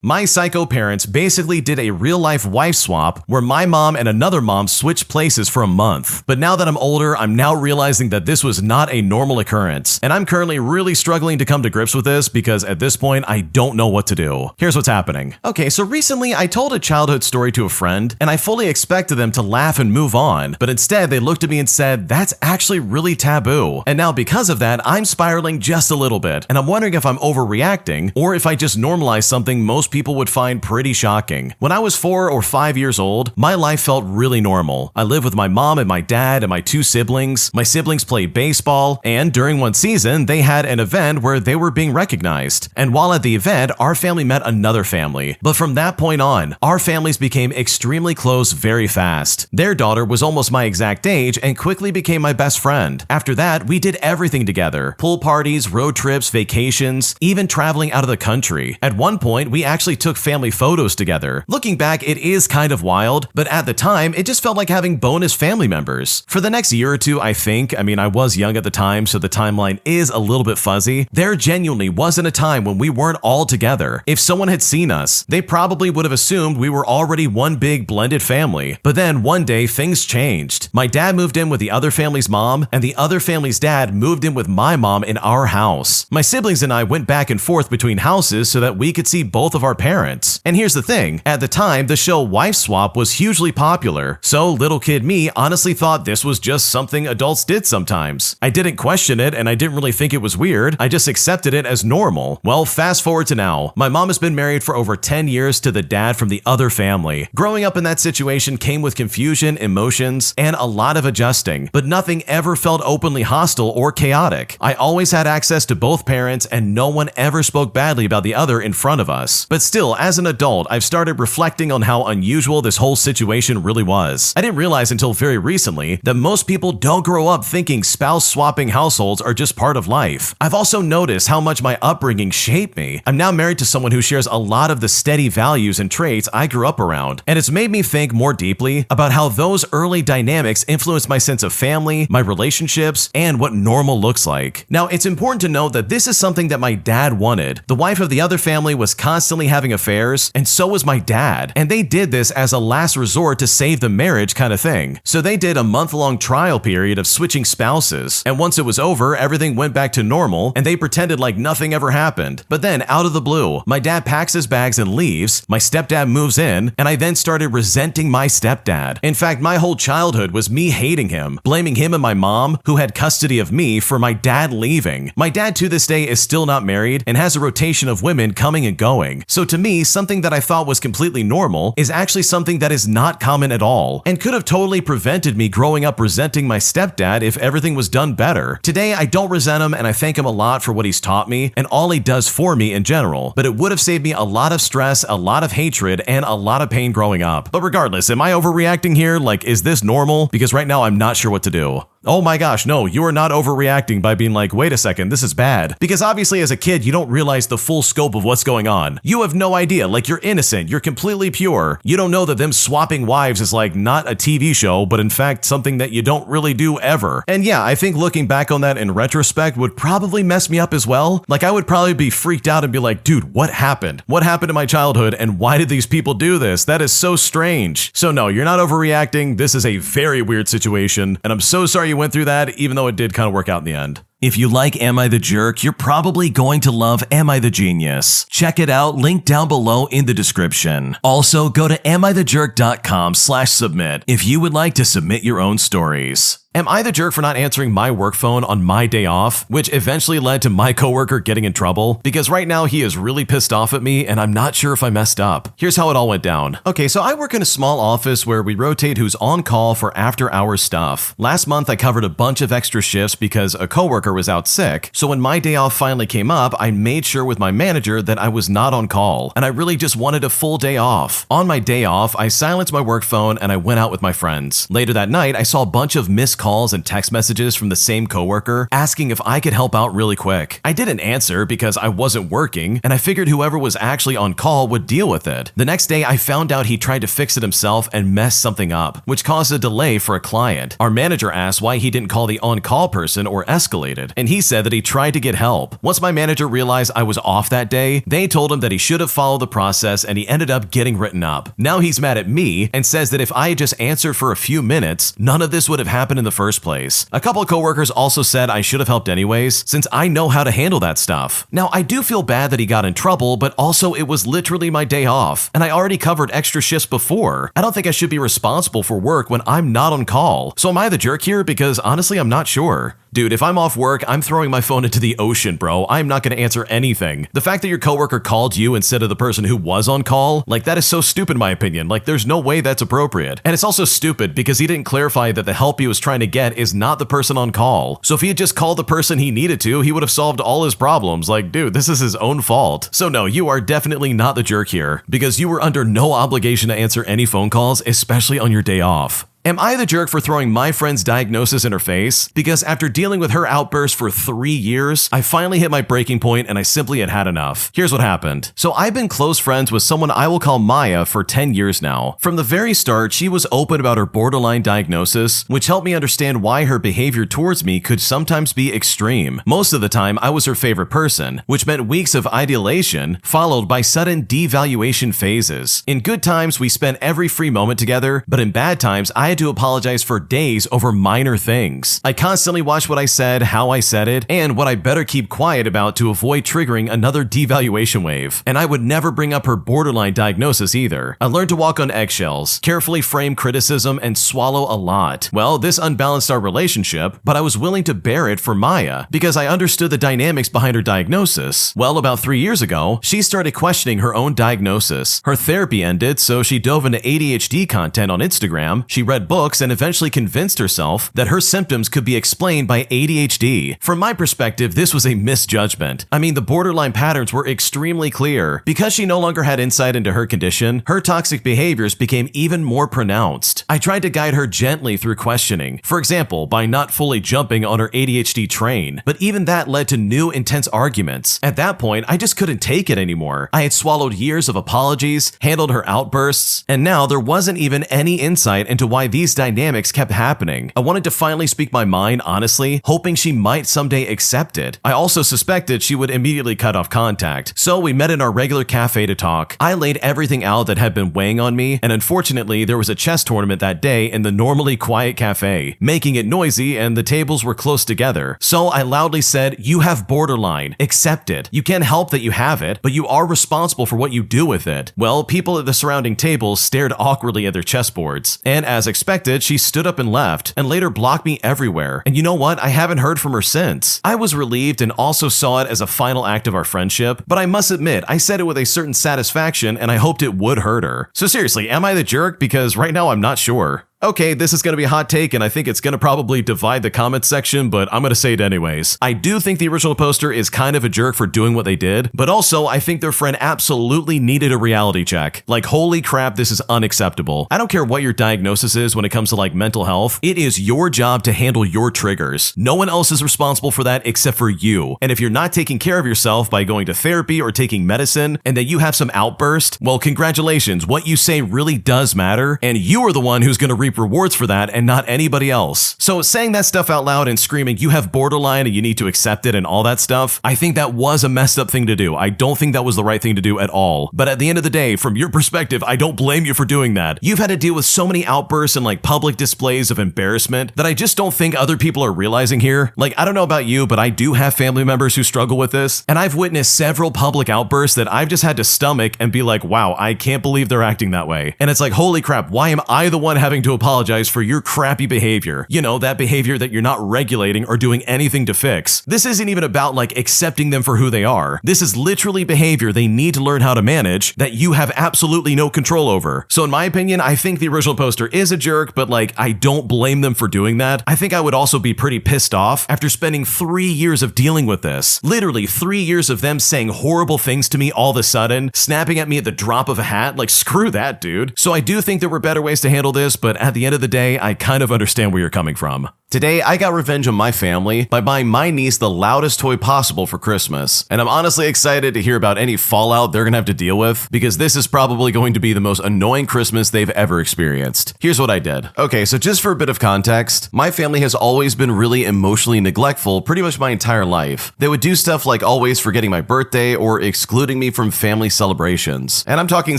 My psycho parents basically did a real-life wife swap where my mom and another mom switched places for a month. But now that I'm older, I'm now realizing that this was not a normal occurrence, and I'm currently really struggling to come to grips with this because at this point, I don't know what to do. Here's what's happening. Okay, so recently I told a childhood story to a friend, and I fully expected them to laugh and move on, but instead they looked at me and said, that's actually really taboo. And now because of that, I'm spiraling just a little bit, and I'm wondering if I'm overreacting or if I just normalized something most people would find pretty shocking. When I was 4 or 5 years old, my life felt really normal. I lived with my mom and my dad and my 2 siblings. My siblings played baseball, and during one season, they had an event where they were being recognized. And while at the event, our family met another family. But from that point on, our families became extremely close very fast. Their daughter was almost my exact age and quickly became my best friend. After that, we did everything together. Pool parties, road trips, vacations, even traveling out of the country. At one point, we actually took family photos together. Looking back, it is kind of wild, but at the time, it just felt like having bonus family members. For the next year or two, I was young at the time, so the timeline is a little bit fuzzy. There genuinely wasn't a time when we weren't all together. If someone had seen us, they probably would have assumed we were already one big blended family. But then one day, things changed. My dad moved in with the other family's mom, and the other family's dad moved in with my mom in our house. My siblings and I went back and forth between houses so that we could see both of our parents. And here's the thing, at the time, the show Wife Swap was hugely popular, so little kid me honestly thought this was just something adults did sometimes. I didn't question it, and I didn't really think it was weird. I just accepted it as normal. Well, fast forward to now. My mom has been married for over 10 years to the dad from the other family. Growing up in that situation came with confusion, emotions, and a lot of adjusting, but nothing ever felt openly hostile or chaotic. I always had access to both parents, and no one ever spoke badly about the other in front of us. But still, as an adult, I've started reflecting on how unusual this whole situation really was. I didn't realize until very recently that most people don't grow up thinking spouse-swapping households are just part of life. I've also noticed how much my upbringing shaped me. I'm now married to someone who shares a lot of the steady values and traits I grew up around, and it's made me think more deeply about how those early dynamics influenced my sense of family, my relationships, and what normal looks like. Now, it's important to note that this is something that my dad wanted. The wife of the other family was constantly having affairs, and so was my dad, and they did this as a last resort to save the marriage kind of thing. So they did a month-long trial period of switching spouses, and once it was over, everything went back to normal, and they pretended like nothing ever happened. But then, out of the blue, my dad packs his bags and leaves, my stepdad moves in, and I then started resenting my stepdad. In fact, my whole childhood was me hating him, blaming him and my mom, who had custody of me, for my dad leaving. My dad to this day is still not married and has a rotation of women coming and going. So to me, something that I thought was completely normal is actually something that is not common at all, and could have totally prevented me growing up resenting my stepdad if everything was done better. Today, I don't resent him, and I thank him a lot for what he's taught me and all he does for me in general, but it would have saved me a lot of stress, a lot of hatred, and a lot of pain growing up. But regardless, am I overreacting here? Like, is this normal? Because right now I'm not sure what to do. Oh my gosh, no, you are not overreacting by being like, wait a second, this is bad. Because obviously as a kid, you don't realize the full scope of what's going on. You have no idea, like you're innocent, you're completely pure. You don't know that them swapping wives is like not a TV show, but in fact something that you don't really do ever. And yeah, I think looking back on that in retrospect would probably mess me up as well. Like I would probably be freaked out and be like, dude, what happened? What happened to my childhood and why did these people do this? That is so strange. So no, you're not overreacting. This is a very weird situation, and I'm so sorry you went through that, even though it did kind of work out in the end. If you like Am I the Jerk, you're probably going to love Am I the Genius. Check it out, link down below in the description. Also, go to AmITheJerk.com/submit if you would like to submit your own stories. Am I the jerk for not answering my work phone on my day off, which eventually led to my coworker getting in trouble? Because right now he is really pissed off at me and I'm not sure if I messed up. Here's how it all went down. Okay, so I work in a small office where we rotate who's on call for after-hours stuff. Last month I covered a bunch of extra shifts because a coworker was out sick, so when my day off finally came up, I made sure with my manager that I was not on call, and I really just wanted a full day off. On my day off, I silenced my work phone and I went out with my friends. Later that night, I saw a bunch of missed calls and text messages from the same coworker asking if I could help out really quick. I didn't answer because I wasn't working, and I figured whoever was actually on call would deal with it. The next day, I found out he tried to fix it himself and messed something up, which caused a delay for a client. Our manager asked why he didn't call the on-call person or escalated, and he said that he tried to get help. Once my manager realized I was off that day, they told him that he should have followed the process, and he ended up getting written up. Now he's mad at me and says that if I had just answered for a few minutes, none of this would have happened in the first place. A couple of coworkers also said I should have helped anyways, since I know how to handle that stuff. Now, I do feel bad that he got in trouble, but also it was literally my day off, and I already covered extra shifts before. I don't think I should be responsible for work when I'm not on call. So am I the jerk here? Because honestly, I'm not sure. Dude, if I'm off work, I'm throwing my phone into the ocean, bro. I'm not going to answer anything. The fact that your coworker called you instead of the person who was on call, like, that is so stupid in my opinion. Like, there's no way that's appropriate. And it's also stupid because he didn't clarify that the help he was trying to get is not the person on call. So if he had just called the person he needed to, he would have solved all his problems. Like, dude, this is his own fault. So no, you are definitely not the jerk here, because you were under no obligation to answer any phone calls, especially on your day off. Am I the jerk for throwing my friend's diagnosis in her face? Because after dealing with her outburst for 3 years, I finally hit my breaking point and I simply had enough. Here's what happened. So I've been close friends with someone I will call Maya for 10 years now. From the very start, she was open about her borderline diagnosis, which helped me understand why her behavior towards me could sometimes be extreme. Most of the time, I was her favorite person, which meant weeks of ideation followed by sudden devaluation phases. In good times, we spent every free moment together, but in bad times, I had to apologize for days over minor things. I constantly watched what I said, how I said it, and what I better keep quiet about to avoid triggering another devaluation wave. And I would never bring up her borderline diagnosis either. I learned to walk on eggshells, carefully frame criticism, and swallow a lot. Well, this unbalanced our relationship, but I was willing to bear it for Maya because I understood the dynamics behind her diagnosis. Well, about 3 years ago, she started questioning her own diagnosis. Her therapy ended, so she dove into ADHD content on Instagram. She read books and eventually convinced herself that her symptoms could be explained by ADHD. From my perspective, this was a misjudgment. I mean, the borderline patterns were extremely clear. Because she no longer had insight into her condition, her toxic behaviors became even more pronounced. I tried to guide her gently through questioning, for example, by not fully jumping on her ADHD train, but even that led to new intense arguments. At that point, I just couldn't take it anymore. I had swallowed years of apologies, handled her outbursts, and now there wasn't even any insight into why these dynamics kept happening. I wanted to finally speak my mind honestly, hoping she might someday accept it. I also suspected she would immediately cut off contact, so we met in our regular cafe to talk. I laid everything out that had been weighing on me, and unfortunately there was a chess tournament that day in the normally quiet cafe, making it noisy and the tables were close together. So I loudly said, "You have borderline. Accept it. You can't help that you have it, but you are responsible for what you do with it." Well, people at the surrounding tables stared awkwardly at their chessboards, and as expected, she stood up and left, and later blocked me everywhere. And you know what? I haven't heard from her since. I was relieved and also saw it as a final act of our friendship, but I must admit, I said it with a certain satisfaction and I hoped it would hurt her. So seriously, am I the jerk? Because right now I'm not sure. Okay, this is going to be a hot take, and I think it's going to probably divide the comments section, but I'm going to say it anyways. I do think the original poster is kind of a jerk for doing what they did, but also I think their friend absolutely needed a reality check. Like, holy crap, this is unacceptable. I don't care what your diagnosis is when it comes to like mental health. It is your job to handle your triggers. No one else is responsible for that except for you. And if you're not taking care of yourself by going to therapy or taking medicine, and then you have some outburst, well, congratulations. What you say really does matter, and you are the one who's going to reap rewards for that and not anybody else. So saying that stuff out loud and screaming you have borderline and you need to accept it and all that stuff, I think that was a messed up thing to do. I don't think that was the right thing to do at all. But at the end of the day, from your perspective, I don't blame you for doing that. You've had to deal with so many outbursts and like public displays of embarrassment that I just don't think other people are realizing here. Like, I don't know about you, but I do have family members who struggle with this, and I've witnessed several public outbursts that I've just had to stomach and be like, wow, I can't believe they're acting that way. And it's like, holy crap, why am I the one having to apologize for your crappy behavior? You know, that behavior that you're not regulating or doing anything to fix. This isn't even about like accepting them for who they are. This is literally behavior they need to learn how to manage that you have absolutely no control over. So in my opinion, I think the original poster is a jerk, but like, I don't blame them for doing that. I think I would also be pretty pissed off after spending 3 years of dealing with this. Literally 3 years of them saying horrible things to me all of a sudden, snapping at me at the drop of a hat. Like, screw that, dude. So I do think there were better ways to handle this, but at the end of the day, I kind of understand where you're coming from. Today, I got revenge on my family by buying my niece the loudest toy possible for Christmas, and I'm honestly excited to hear about any fallout they're gonna have to deal with, because this is probably going to be the most annoying Christmas they've ever experienced. Here's what I did. Okay, so just for a bit of context, my family has always been really emotionally neglectful pretty much my entire life. They would do stuff like always forgetting my birthday or excluding me from family celebrations. And I'm talking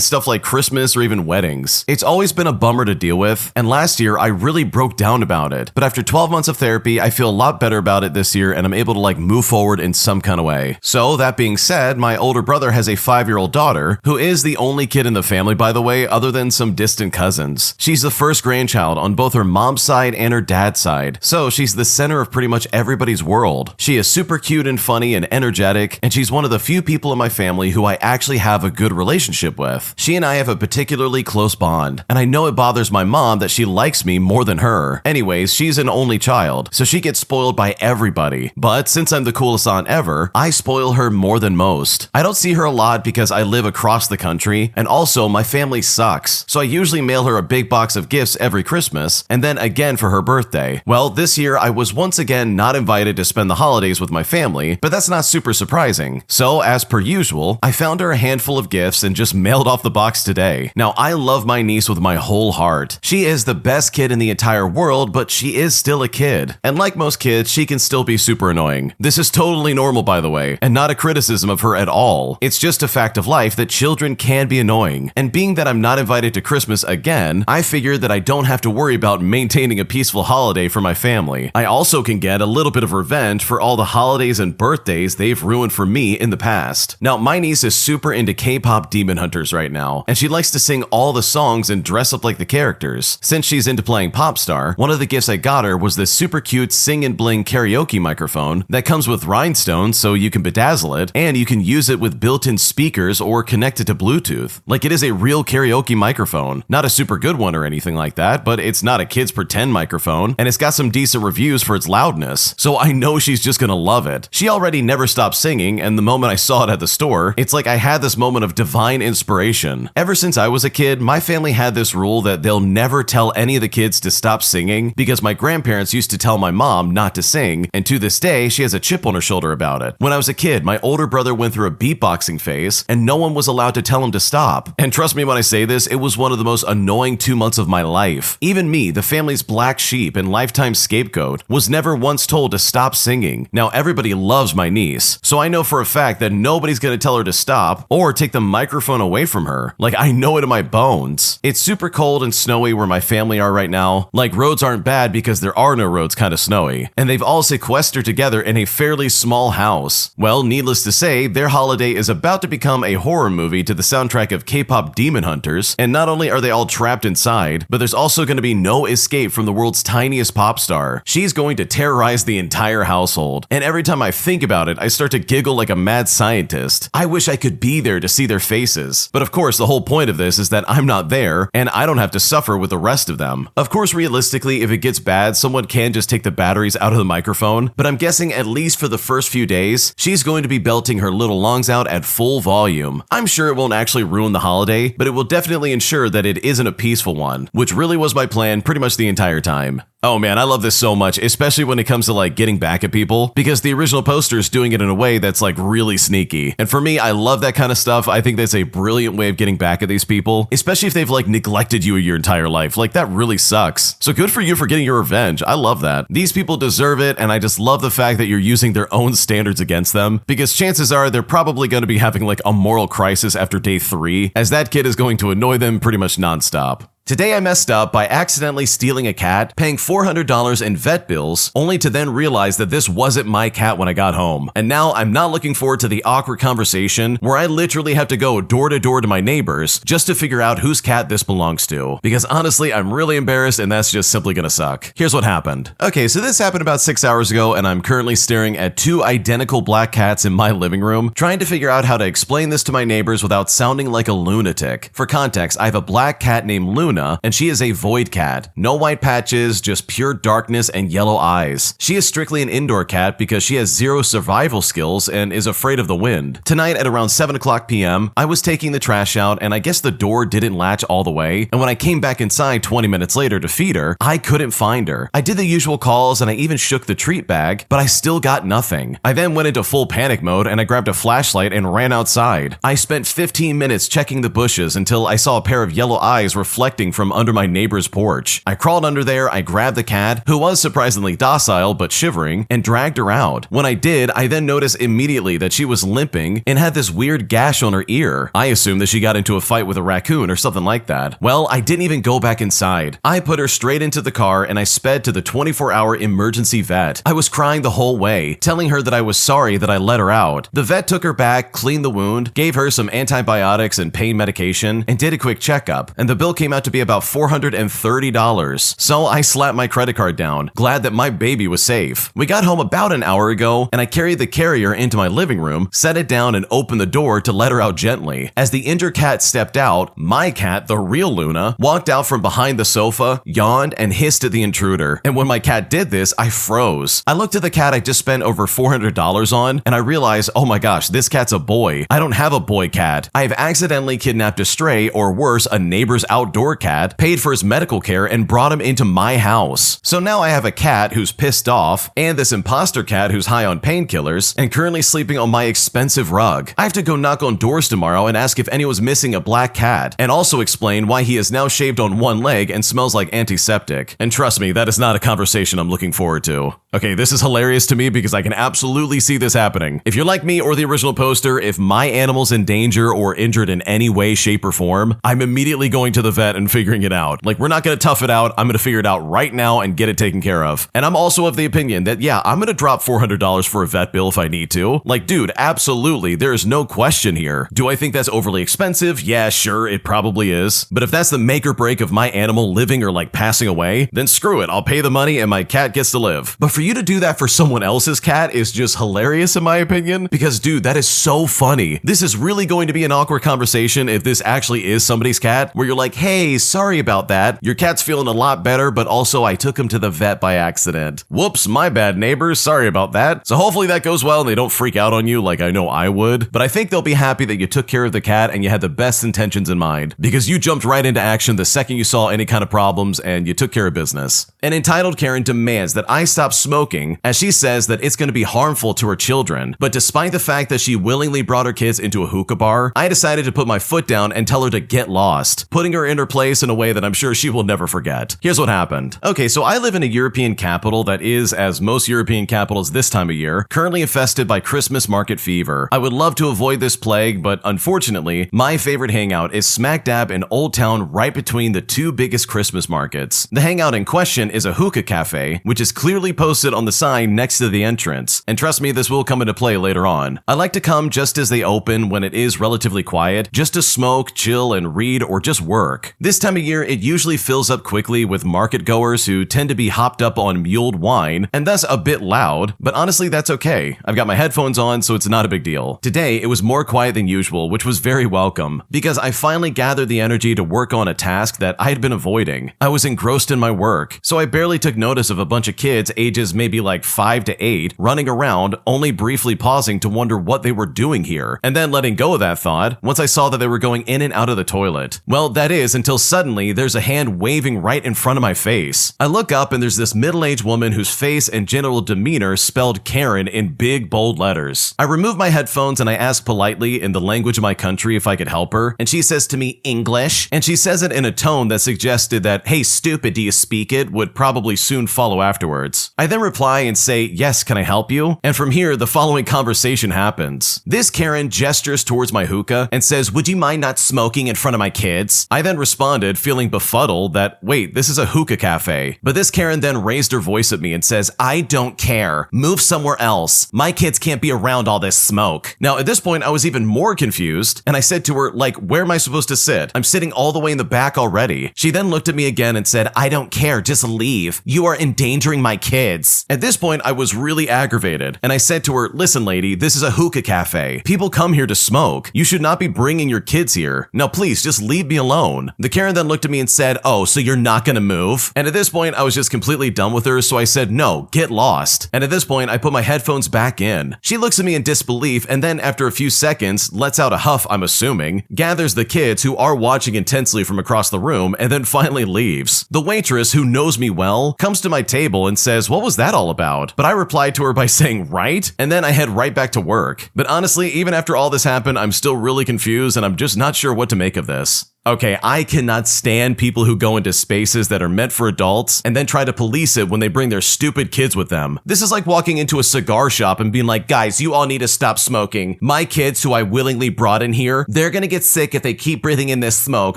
stuff like Christmas or even weddings. It's always been a bummer to deal with, and last year I really broke down about it. But after 12 months of therapy, I feel a lot better about it this year, and I'm able to move forward in some kind of way. So that being said, my older brother has a 5-year-old daughter, who is the only kid in the family, by the way, other than some distant cousins. She's the first grandchild on both her mom's side and her dad's side, so she's the center of pretty much everybody's world. She is super cute and funny and energetic, and she's one of the few people in my family who I actually have a good relationship with. She and I have a particularly close bond, and I know it bothers my mom that she likes me more than her. Anyways, she's an only child, so she gets spoiled by everybody. But since I'm the coolest aunt ever, I spoil her more than most. I don't see her a lot because I live across the country, and also my family sucks, so I usually mail her a big box of gifts every Christmas, and then again for her birthday. Well, this year I was once again not invited to spend the holidays with my family, but that's not super surprising. So as per usual, I found her a handful of gifts and just mailed off the box today. Now, I love my niece with my whole heart. She is the best kid in the entire world, but she is still a kid. And like most kids, she can still be super annoying. This is totally normal, by the way, and not a criticism of her at all. It's just a fact of life that children can be annoying. And being that I'm not invited to Christmas again, I figured that I don't have to worry about maintaining a peaceful holiday for my family. I also can get a little bit of revenge for all the holidays and birthdays they've ruined for me in the past. Now, my niece is super into K-pop demon hunters right now, and she likes to sing all the songs and dress up like the characters. Since she's into playing pop star, one of the gifts I got her was this super cute Sing and Bling karaoke microphone that comes with rhinestones so you can bedazzle it, and you can use it with built-in speakers or connect it to Bluetooth. Like, it is a real karaoke microphone. Not a super good one or anything like that, but it's not a kid's pretend microphone, and it's got some decent reviews for its loudness, so I know she's just gonna love it. She already never stopped singing, and the moment I saw it at the store, it's like I had this moment of divine inspiration. Ever since I was a kid, my family had this rule that they'll never tell any of the kids to stop singing because my grandparents used to tell my mom not to sing, and to this day, she has a chip on her shoulder about it. When I was a kid, my older brother went through a beatboxing phase, and no one was allowed to tell him to stop. And trust me when I say this, it was one of the most annoying 2 months of my life. Even me, the family's black sheep and lifetime scapegoat, was never once told to stop singing. Now everybody loves my niece, so I know for a fact that nobody's gonna tell her to stop or take the microphone away from her. Like, I know it in my bones. It's super cold and snowy where my family are right now. Like, roads aren't bad because there are no roads kind of snowy, and they've all sequestered together in a fairly small house. Well, needless to say, their holiday is about to become a horror movie to the soundtrack of K-pop demon hunters, and not only are they all trapped inside, but there's also going to be no escape from the world's tiniest pop star. She's going to terrorize the entire household, and every time I think about it, I start to giggle like a mad scientist. I wish I could be there to see their faces, but of course the whole point of this is that I'm not there, and I don't have to suffer with the rest of them. Of course, realistically, if it gets bad, someone can just take the batteries out of the microphone, but I'm guessing at least for the first few days, she's going to be belting her little lungs out at full volume. I'm sure it won't actually ruin the holiday, but it will definitely ensure that it isn't a peaceful one, which really was my plan pretty much the entire time. Oh man, I love this so much, especially when it comes to getting back at people, because the original poster is doing it in a way that's really sneaky. And for me, I love that kind of stuff. I think that's a brilliant way of getting back at these people, especially if they've neglected you your entire life. That really sucks. So good for you for getting your revenge. I love that. These people deserve it, and I just love the fact that you're using their own standards against them, because chances are they're probably going to be having a moral crisis after day 3, as that kid is going to annoy them pretty much nonstop. Today I messed up by accidentally stealing a cat, paying $400 in vet bills, only to then realize that this wasn't my cat when I got home. And now I'm not looking forward to the awkward conversation where I literally have to go door to door to my neighbors just to figure out whose cat this belongs to. Because honestly, I'm really embarrassed, and that's just simply gonna suck. Here's what happened. Okay, so this happened about 6 hours ago, and I'm currently staring at 2 identical black cats in my living room, trying to figure out how to explain this to my neighbors without sounding like a lunatic. For context, I have a black cat named Luna Luna, and she is a void cat. No white patches, just pure darkness and yellow eyes. She is strictly an indoor cat because she has zero survival skills and is afraid of the wind. Tonight at around 7:00 p.m., I was taking the trash out and I guess the door didn't latch all the way, and when I came back inside 20 minutes later to feed her, I couldn't find her. I did the usual calls and I even shook the treat bag, but I still got nothing. I then went into full panic mode and I grabbed a flashlight and ran outside. I spent 15 minutes checking the bushes until I saw a pair of yellow eyes reflecting from under my neighbor's porch. I crawled under there, I grabbed the cat, who was surprisingly docile but shivering, and dragged her out. When I did, I then noticed immediately that she was limping and had this weird gash on her ear. I assumed that she got into a fight with a raccoon or something like that. Well, I didn't even go back inside. I put her straight into the car and I sped to the 24-hour emergency vet. I was crying the whole way, telling her that I was sorry that I let her out. The vet took her back, cleaned the wound, gave her some antibiotics and pain medication, and did a quick checkup, and the bill came out to be about $430. So I slapped my credit card down, glad that my baby was safe. We got home about an hour ago, and I carried the carrier into my living room, set it down, and opened the door to let her out gently. As the injured cat stepped out, my cat, the real Luna, walked out from behind the sofa, yawned, and hissed at the intruder. And when my cat did this, I froze. I looked at the cat I just spent over $400 on, and I realized, oh my gosh, this cat's a boy. I don't have a boy cat. I have accidentally kidnapped a stray, or worse, a neighbor's outdoor cat, paid for his medical care, and brought him into my house. So now I have a cat who's pissed off, and this imposter cat who's high on painkillers, and currently sleeping on my expensive rug. I have to go knock on doors tomorrow and ask if anyone's missing a black cat, and also explain why he is now shaved on one leg and smells like antiseptic. And trust me, that is not a conversation I'm looking forward to. Okay, this is hilarious to me because I can absolutely see this happening. If you're like me or the original poster, if my animal's in danger or injured in any way, shape, or form, I'm immediately going to the vet and figuring it out. Like, we're not going to tough it out. I'm going to figure it out right now and get it taken care of. And I'm also of the opinion that, yeah, I'm going to drop $400 for a vet bill if I need to. Like, dude, absolutely. There is no question here. Do I think that's overly expensive? Yeah, sure, it probably is. But if that's the make or break of my animal living or like passing away, then screw it. I'll pay the money and my cat gets to live. But for you to do that for someone else's cat is just hilarious in my opinion, because dude, that is so funny. This is really going to be an awkward conversation if this actually is somebody's cat, where you're like, hey, sorry about that. Your cat's feeling a lot better, but also I took him to the vet by accident. Whoops, my bad neighbors, sorry about that. So hopefully that goes well and they don't freak out on you like I know I would, but I think they'll be happy that you took care of the cat and you had the best intentions in mind, because you jumped right into action the second you saw any kind of problems and you took care of business. An entitled Karen demands that I stop smoking, as she says that it's going to be harmful to her children. But despite the fact that she willingly brought her kids into a hookah bar, I decided to put my foot down and tell her to get lost, putting her in her place in a way that I'm sure she will never forget. Here's what happened. Okay, so I live in a European capital that is, as most European capitals this time of year, currently infested by Christmas market fever. I would love to avoid this plague, but unfortunately, my favorite hangout is smack dab in Old Town right between the two biggest Christmas markets. The hangout in question is a hookah cafe, which is clearly posted on the sign next to the entrance. And trust me, this will come into play later on. I like to come just as they open when it is relatively quiet, just to smoke, chill, and read or just work. This time of year, it usually fills up quickly with market goers who tend to be hopped up on mulled wine and thus a bit loud, but honestly, that's okay. I've got my headphones on, so it's not a big deal. Today, it was more quiet than usual, which was very welcome, because I finally gathered the energy to work on a task that I had been avoiding. I was engrossed in my work, so I barely took notice of a bunch of kids ages maybe like 5 to 8 running around, only briefly pausing to wonder what they were doing here, and then letting go of that thought once I saw that they were going in and out of the toilet. Well, that is until suddenly there's a hand waving right in front of my face. I look up and there's this middle-aged woman whose face and general demeanor spelled Karen in big bold letters. I remove my headphones and I ask politely in the language of my country if I could help her, and she says to me, English, and she says it in a tone that suggested that, hey stupid, do you speak it, would probably soon follow afterwards. I then reply and say, yes, can I help you? And from here, the following conversation happens. This Karen gestures towards my hookah and says, would you mind not smoking in front of my kids? I then responded, feeling befuddled, that, wait, this is a hookah cafe. But this Karen then raised her voice at me and says, I don't care. Move somewhere else. My kids can't be around all this smoke. Now, at this point, I was even more confused, and I said to her, like, where am I supposed to sit? I'm sitting all the way in the back already. She then looked at me again and said, I don't care, just leave. You are endangering my kids. At this point, I was really aggravated, and I said to her, listen lady, this is a hookah cafe. People come here to smoke. You should not be bringing your kids here. Now please, just leave me alone. The Karen Karen then looked at me and said, "Oh, so you're not gonna move?" And at this point, I was just completely done with her, so I said, "No, get lost." And at this point, I put my headphones back in. She looks at me in disbelief, and then after a few seconds, lets out a huff, I'm assuming, gathers the kids who are watching intensely from across the room, and then finally leaves. The waitress, who knows me well, comes to my table and says, "What was that all about?" But I replied to her by saying, "Right?" And then I head right back to work. But honestly, even after all this happened, I'm still really confused, and I'm just not sure what to make of this. Okay, I cannot stand people who go into spaces that are meant for adults and then try to police it when they bring their stupid kids with them. This is like walking into a cigar shop and being like, "Guys, you all need to stop smoking. My kids who I willingly brought in here, they're gonna get sick if they keep breathing in this smoke.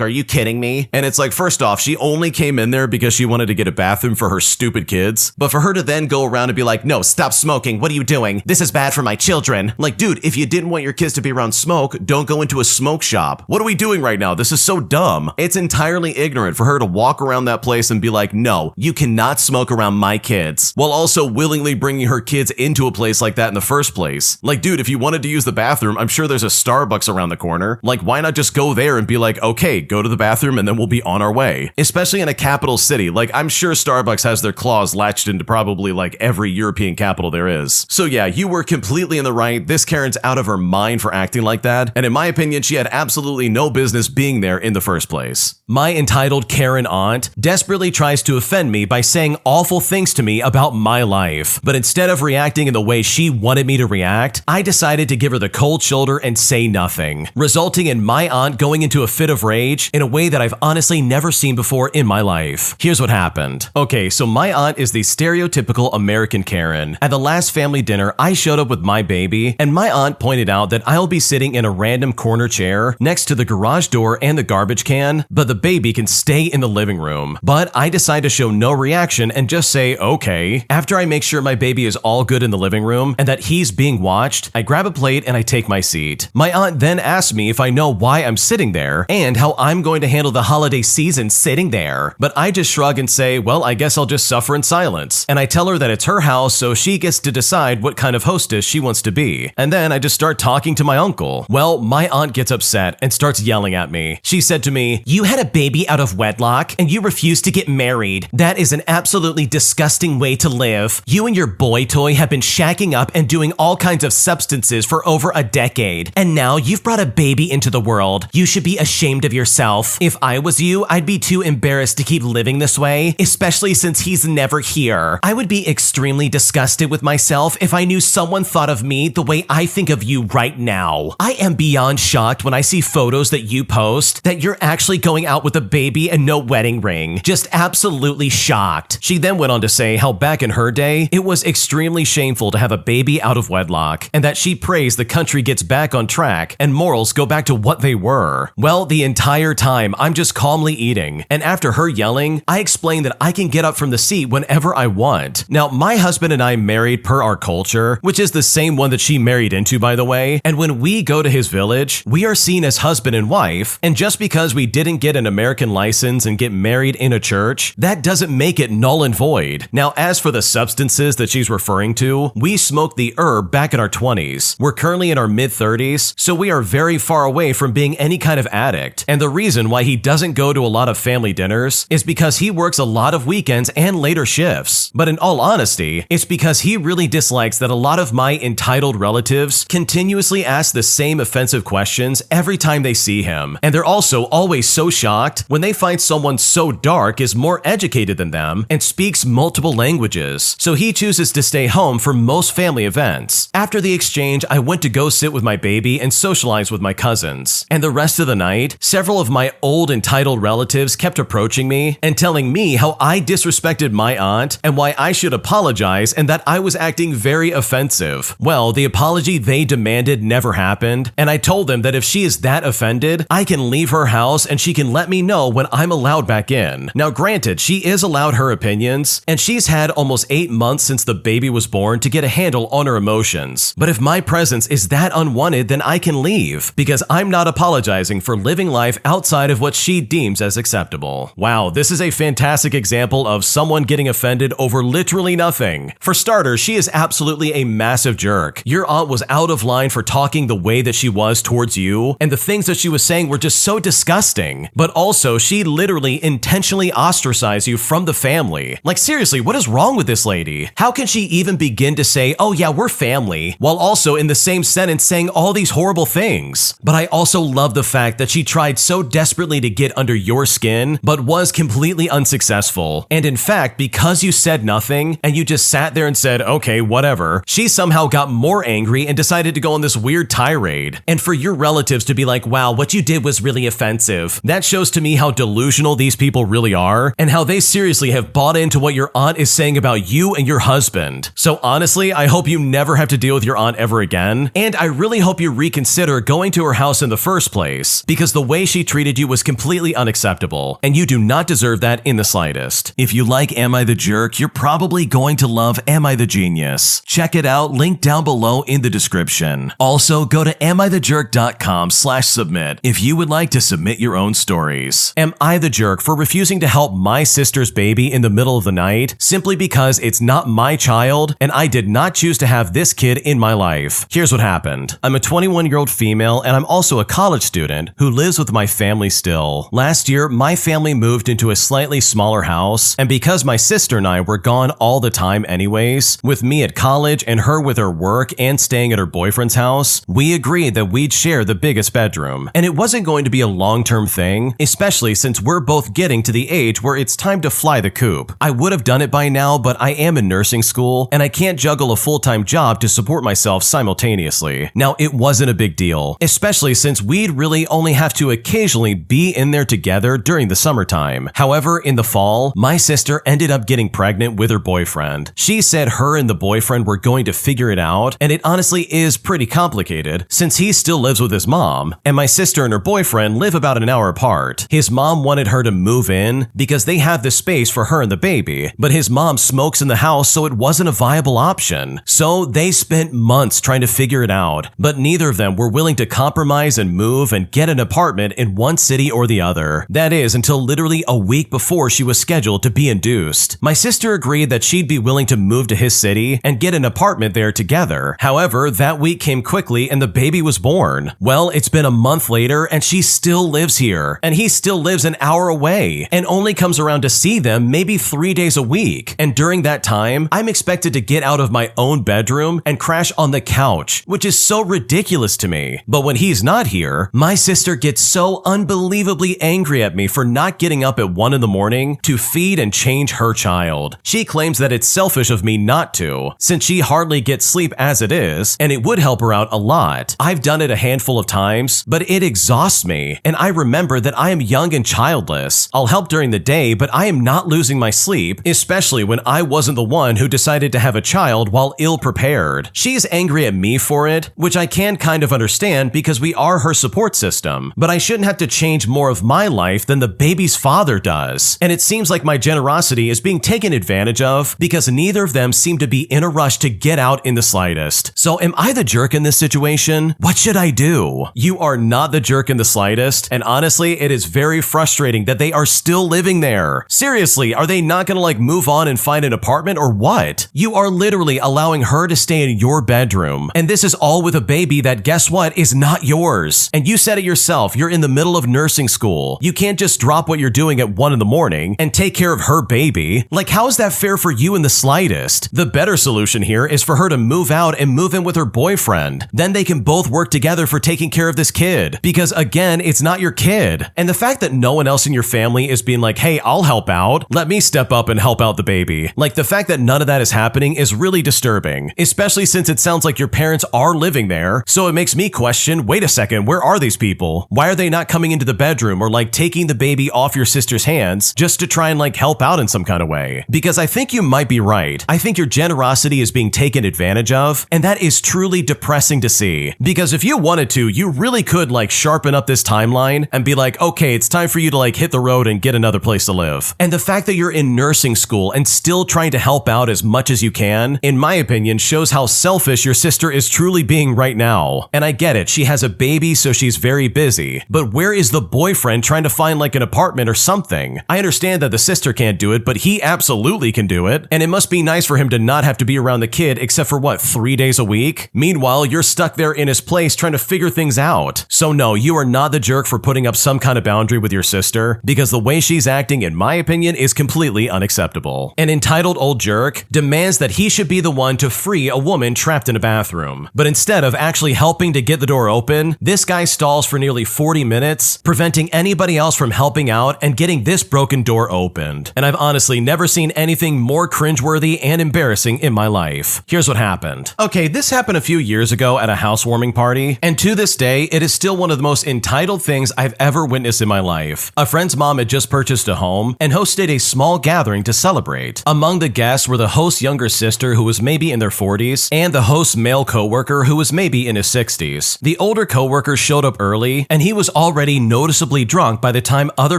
Are you kidding me?" And it's like, first off, she only came in there because she wanted to get a bathroom for her stupid kids. But for her to then go around and be like, "No, stop smoking. What are you doing? This is bad for my children." Like, dude, if you didn't want your kids to be around smoke, don't go into a smoke shop. What are we doing right now? This is so dumb. It's entirely ignorant for her to walk around that place and be like, "No, you cannot smoke around my kids," while also willingly bringing her kids into a place like that in the first place. Like, dude, if you wanted to use the bathroom, I'm sure there's a Starbucks around the corner. Like, why not just go there and be like, "Okay, go to the bathroom and then we'll be on our way." Especially in a capital city. Like, I'm sure Starbucks has their claws latched into probably like every European capital there is. So yeah, you were completely in the right. This Karen's out of her mind for acting like that. And in my opinion, she had absolutely no business being there in the first place. My entitled Karen aunt desperately tries to offend me by saying awful things to me about my life. But instead of reacting in the way she wanted me to react, I decided to give her the cold shoulder and say nothing, resulting in my aunt going into a fit of rage in a way that I've honestly never seen before in my life. Here's what happened. Okay, so my aunt is the stereotypical American Karen. At the last family dinner, I showed up with my baby, and my aunt pointed out that I'll be sitting in a random corner chair next to the garage door and the garbage can, but the baby can stay in the living room. But I decide to show no reaction and just say, "Okay." After I make sure my baby is all good in the living room and that he's being watched, I grab a plate and I take my seat. My aunt then asks me if I know why I'm sitting there and how I'm going to handle the holiday season sitting there. But I just shrug and say, "Well, I guess I'll just suffer in silence." And I tell her that it's her house, so she gets to decide what kind of hostess she wants to be. And then I just start talking to my uncle. Well, my aunt gets upset and starts yelling at me. She said to me, "You had a baby out of wedlock and you refused to get married. That is an absolutely disgusting way to live. You and your boy toy have been shacking up and doing all kinds of substances for over a decade. And now you've brought a baby into the world. You should be ashamed of yourself. If I was you, I'd be too embarrassed to keep living this way, especially since he's never here. I would be extremely disgusted with myself if I knew someone thought of me the way I think of you right now. I am beyond shocked when I see photos that you post that you're actually going out with a baby and no wedding ring. Just absolutely shocked." She then went on to say how back in her day, it was extremely shameful to have a baby out of wedlock, and that she prays the country gets back on track and morals go back to what they were. Well, the entire time, I'm just calmly eating, and after her yelling, I explained that I can get up from the seat whenever I want. Now, my husband and I married per our culture, which is the same one that she married into, by the way, and when we go to his village, we are seen as husband and wife, and just because we didn't get an American license and get married in a church, that doesn't make it null and void. Now, as for the substances that she's referring to, we smoked the herb back in our 20s. We're currently in our mid-30s, so we are very far away from being any kind of addict. And the reason why he doesn't go to a lot of family dinners is because he works a lot of weekends and later shifts. But in all honesty, it's because he really dislikes that a lot of my entitled relatives continuously ask the same offensive questions every time they see him. And they're also always so shocked when they find someone so dark is more educated than them and speaks multiple languages. So he chooses to stay home for most family events. After the exchange, I went to go sit with my baby and socialize with my cousins. And the rest of the night, several of my old entitled relatives kept approaching me and telling me how I disrespected my aunt and why I should apologize and that I was acting very offensive. Well, the apology they demanded never happened, and I told them that if she is that offended, I can leave her house and she can let me know when I'm allowed back in. Now granted, she is allowed her opinions, and she's had almost 8 months since the baby was born to get a handle on her emotions. But if my presence is that unwanted, then I can leave, because I'm not apologizing for living life outside of what she deems as acceptable. Wow, this is a fantastic example of someone getting offended over literally nothing. For starters, she is absolutely a massive jerk. Your aunt was out of line for talking the way that she was towards you, and the things that she was saying were just so disgusting. But also, she literally intentionally ostracized you from the family. Like seriously, what is wrong with this lady? How can she even begin to say, oh yeah, we're family, while also in the same sentence saying all these horrible things? But I also love the fact that she tried so desperately to get under your skin, but was completely unsuccessful. And in fact, because you said nothing, and you just sat there and said, okay, whatever, she somehow got more angry and decided to go on this weird tirade. And for your relatives to be like, wow, what you did was really offensive, that shows to me how delusional these people really are, and how they seriously have bought into what your aunt is saying about you and your husband. So honestly, I hope you never have to deal with your aunt ever again, and I really hope you reconsider going to her house in the first place, because the way she treated you was completely unacceptable, and you do not deserve that in the slightest. If you like Am I the Jerk, you're probably going to love Am I the Genius. Check it out, link down below in the description. Also, go to AmITheJerk.com/submit if you would like to submit your own stories. Am I the jerk for refusing to help my sister's baby in the middle of the night simply because it's not my child and I did not choose to have this kid in my life? Here's what happened. I'm a 21-year-old female and I'm also a college student who lives with my family still. Last year, my family moved into a slightly smaller house, and because my sister and I were gone all the time anyways, with me at college and her with her work and staying at her boyfriend's house, we agreed that we'd share the biggest bedroom. And it wasn't going to be a long-term thing, especially since we're both getting to the age where it's time to fly the coop. I would have done it by now, but I am in nursing school and I can't juggle a full-time job to support myself simultaneously. Now, it wasn't a big deal, especially since we'd really only have to occasionally be in there together during the summertime. However, in the fall, my sister ended up getting pregnant with her boyfriend. She said her and the boyfriend were going to figure it out, and it honestly is pretty complicated since he still lives with his mom, and my sister and her boyfriend live about an hour apart. His mom wanted her to move in because they have the space for her and the baby, but his mom smokes in the house, so it wasn't a viable option. So they spent months trying to figure it out, but neither of them were willing to compromise and move and get an apartment in one city or the other. That is, until literally a week before she was scheduled to be induced. My sister agreed that she'd be willing to move to his city and get an apartment there together. However, that week came quickly and the baby was born. Well, it's been a month later and she still lives here, and he still lives an hour away and only comes around to see them maybe 3 days a week. And during that time, I'm expected to get out of my own bedroom and crash on the couch, which is so ridiculous to me. But when he's not here, my sister gets so unbelievably angry at me for not getting up at 1 in the morning to feed and change her child. She claims that it's selfish of me not to, since she hardly gets sleep as it is, and it would help her out a lot. I've done it a handful of times, but it exhausts me, and I remember that I am young and childless. I'll help during the day, but I am not losing my sleep, especially when I wasn't the one who decided to have a child while ill-prepared. She's angry at me for it, which I can kind of understand because we are her support system, but I shouldn't have to change more of my life than the baby's father does. And it seems like my generosity is being taken advantage of because neither of them seem to be in a rush to get out in the slightest. So am I the jerk in this situation? What should I do? You are not the jerk in the slightest, and honestly, it is very frustrating that they are still living there. Seriously, are they not gonna move on and find an apartment or what? You are literally allowing her to stay in your bedroom, and this is all with a baby that, guess what, is not yours. And you said it yourself, you're in the middle of nursing school. You can't just drop what you're doing at 1 in the morning and take care of her baby. How is that fair for you in the slightest? The better solution here is for her to move out and move in with her boyfriend. Then they can both work together for taking care of this kid, because again, it's not your kid. And the fact that no one else in your family is being like, hey, I'll help out, let me step up and help out the baby. The fact that none of that is happening is really disturbing, especially since it sounds like your parents are living there. So it makes me question, wait a second, where are these people? Why are they not coming into the bedroom or taking the baby off your sister's hands just to try and help out in some kind of way? Because I think you might be right. I think your generosity is being taken advantage of, and that is truly depressing to see. Because if you wanted to, you really could sharpen up this timeline and be like, okay, it's time for you to hit the road and get another place to live. And the fact that you're in nursing school and still trying to help out as much as you can, in my opinion, shows how selfish your sister is truly being right now. And I get it, she has a baby, so she's very busy. But where is the boyfriend trying to find an apartment or something? I understand that the sister can't do it, but he absolutely can do it. And it must be nice for him to not have to be around the kid except for 3 days a week? Meanwhile, you're stuck there in his place trying to figure things out. So no, you are not the jerk jerk for putting up some kind of boundary with your sister? Because the way she's acting, in my opinion, is completely unacceptable. An entitled old jerk demands that he should be the one to free a woman trapped in a bathroom. But instead of actually helping to get the door open, this guy stalls for nearly 40 minutes, preventing anybody else from helping out and getting this broken door opened. And I've honestly never seen anything more cringeworthy and embarrassing in my life. Here's what happened. Okay, this happened a few years ago at a housewarming party, and to this day, it is still one of the most entitled things I've ever witnessed in my life. A friend's mom had just purchased a home and hosted a small gathering to celebrate. Among the guests were the host's younger sister, who was maybe in their 40s, and the host's male coworker, who was maybe in his 60s. The older coworker showed up early, and he was already noticeably drunk by the time other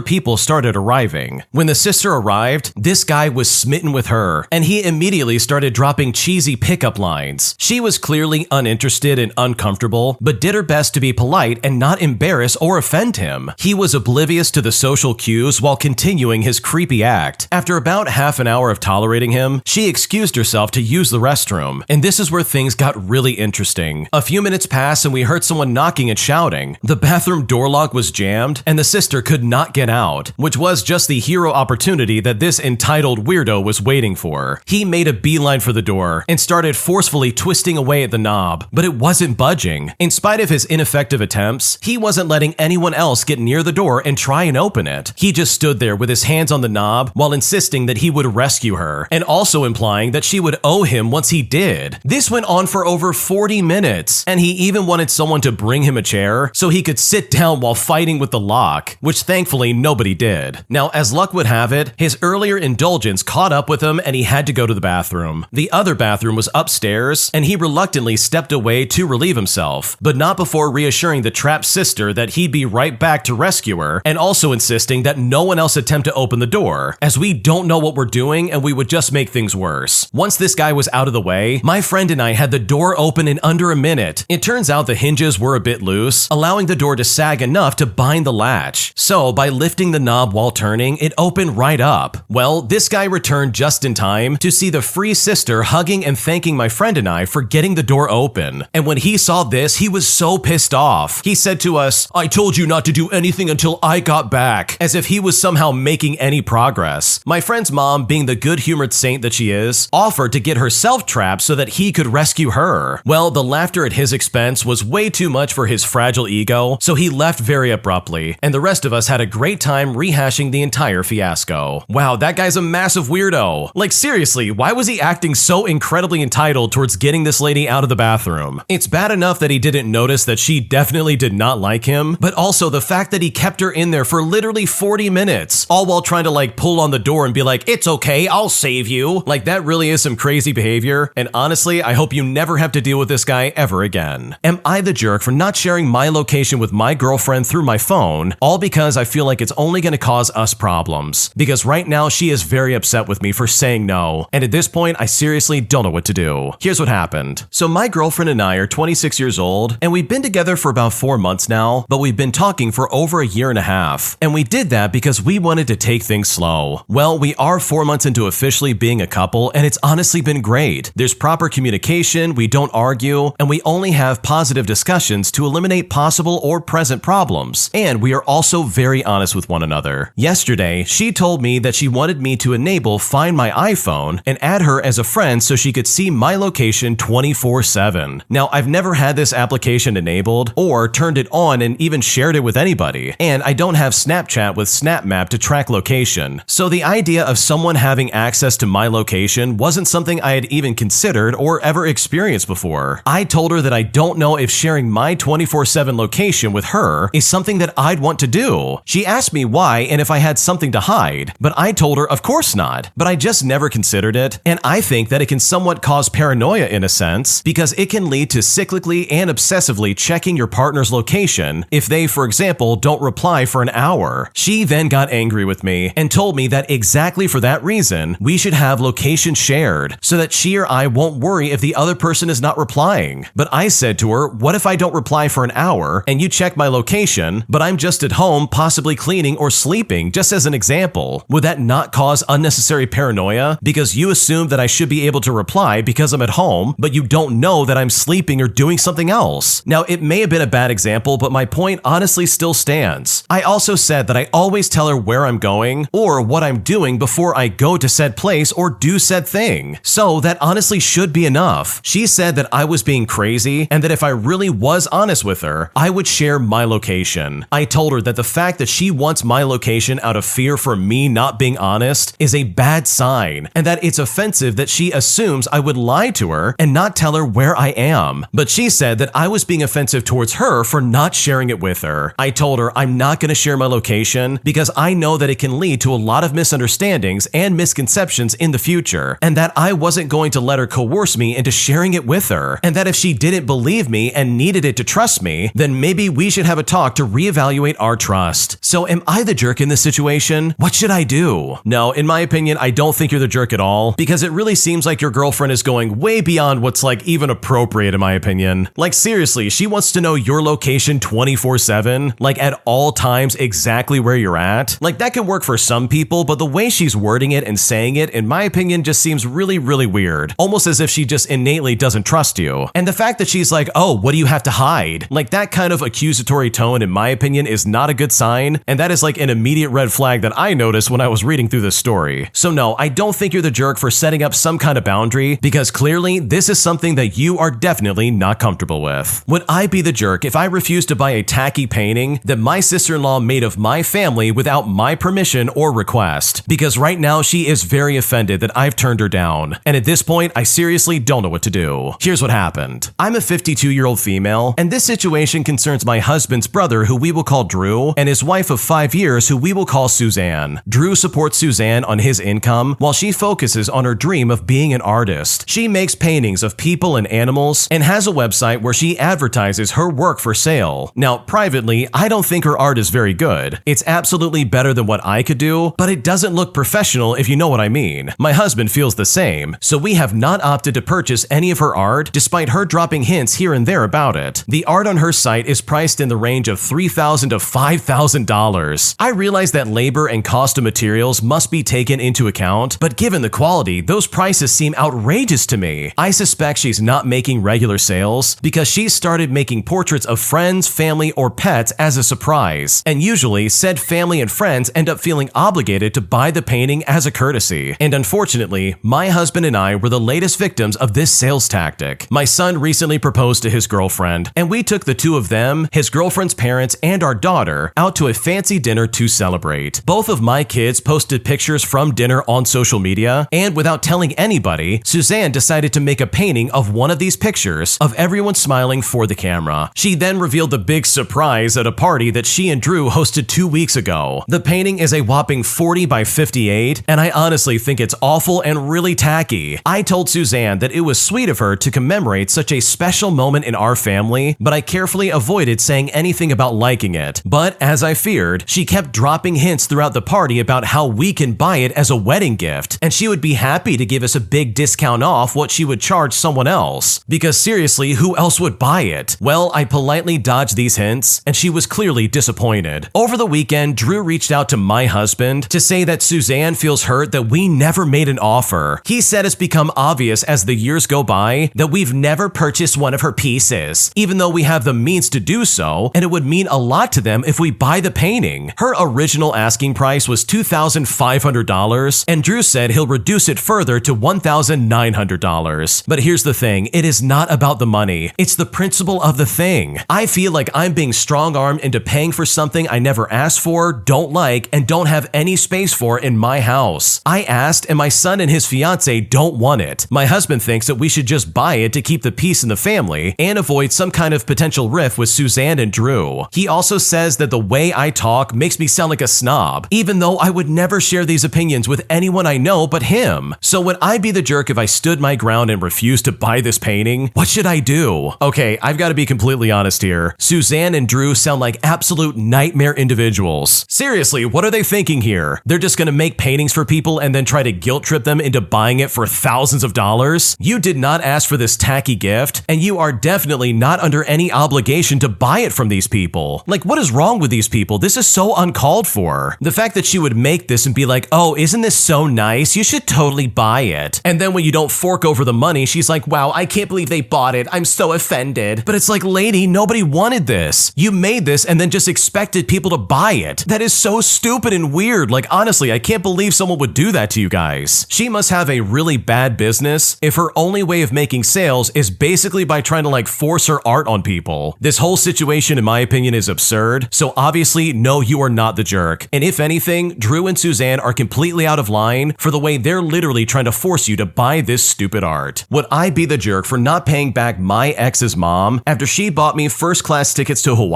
people started arriving. When the sister arrived, this guy was smitten with her, and he immediately started dropping cheesy pickup lines. She was clearly uninterested and uncomfortable, but did her best to be polite and not embarrass or offend him. He was oblivious to the social cues while continuing his creepy act. After about half an hour of tolerating him, she excused herself to use the restroom, and this is where things got really interesting. A few minutes passed and we heard someone knocking and shouting. The bathroom door lock was jammed, and the sister could not get out, which was just the hero opportunity that this entitled weirdo was waiting for. He made a beeline for the door and started forcefully twisting away at the knob, but it wasn't budging. In spite of his ineffective attempts, he wasn't letting anyone else get near the door and try and open it. He just stood there with his hands on the knob while insisting that he would rescue her, and also implying that she would owe him once he did. This went on for over 40 minutes, and he even wanted someone to bring him a chair so he could sit down while fighting with the lock, which thankfully nobody did. Now, as luck would have it, his earlier indulgence caught up with him and he had to go to the bathroom. The other bathroom was upstairs, and he reluctantly stepped away to relieve himself, but not before reassuring the trapped sister that he'd be right back to rescue her, and also insisting that no one else attempt to open the door, as we don't know what we're doing and we would just make things worse. Once this guy was out of the way, my friend and I had the door open in under a minute. It turns out the hinges were a bit loose, allowing the door to sag enough to bind the latch. So by lifting the knob while turning, it opened right up. Well, this guy returned just in time to see the free sister hugging and thanking my friend and I for getting the door open. And when he saw this, he was so pissed off. He said to us, "I told you not to do anything until I got back," as if he was somehow making any progress. My friend's mom, being the good-humored saint that she is, offered to get herself trapped so that he could rescue her. Well, the laughter at his expense was way too much for his fragile ego, so he left very abruptly, and the rest of us had a great time rehashing the entire fiasco. Wow, that guy's a massive weirdo. Like seriously, why was he acting so incredibly entitled towards getting this lady out of the bathroom? It's bad enough that he didn't notice that she definitely did not like him, but also the fact that he kept her in there for literally 40 minutes, all while trying to like pull on the door and be like, "It's okay, I'll save you." Like that really is some crazy behavior, and honestly, I hope you never have to deal with this guy ever again. Am I the jerk for not sharing my location with my girlfriend through my phone, all because I feel like it's only going to cause us problems? Because right now she is very upset with me for saying no, and at this point I seriously don't know what to do. Here's what happened. So my girlfriend and I are 26 years old, and we've been together for about 4 months now, but we've been talking for over a year and a half, and we did that because we wanted to take things slow. Well, we are 4 months into officially being a couple, and it's honestly been great. There's proper communication, we don't argue, and we only have positive discussions to eliminate possible or present problems, and we are also very honest with one another. Yesterday, she told me that she wanted me to enable Find My iPhone and add her as a friend so she could see my location 24/7. Now, I've never had this application enabled or turned it on and even shared it with anybody, and I don't have Snapchat with SnapMap to track location, so the idea of someone having access to my location wasn't something I had even considered or ever experienced before. I told her that I don't know if sharing my 24/7 location with her is something that I'd want to do. She asked me why and if I had something to hide, but I told her of course not, but I just never considered it, and I think that it can somewhat cause paranoia in a sense, because it can lead to cyclically and obsessively checking your partner's location if they, for example, don't reply for an hour. She then got angry with me and told me that exactly for that reason, we should have location shared so that she or I won't worry if the other person is not replying. But I said to her, what if I don't reply for an hour and you check my location, but I'm just at home possibly cleaning or sleeping, just as an example? Would that not cause unnecessary paranoia because you assume that I should be able to reply because I'm at home, but you don't know that I'm sleeping or doing something else? Now, it may have been a bad example, but my point honestly still stands. I also said that I always tell her where I'm going or what I'm doing before I go to said place or do said thing. So that honestly should be enough. She said that I was being crazy and that if I really was honest with her, I would share my location. I told her that the fact that she wants my location out of fear for me not being honest is a bad sign, and that it's offensive that she assumes I would lie to her and not tell her where I am. But she said that I was being offensive towards her for not sharing it with her. I told her I'm not going to share my location because I know that it can lead to a lot of misunderstandings and misconceptions in the future, and that I wasn't going to let her coerce me into sharing it with her, and that if she didn't believe me and needed it to trust me, then maybe we should have a talk to reevaluate our trust. So am I the jerk in this situation? What should I do? No, in my opinion, I don't think you're the jerk at all, because it really seems like your girlfriend is going way beyond what's like even appropriate in my opinion. Like seriously, she wants to know your location 24/7, like at all times exactly where you're at. Like that can work for some people, but the way she's wording it and saying it, in my opinion, just seems really weird. Almost as if she just innately doesn't trust you. And the fact that she's like, oh, what do you have to hide? Like that kind of accusatory tone, in my opinion, is not a good sign, and that is like an immediate red flag that I noticed when I was reading through this story. So no, I don't think you're the jerk for setting up some kind of boundary, because clearly this is something that you are definitely not comfortable with. Would I be the jerk if I refused to buy a tacky painting that my sister-in-law made of my family without my permission or request? Because right now she is very offended that I've turned her down, and at this point I seriously don't know what to do. Here's what happened. I'm a 52-year-old female, and this situation concerns my husband's brother, who we will call Drew, and his wife of 5 years, who we will call Suzanne. Drew supports Suzanne on his income while she focuses on her dream of being an artist. She makes paintings of people and animals and has a website where she advertises her work for sale. Now, privately, I don't think her art is very good. It's absolutely better than what I could do, but it doesn't look professional, if you know what I mean. My husband feels the same, so we have not opted to purchase any of her art, despite her dropping hints here and there about it. The art on her site is priced in the range of $3,000 to $5,000. I realize that labor and cost of materials must be taken into account, but given the quality, those prices seem outrageous to me. I suspect she's not making regular sales because she's started making portraits of friends, family, or pets as a surprise, and usually said family and friends end up feeling obligated to buy the painting as a courtesy. And unfortunately, my husband and I were the latest victims of this sales tactic. My son recently proposed to his girlfriend, and we took the two of them, his girlfriend's parents, and our daughter out to a fancy dinner to celebrate. Both of my kids posted pictures from dinner on social media, and without telling anybody, Suzanne decided to make a painting of one of these pictures of everyone smiling for the camera. She then revealed the big surprise at a party that she and Drew hosted 2 weeks ago. The painting is a whopping 40 by 58, and I honestly think it's awful and really tacky. I told Suzanne that it was sweet of her to commemorate such a special moment in our family, but I carefully avoided saying anything about liking it. But as I feared, she kept dropping hints throughout the party about how we can buy it as a wedding gift, and she would be happy to give us a big discount off what she would charge someone else. Because seriously, who else would buy it? Well, I politely dodged these hints, and she was clearly disappointed. Over the weekend, Drew reached out to my husband to say that Suzanne feels hurt that we never made an offer. He said it's become obvious as the years go by that we've never purchased one of her pieces, even though we have the means to do so, and it would mean a lot to them if we buy the painting. Her original asking price was $2,500, and Drew said he'll reduce it further to $1,900. But here's the thing, it is not about the money, it's the principle of the thing. I feel like I'm being strong-armed into paying for something I never asked for, don't like, and don't have any space for in my house. I asked, and my son and his fiance don't want it. My husband thinks that we should just buy it to keep the peace in the family and avoid some kind of potential rift with Suzanne and Drew. He also says that the way I talk makes me sound like a snob, even though I would never share these opinions with anyone I know but him. So would I be the jerk if I stood my ground and refused to buy this painting? What should I do? Okay, I've got to be completely honest here. Suzanne and Drew sound like absolute nightmare individuals. Seriously, what are they thinking here? They're just gonna make paintings for people and then try to guilt trip them into buying it for thousands of dollars? You did not ask for this tacky gift, and you are definitely not under any obligation to buy it from these people. Like, what is wrong with these people? This is so uncalled for. The fact that she would make this and be like, oh, isn't this so nice? You should totally buy it. And then when you don't fork over the money, she's like, wow, I can't believe they bought it. I'm so offended. But it's like, lady, nobody wanted this. You made this and then just expected people to buy it. That is so stupid and weird. Like, honestly, I can't believe someone would do that to you guys. She must have a really bad business if her only way of making sales is basically by trying to like force her art on people. This whole situation, in my opinion, is absurd. So obviously, no, you are not the jerk. And if anything, Drew and Suzanne are completely out of line for the way they're literally trying to force you to buy this stupid art. Would I be the jerk for not paying back my ex's mom after she bought me first-class tickets to Hawaii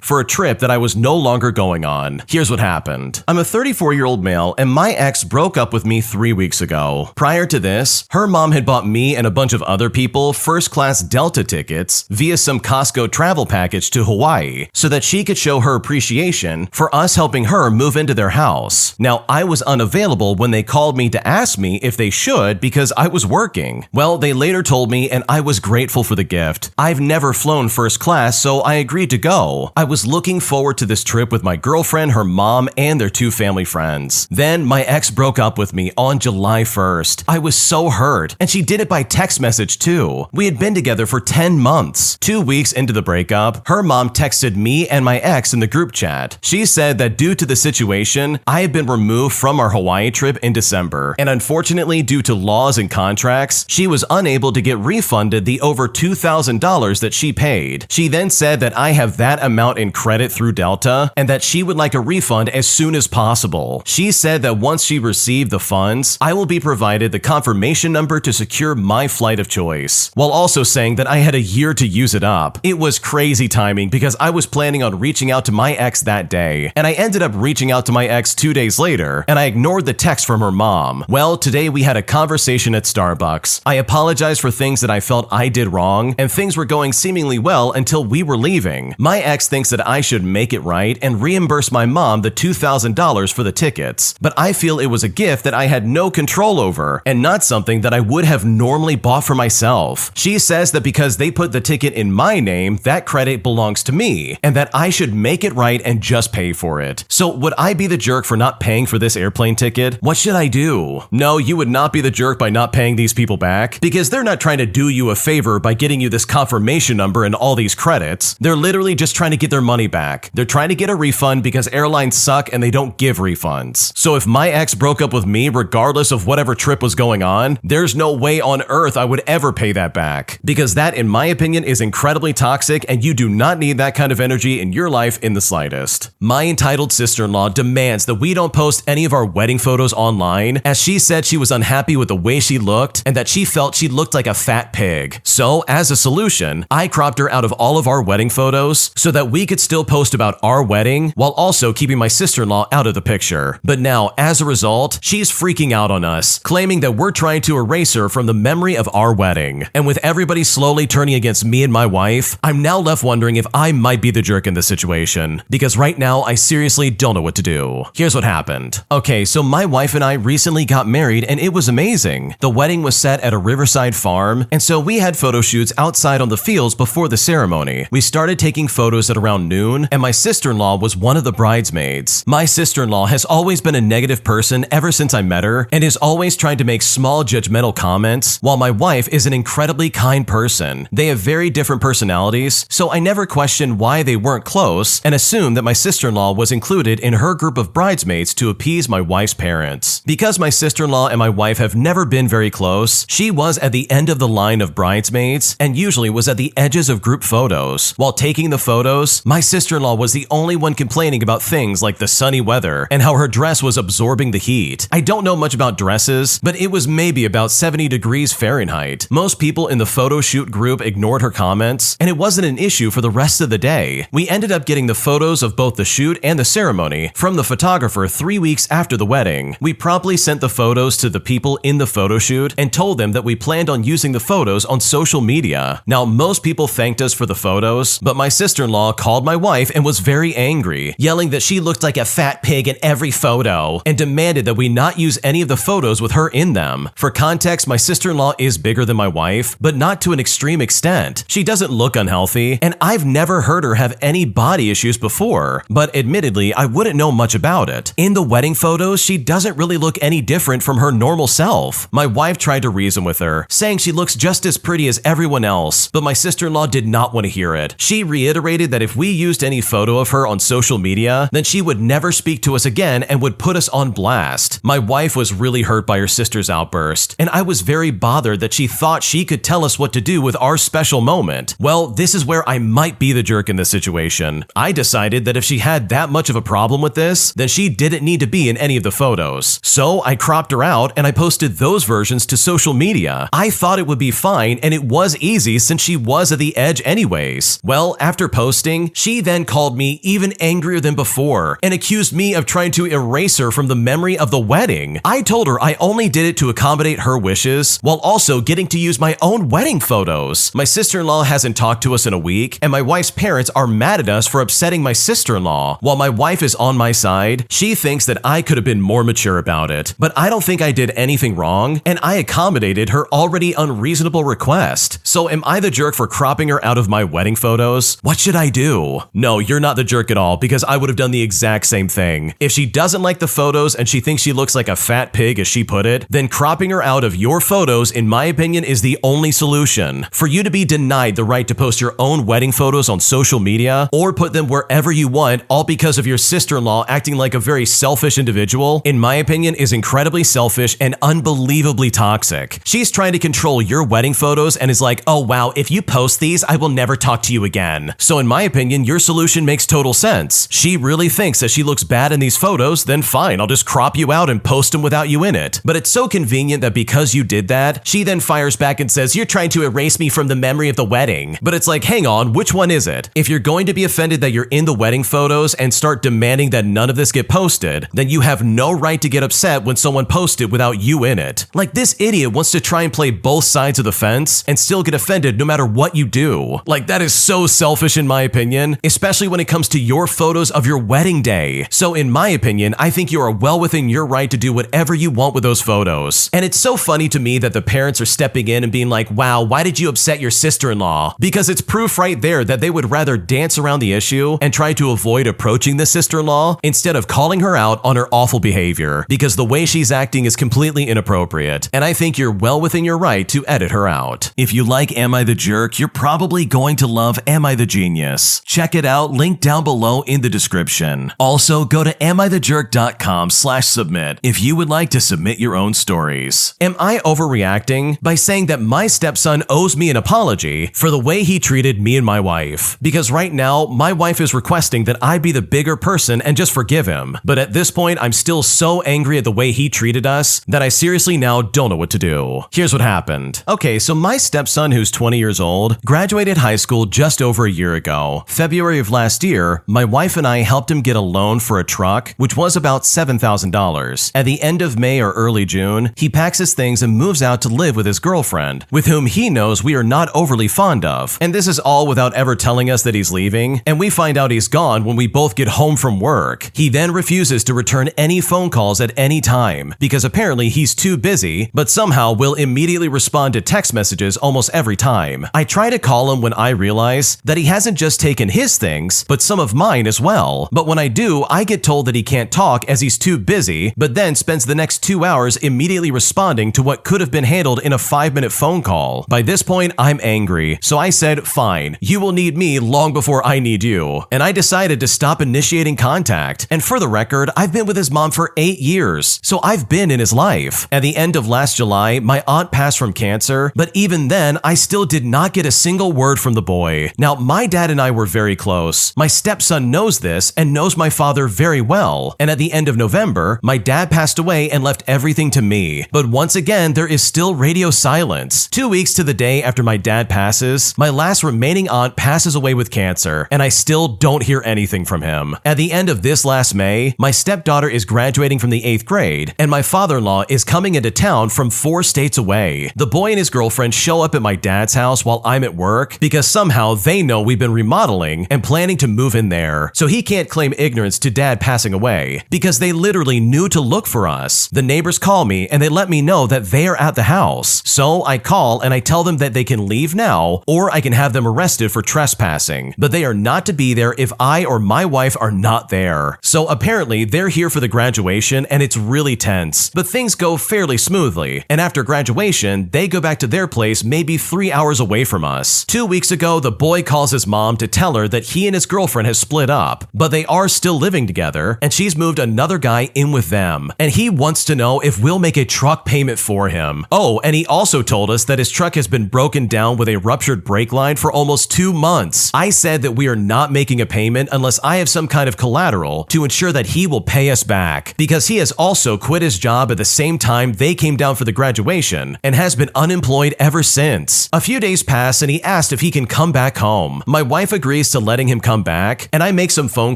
for a trip that I was no longer going on? Here's what happened. I'm a 34-year-old male and my ex broke up with me 3 weeks ago. Prior to this, her mom had bought me and a bunch of other people first-class Delta tickets via some Costco travel package to Hawaii so that she could show her appreciation for us helping her move into their house. Now, I was unavailable when they called me to ask me if they should because I was working. Well, they later told me and I was grateful for the gift. I've never flown first class, so I agreed to go. I was looking forward to this trip with my girlfriend, her mom, and their 2 family friends. Then my ex broke up with me on July 1st. I was so hurt, and she did it by text message too. We had been together for 10 months. 2 weeks into the breakup, her mom texted me and my ex in the group chat. She said that due to the situation, I had been removed from our Hawaii trip in December, and unfortunately, due to laws and contracts, she was unable to get refunded the over $2,000 that she paid. She then said that I have that amount in credit through Delta and that she would like a refund as soon as possible. She said that once she received the funds, I will be provided the confirmation number to secure my flight of choice, while also saying that I had a year to use it up. It was crazy timing because I was planning on reaching out to my ex that day, and I ended up reaching out to my ex 2 days later, and I ignored the text from her mom. Well, today we had a conversation at Starbucks. I apologized for things that I felt I did wrong, and things were going seemingly well until we were leaving. My ex thinks that I should make it right and reimburse my mom the $2,000 for the tickets, but I feel it was a gift that I had no control over and not something that I would have normally bought for myself. She says that because they put the ticket in my name, that credit belongs to me, and that I should make it right and just pay for it. So would I be the jerk for not paying for this airplane ticket? What should I do? No, you would not be the jerk by not paying these people back, because they're not trying to do you a favor by getting you this confirmation number and all these credits. They're literally just trying to get their money back. They're trying to get a refund because airlines suck and they don't give refunds. So if my ex broke up with me regardless of whatever trip was going on, there's no way on earth I would ever pay that back, because that, in my opinion, is incredibly toxic and you do not need that kind of energy in your life in the slightest. My entitled sister-in-law demands that we don't post any of our wedding photos online, as she said she was unhappy with the way she looked and that she felt she looked like a fat pig. So, as a solution, I cropped her out of all of our wedding photos so that we could still post about our wedding while also keeping my sister-in-law out of the picture. But now, as a result, she's freaking out on us, claiming that we're trying to erase her from the memory of our wedding. And with everybody slowly turning against me and my wife, I'm now left wondering if I might be the jerk in this situation, because right now I seriously don't know what to do. Here's what happened. Okay, so my wife and I recently got married and it was amazing. The wedding was set at a riverside farm, and so we had photo shoots outside on the fields before the ceremony. We started taking photos at around noon, and my sister-in-law was one of the bridesmaids. My sister-in-law has always been a negative person ever since I met her and is always trying to make small judgmental comments, while my wife is an incredibly kind person. They have very different personalities, so I never questioned why they weren't close and assumed that my sister-in-law was included in her group of bridesmaids to appease my wife's parents. Because my sister-in-law and my wife have never been very close, she was at the end of the line of bridesmaids and usually was at the edges of group photos. While taking the photos, my sister-in-law was the only one complaining about things like the sunny weather and how her dress was absorbing the heat. I don't know much about dresses, but it was maybe about 70 degrees Fahrenheit. Most people in the photo shoot group ignored her comments, and it wasn't an issue for the rest of the day. We ended up getting the photos of both the shoot and the ceremony from the photographer 3 weeks after the wedding. We promptly sent the photos to the people in the photo shoot and told them that we planned on using the photos on social media. Now, most people thanked us for the photos, but my sister-in-law called my wife and was very angry, yelling that she looked like a fat pig in every photo and demanded that we not use any of the photos with her in them. For context, my sister-in-law is bigger than my wife, but not to an extreme extent. She doesn't look unhealthy, and I've never heard her have any body issues before, but admittedly, I wouldn't know much about it. In the wedding photos, she doesn't really look look any different from her normal self. My wife tried to reason with her, saying she looks just as pretty as everyone else, but my sister-in-law did not want to hear it. She reiterated that if we used any photo of her on social media, then she would never speak to us again and would put us on blast. My wife was really hurt by her sister's outburst, and I was very bothered that she thought she could tell us what to do with our special moment. Well, this is where I might be the jerk in this situation. I decided that if she had that much of a problem with this, then she didn't need to be in any of the photos. So I cropped her out and I posted those versions to social media. I thought it would be fine, and it was easy since she was at the edge anyways. Well, after posting, she then called me even angrier than before and accused me of trying to erase her from the memory of the wedding. I told her I only did it to accommodate her wishes while also getting to use my own wedding photos. My sister-in-law hasn't talked to us in a week, and my wife's parents are mad at us for upsetting my sister-in-law. While my wife is on my side, she thinks that I could have been more mature about it. But I don't think I did anything wrong, and I accommodated her already unreasonable request. So am I the jerk for cropping her out of my wedding photos? What should I do? No, you're not the jerk at all, because I would have done the exact same thing. If she doesn't like the photos and she thinks she looks like a fat pig, as she put it, then cropping her out of your photos, in my opinion, is the only solution. For you to be denied the right to post your own wedding photos on social media or put them wherever you want, all because of your sister-in-law acting like a very selfish individual, in my opinion, is incredibly selfish and unbelievably toxic. She's trying to control your wedding photos and is like, oh wow, if you post these, I will never talk to you again. So in my opinion, your solution makes total sense. She really thinks that she looks bad in these photos, then fine, I'll just crop you out and post them without you in it. But it's so convenient that because you did that, she then fires back and says, you're trying to erase me from the memory of the wedding. But it's like, hang on, which one is it? If you're going to be offended that you're in the wedding photos and start demanding that none of this get posted, then you have no right to get upset when someone posts it without you in it. Like, this idiot wants to try and play both sides of the fence and still get offended no matter what you do. Like, that is so selfish in my opinion, especially when it comes to your photos of your wedding day. So in my opinion, I think you are well within your right to do whatever you want with those photos. And it's so funny to me that the parents are stepping in and being like, wow, why did you upset your sister-in-law? Because it's proof right there that they would rather dance around the issue and try to avoid approaching the sister-in-law instead of calling her out on her awful behavior, because the way she's acting is completely inappropriate, and I think you're well within your right to edit her out. If you like Am I the Jerk, you're probably going to love Am I the Genius. Check it out, link down below in the description. Also, go to AmITheJerk.com/submit if you would like to submit your own stories. Am I overreacting by saying that my stepson owes me an apology for the way he treated me and my wife? Because right now, my wife is requesting that I be the bigger person and just forgive him. But at this point, I'm still so angry at the way he treated us that I seriously now don't know what to do. Here's what happened. Okay, so my stepson, who's 20 years old, graduated high school just over a year ago. February of last year, my wife and I helped him get a loan for a truck, which was about $7,000. At the end of May or early June, he packs his things and moves out to live with his girlfriend, with whom he knows we are not overly fond of. And this is all without ever telling us that he's leaving, and we find out he's gone when we both get home from work. He then refuses to return any phone calls at any time, because apparently he's too busy, but somehow will immediately respond to text messages almost every time. I try to call him when I realize that he hasn't just taken his things, but some of mine as well. But when I do, I get told that he can't talk as he's too busy, but then spends the next 2 hours immediately responding to what could have been handled in a 5-minute phone call. By this point, I'm angry, so I said, fine, you will need me long before I need you. And I decided to stop initiating contact. And for the record, I've been with his mom for 8 years, so I've been in his life. At the end of last July, my aunt passed from cancer, but even then, I still did not get a single word from the boy. Now, my dad and I were very close. My stepson knows this and knows my father very well. And at the end of November, my dad passed away and left everything to me. But once again, there is still radio silence. 2 weeks to the day after my dad passes, my last remaining aunt passes away with cancer, and I still don't hear anything from him. At the end of this last May, my stepdaughter is graduating from the 8th grade, and my father-in-law is coming into town from 4 states away. The boy and his girlfriend show up at my dad's house while I'm at work because somehow they know we've been remodeling and planning to move in there, so he can't claim ignorance to dad passing away because they literally knew to look for us. The neighbors call me and they let me know that they are at the house. So I call and I tell them that they can leave now or I can have them arrested for trespassing, but they are not to be there if I or my wife are not there. So apparently they're here for the graduation and it's it's really tense, but things go fairly smoothly, and after graduation, they go back to their place maybe 3 hours away from us. 2 weeks ago, the boy calls his mom to tell her that he and his girlfriend have split up, but they are still living together, and she's moved another guy in with them, and he wants to know if we'll make a truck payment for him. Oh, and he also told us that his truck has been broken down with a ruptured brake line for almost 2 months. I said that we are not making a payment unless I have some kind of collateral to ensure that he will pay us back, because he has also quit his job at the same time they came down for the graduation and has been unemployed ever since. A few days pass and he asked if he can come back home. My wife agrees to letting him come back, and I make some phone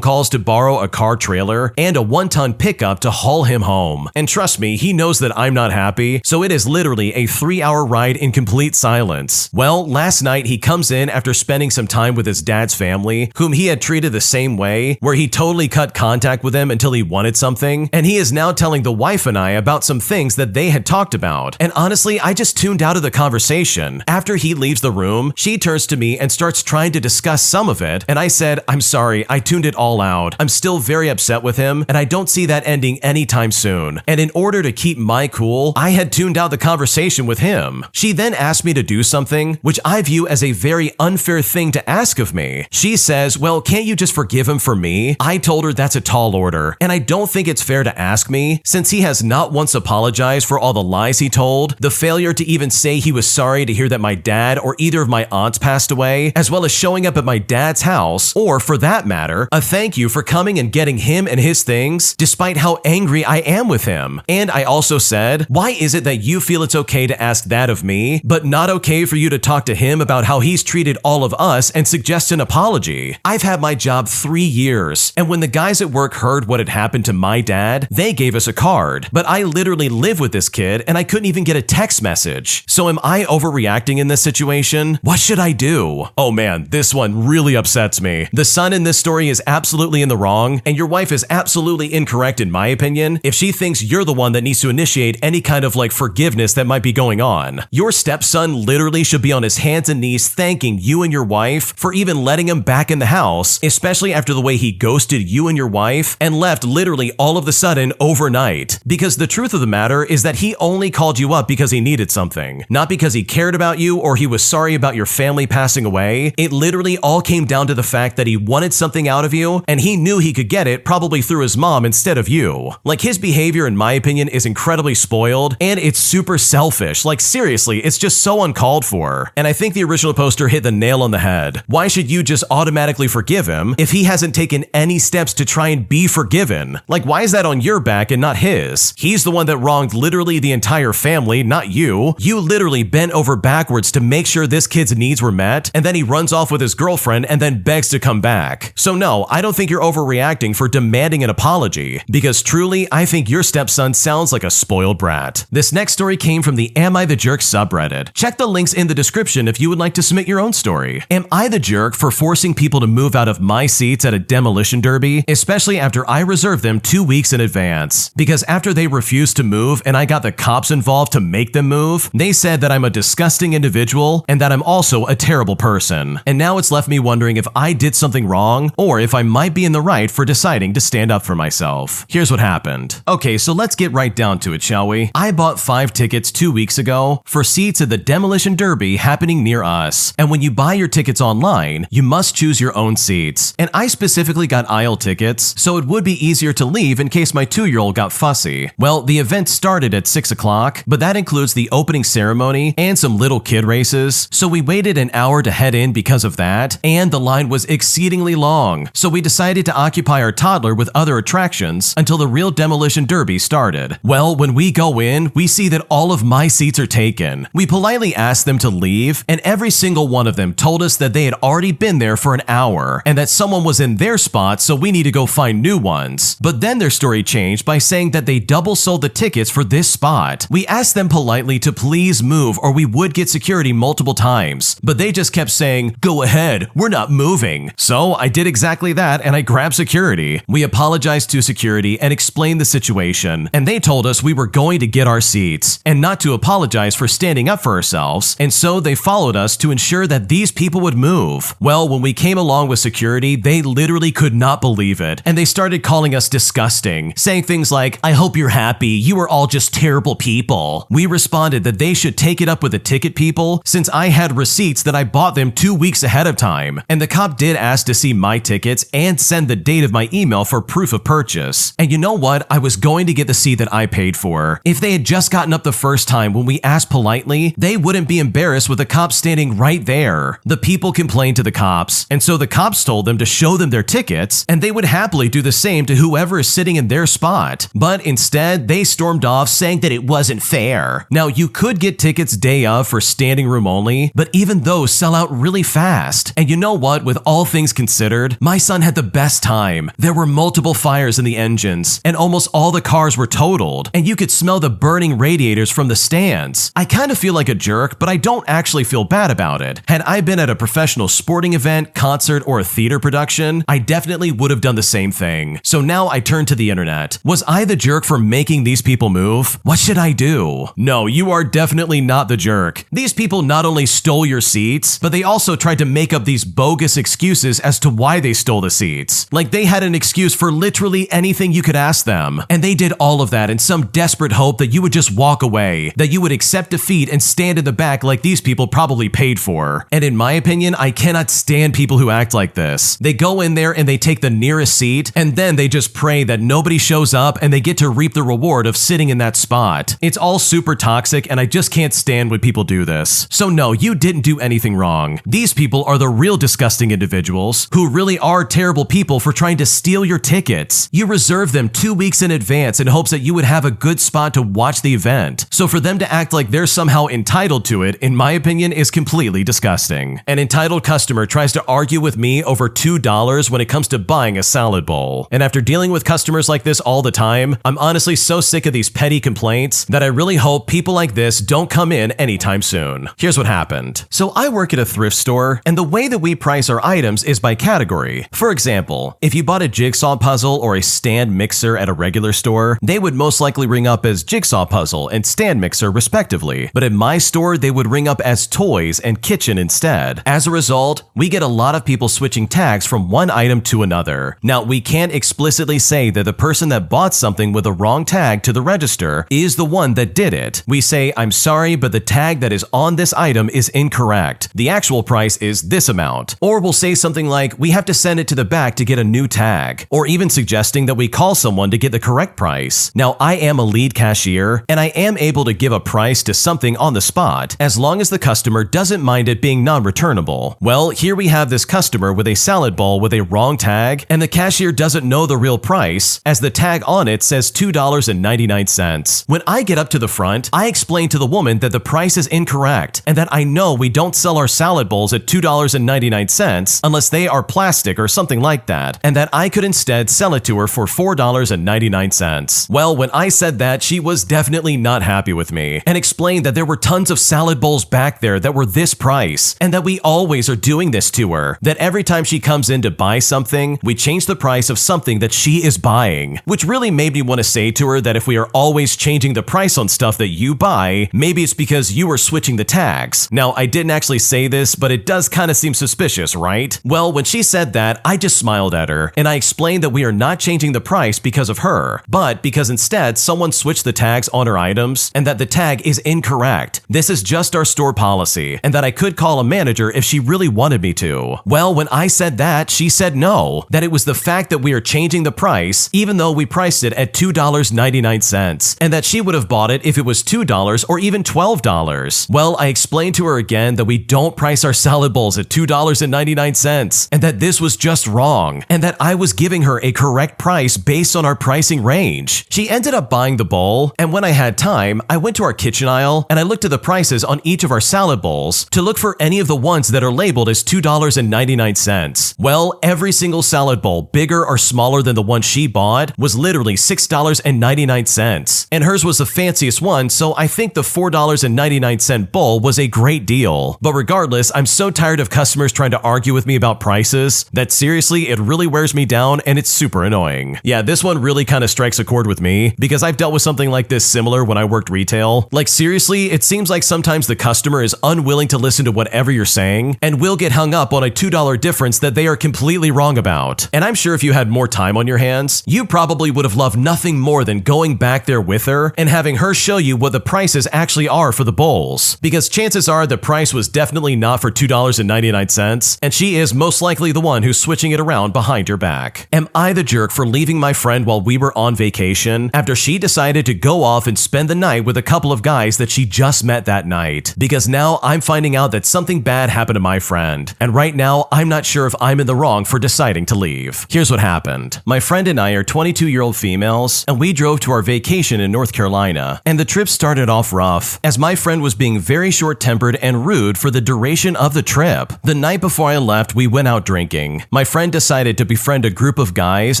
calls to borrow a car trailer and a 1-ton pickup to haul him home. And trust me, he knows that I'm not happy, so it is literally a 3-hour ride in complete silence. Well, last night he comes in after spending some time with his dad's family, whom he had treated the same way, where he totally cut contact with them until he wanted something, and he is now telling the wife and I about some things that they had talked about. And honestly, I just tuned out of the conversation. After he leaves the room, she turns to me and starts trying to discuss some of it, and I said, "I'm sorry, I tuned it all out. I'm still very upset with him, and I don't see that ending anytime soon." And in order to keep my cool, I had tuned out the conversation with him. She then asked me to do something, which I view as a very unfair thing to ask of me. She says, "Well, can't you just forgive him for me?" I told her that's a tall order, and I don't think it's fair to ask me, since he has not once apologized for all the lies he told, the failure to even say he was sorry to hear that my dad or either of my aunts passed away, as well as showing up at my dad's house, or for that matter, a thank you for coming and getting him and his things, despite how angry I am with him. And I also said, "Why is it that you feel it's okay to ask that of me, but not okay for you to talk to him about how he's treated all of us and suggest an apology?" I've had my job 3 years, and when the guys at work heard what had happened to my dad, they gave us a card, but I literally live with this kid and I couldn't even get a text message. So am I overreacting in this situation? What should I do? Oh man, this one really upsets me. The son in this story is absolutely in the wrong, and your wife is absolutely incorrect in my opinion if she thinks you're the one that needs to initiate any kind of forgiveness that might be going on. Your stepson literally should be on his hands and knees thanking you and your wife for even letting him back in the house, especially after the way he ghosted you and your wife and left literally all of the sudden overnight. Because the truth of the matter is that he only called you up because he needed something, not because he cared about you or he was sorry about your family passing away. It literally all came down to the fact that he wanted something out of you and he knew he could get it probably through his mom instead of you. His behavior in my opinion is incredibly spoiled and it's super selfish. Seriously, it's just so uncalled for. And I think the original poster hit the nail on the head. Why should you just automatically forgive him if he hasn't taken any steps to try and be forgiven? Why is that on your back and not his? He's the one that wronged literally the entire family, not you. You literally bent over backwards to make sure this kid's needs were met, and then he runs off with his girlfriend and then begs to come back. So no, I don't think you're overreacting for demanding an apology, because truly, I think your stepson sounds like a spoiled brat. This next story came from the Am I the Jerk subreddit. Check the links in the description if you would like to submit your own story. Am I the jerk for forcing people to move out of my seats at a demolition derby, especially after I reserved them 2 weeks in advance? Because after they refused to move and I got the cops involved to make them move, they said that I'm a disgusting individual and that I'm also a terrible person. And now it's left me wondering if I did something wrong or if I might be in the right for deciding to stand up for myself. Here's what happened. Okay, so let's get right down to it, shall we? I bought 5 tickets 2 weeks ago for seats at the demolition derby happening near us. And when you buy your tickets online, you must choose your own seats. And I specifically got aisle tickets, so it would be easier to leave in case my 2-year-old got fussy. Well, the event started at 6 o'clock, but that includes the opening ceremony and some little kid races, so we waited an hour to head in because of that, and the line was exceedingly long, so we decided to occupy our toddler with other attractions until the real demolition derby started. Well, when we go in, we see that all of my seats are taken. We politely asked them to leave, and every single one of them told us that they had already been there for an hour, and that someone was in their spot, so we need to go find new ones. But then their story changed by saying that they double sold the tickets for this spot. We asked them politely to please move or we would get security multiple times, but they just kept saying, "Go ahead, we're not moving." So I did exactly that and I grabbed security. We apologized to security and explained the situation, and they told us we were going to get our seats and not to apologize for standing up for ourselves, and so they followed us to ensure that these people would move. Well, when we came along with security, they literally could not believe it, and they started calling us disgusting, saying things things like, "I hope you're happy, you are all just terrible people," we responded that they should take it up with the ticket people since I had receipts that I bought them 2 weeks ahead of time. And the cop did ask to see my tickets and send the date of my email for proof of purchase. And you know what? I was going to get the seat that I paid for. If they had just gotten up the first time when we asked politely, they wouldn't be embarrassed with the cops standing right there. The people complained to the cops, and so the cops told them to show them their tickets, and they would happily do the same to whoever is sitting in their spot. But instead, they stormed off saying that it wasn't fair. Now, you could get tickets day of for standing room only, but even those sell out really fast. And you know what? With all things considered, my son had the best time. There were multiple fires in the engines, and almost all the cars were totaled, and you could smell the burning radiators from the stands. I kind of feel like a jerk, but I don't actually feel bad about it. Had I been at a professional sporting event, concert, or a theater production, I definitely would have done the same thing. So now I turn to the internet. Was I the jerk for making these people move? What should I do? No, you are definitely not the jerk. These people not only stole your seats, but they also tried to make up these bogus excuses as to why they stole the seats. Like they had an excuse for literally anything you could ask them. And they did all of that in some desperate hope that you would just walk away, that you would accept defeat and stand in the back like these people probably paid for. And in my opinion, I cannot stand people who act like this. They go in there and they take the nearest seat, and then they just pray that nobody shows up and they get to reap the reward of sitting in that spot. It's all super toxic, and I just can't stand when people do this. So no, you didn't do anything wrong. These people are the real disgusting individuals who really are terrible people for trying to steal your tickets. You reserved them 2 weeks in advance in hopes that you would have a good spot to watch the event. So for them to act like they're somehow entitled to it, in my opinion, is completely disgusting. An entitled customer tries to argue with me over $2 when it comes to buying a salad bowl. And after dealing with customers like this all the time, I'm honestly so sick of these petty complaints that I really hope people like this don't come in anytime soon. Here's what happened. So I work at a thrift store, and the way that we price our items is by category. For example, if you bought a jigsaw puzzle or a stand mixer at a regular store, they would most likely ring up as jigsaw puzzle and stand mixer respectively. But at my store, they would ring up as toys and kitchen instead. As a result, we get a lot of people switching tags from one item to another. Now, we can't explicitly say that the person that bought something with a wrong tag to the register is the one that did it. We say, "I'm sorry, but the tag that is on this item is incorrect. The actual price is this amount." Or we'll say something like, "We have to send it to the back to get a new tag," or even suggesting that we call someone to get the correct price. Now, I am a lead cashier, and I am able to give a price to something on the spot, as long as the customer doesn't mind it being non-returnable. Well, here we have this customer with a salad bowl with a wrong tag, and the cashier doesn't know the real price, as the tag on it says $2.99. When I get up to the front, I explain to the woman that the price is incorrect, and that I know we don't sell our salad bowls at $2.99 unless they are plastic or something like that, and that I could instead sell it to her for $4.99. Well, when I said that, she was definitely not happy with me, and explained that there were tons of salad bowls back there that were this price, and that we always are doing this to her, that every time she comes in to buy something, we change the price of something that she is buying, which really made me want to say to her that if we are always changing the price on stuff that you buy, maybe it's because you are switching the tags. Now, I didn't actually say this, but it does kind of seem suspicious, right? Well, when she said that, I just smiled at her, and I explained that we are not changing the price because of her, but because instead someone switched the tags on her items, and that the tag is incorrect. This is just our store policy, and that I could call a manager if she really wanted me to. Well, when I said that, she said no, that it was the fact that we are changing the price, even though we priced it at $2.99, and that she would have bought it if it was $2 or even $12. Well, I explained to her again that we don't price our salad bowls at $2.99, and that this was just wrong, and that I was giving her a correct price based on our pricing range. She ended up buying the bowl, and when I had time, I went to our kitchen aisle and I looked at the prices on each of our salad bowls to look for any of the ones that are labeled as $2.99. Well, every single salad bowl, bigger or smaller than the one she bought, was literally $6.99, and hers was the fanciest one, so I think the $4.99 bowl was a great deal. But regardless, I'm so tired of customers trying to argue with me about prices that seriously, it really wears me down, and it's super annoying. Yeah, this one really kind of strikes a chord with me, because I've dealt with something like this similar when I worked retail. Like seriously, it seems like sometimes the customer is unwilling to listen to whatever you're saying, and will get hung up on a $2 difference that they are completely wrong about. And I'm sure if you had more time on your hands, you probably would have have loved nothing more than going back there with her and having her show you what the prices actually are for the bowls. Because chances are the price was definitely not for $2.99, and she is most likely the one who's switching it around behind your back. Am I the jerk for leaving my friend while we were on vacation after she decided to go off and spend the night with a couple of guys that she just met that night? Because now I'm finding out that something bad happened to my friend, and right now I'm not sure if I'm in the wrong for deciding to leave. Here's what happened. My friend and I are 22-year-old females, and we drove to our vacation in North Carolina, and the trip started off rough, as my friend was being very short-tempered and rude for the duration of the trip. The night before I left, we went out drinking. My friend decided to befriend a group of guys